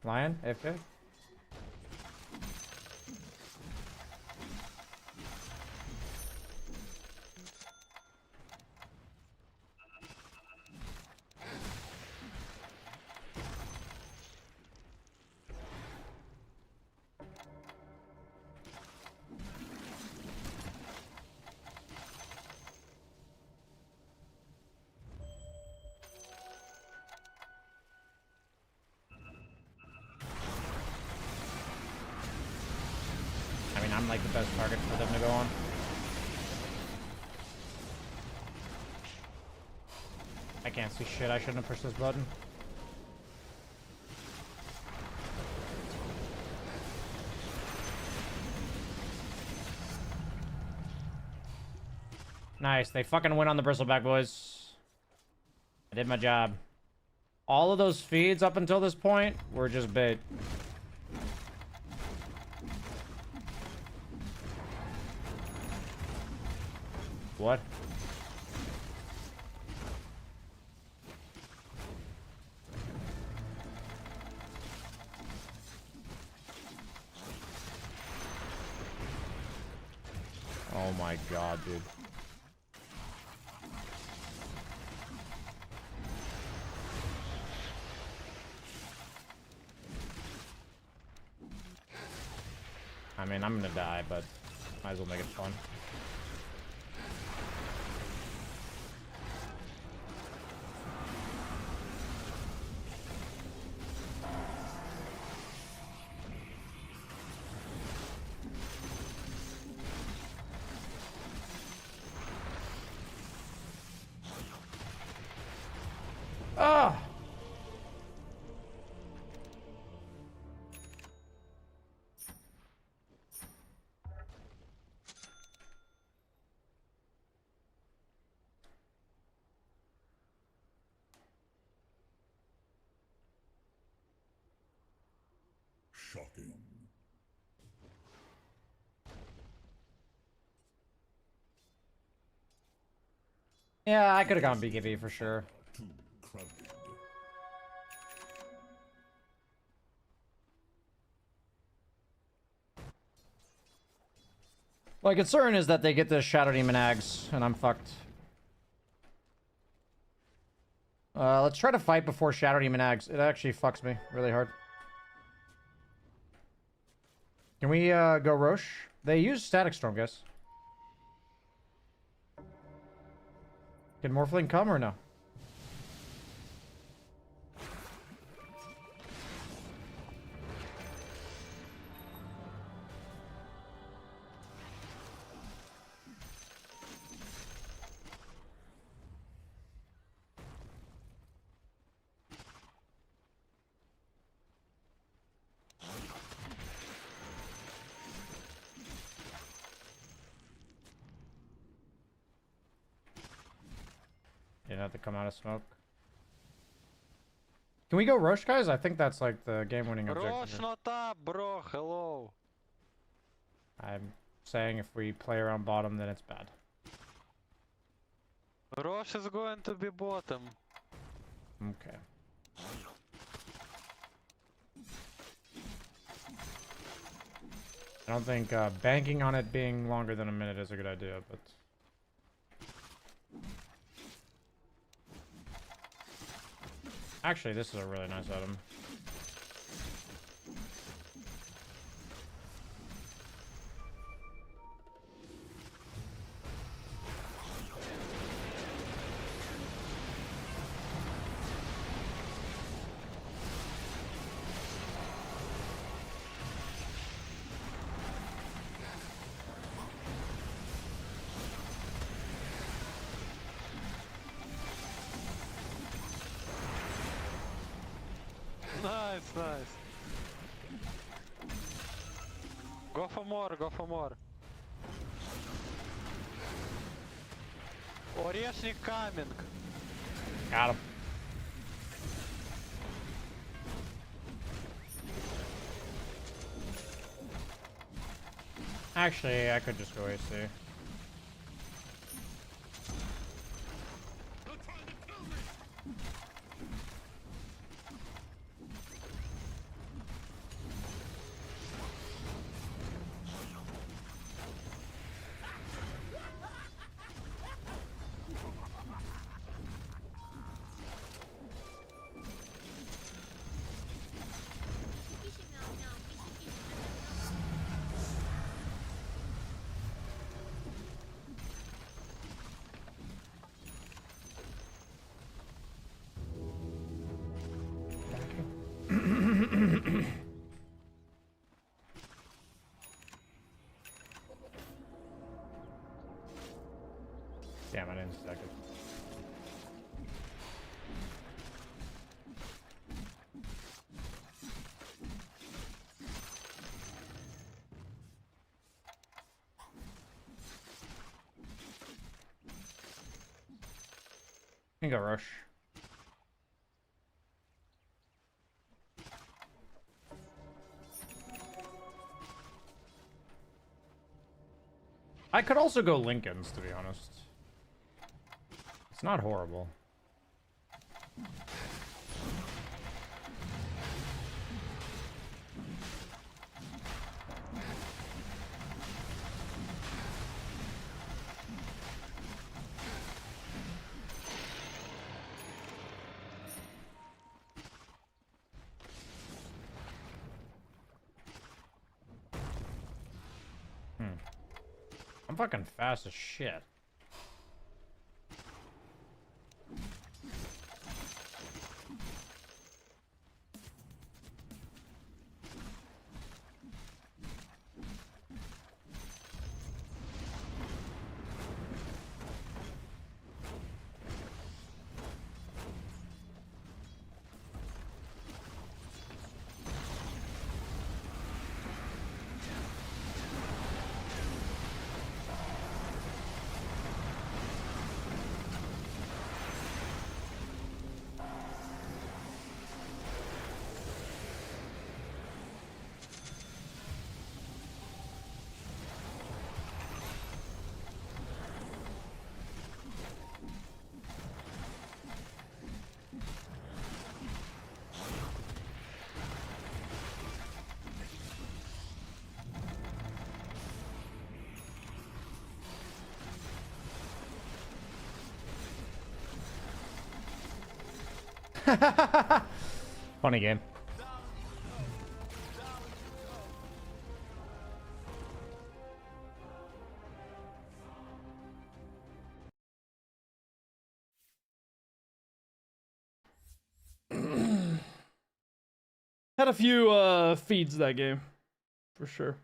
Lion, AFK? I mean, I'm like the best target for them to go on. I can't see shit. I shouldn't have pushed this button. Nice. They fucking win on the bristleback, boys. I did my job. All of those feeds up until this point were just bait. What? Oh my god, dude. I mean, I'm gonna die, but might as well make it fun. Ah! Shocking. Yeah, I could have gone BKB for sure. Too crowded. My concern is that they get the Shadow Demon Ags, and I'm fucked. Let's try to fight before Shadow Demon Ags. It actually fucks me really hard. Can we go Roche? They use Static Storm, guys. Can Morphling come or no? Didn't have to come out of smoke. Can we go Roche, guys? I think that's like the game-winning objective. Rosh here. not up, bro. Hello. I'm saying if we play around bottom, then it's bad. Rosh is going to be bottom. Okay. I don't think banking on it being longer than a minute is a good idea, but Actually, this is a really nice item. Nice, nice. Go for more, go for more. Орешник coming. Got him. Actually, I could just go AC. Damn, I didn't stack it. Can go rush. I could also go Lincolns, to be honest. It's not horrible. I'm fucking fast as shit. Funny game. Had a few feeds that game, for sure.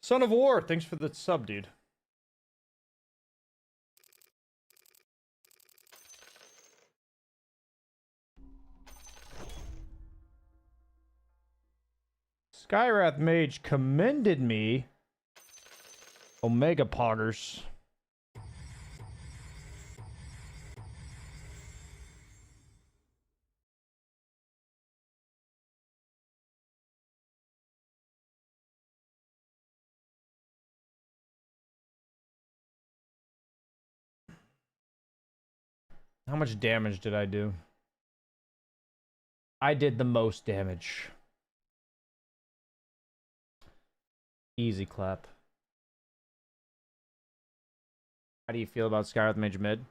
Son of War, thanks for the sub, dude. Skyrath Mage commended me. Omega Poggers. How much damage did I do? I did the most damage. Easy clap. How do you feel about Skyrath Mage mid?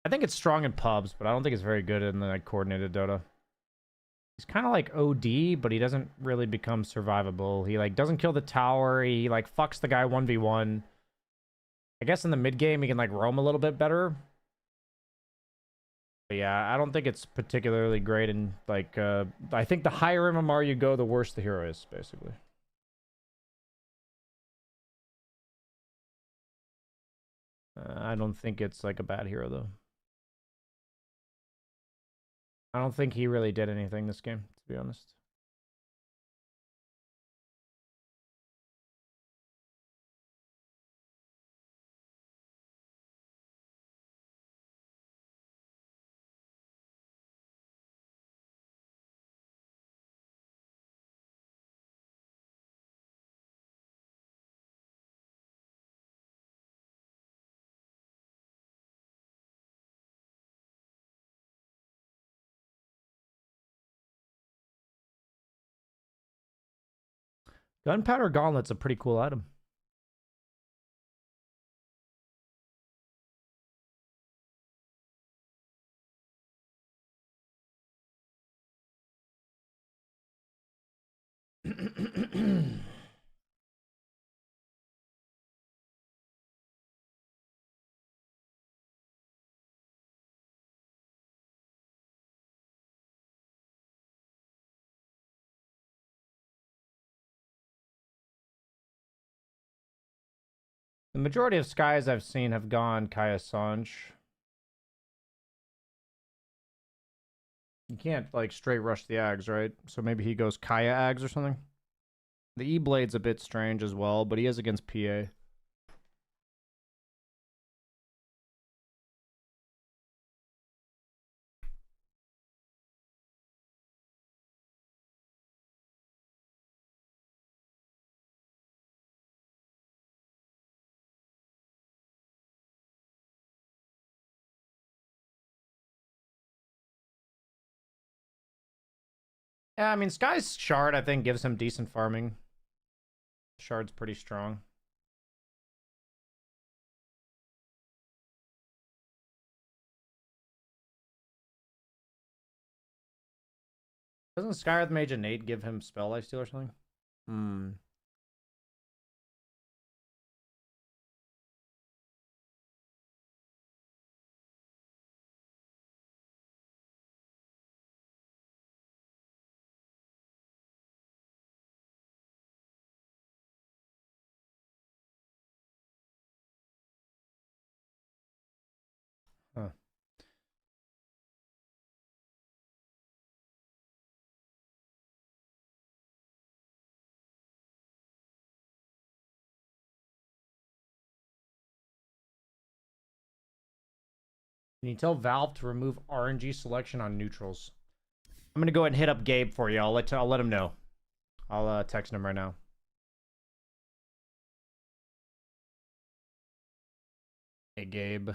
I think it's strong in pubs, but I don't think it's very good in the coordinated Dota. He's kind of like OD, but he doesn't really become survivable. He like doesn't kill the tower. He like fucks the guy 1v1. I guess in the mid game he can like roam a little bit better. But yeah, I don't think it's particularly great. And like, I think the higher MMR you go, the worse the hero is, basically. I don't think it's like a bad hero though. I don't think he really did anything this game, to be honest. Gunpowder Gauntlet's a pretty cool item. The majority of skies I've seen have gone Kaya Sanj. You can't like straight rush the Ags, right? So maybe he goes Kaya Ags or something. The E-Blade's a bit strange as well, but he is against PA. Yeah, I mean, Sky's Shard, I think, gives him decent farming. Shard's pretty strong. Doesn't Skywrath Mage Innate give him Spell Lifesteal or something? Hmm. Huh. Can you tell Valve to remove RNG selection on neutrals? I'm gonna go ahead and hit up Gabe for you. I'll let him know. I'll text him right now. Hey Gabe,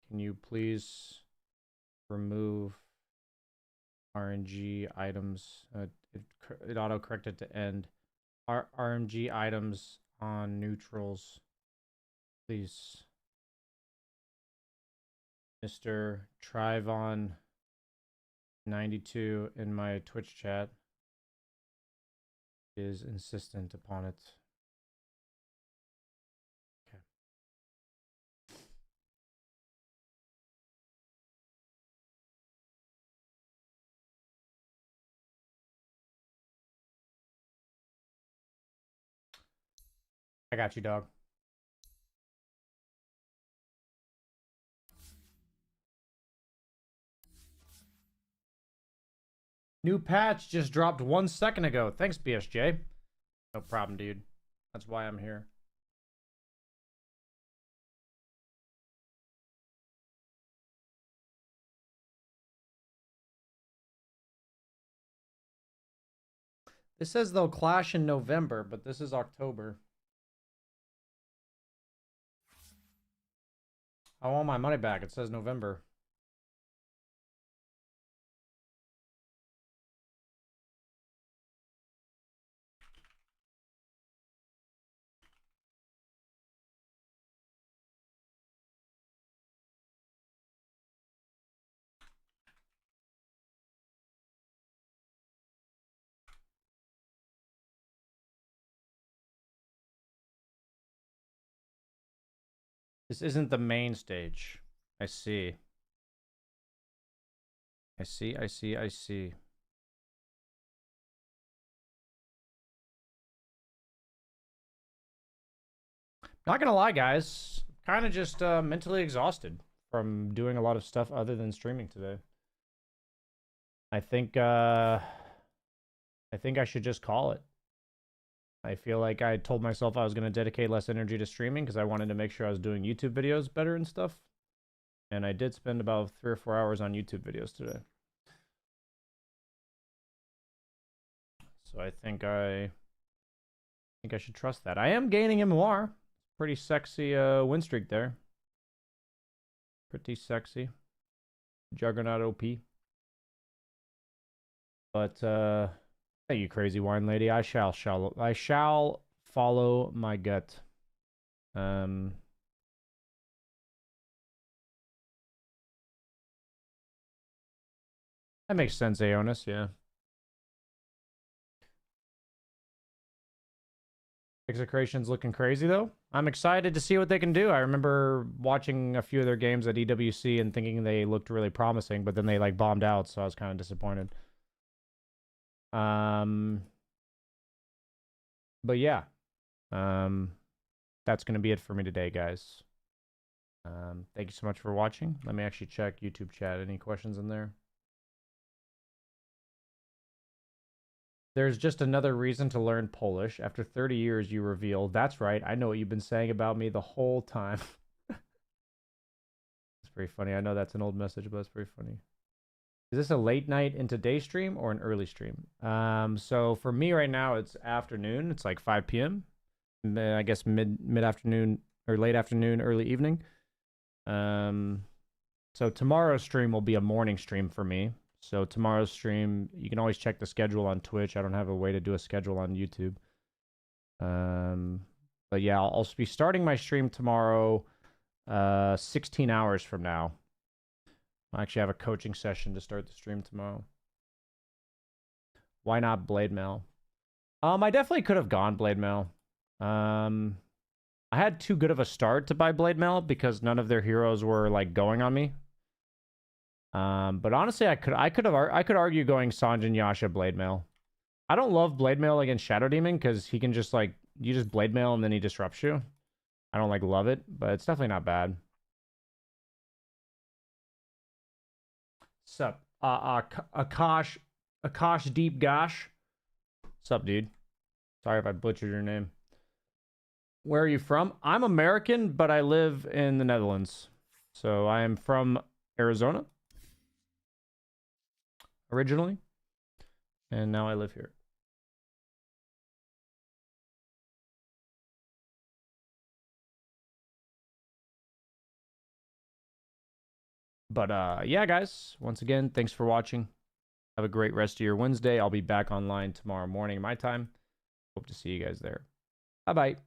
can you please remove RNG items? It auto corrected to end. RNG items on neutrals, please. Mr. Trivon 92 in my Twitch chat is insistent upon it. Okay. I got you, dog. New patch just dropped 1 second ago. Thanks, BSJ. No problem, dude. That's why I'm here. This says they'll clash in November, but this is October. I want my money back. It says November. This isn't the main stage. I see. I see, I see, I see. Not gonna lie, guys. Kind of just mentally exhausted from doing a lot of stuff other than streaming today. I think I should just call it. I feel like I told myself I was going to dedicate less energy to streaming because I wanted to make sure I was doing YouTube videos better and stuff. And I did spend about 3 or 4 hours on YouTube videos today. So I think I should trust that. I am gaining MMR. Pretty sexy win streak there. Pretty sexy. Juggernaut OP. But thank you, crazy wine lady. I shall follow my gut. That makes sense, Aonis, yeah. Execration's looking crazy though. I'm excited to see what they can do. I remember watching a few of their games at EWC and thinking they looked really promising, but then they like bombed out, so I was kind of disappointed. But yeah, that's gonna be it for me today, guys. Thank you so much for watching. Let me actually check YouTube chat. Any questions in there? There's just another reason to learn Polish. After 30 years, you reveal, that's right, I know what you've been saying about me the whole time. It's pretty funny. I know that's an old message, but it's pretty funny. Is this a late night into day stream or an early stream? So for me right now, it's afternoon. It's like 5 p.m. I guess mid-afternoon or late afternoon, early evening. So tomorrow's stream will be a morning stream for me. So tomorrow's stream, you can always check the schedule on Twitch. I don't have a way to do a schedule on YouTube. But yeah, I'll be starting my stream tomorrow 16 hours from now. I actually have a coaching session to start the stream tomorrow. Why not Blade Mail? I definitely could have gone Blade Mail. I had too good of a start to buy Blade Mail because none of their heroes were like going on me. But honestly, I could argue going Sanjin Yasha Blade Mail. I don't love Blade Mail against Shadow Demon because he can just like you just Blade Mail and then he disrupts you. I don't like love it, but it's definitely not bad. Sup, Akash Deep Gosh. Sup, dude? Sorry if I butchered your name. Where are you from? I'm American, but I live in the Netherlands. So I am from Arizona originally, and now I live here. But yeah, guys, once again, thanks for watching. Have a great rest of your Wednesday. I'll be back online tomorrow morning my time. Hope to see you guys there. Bye-bye.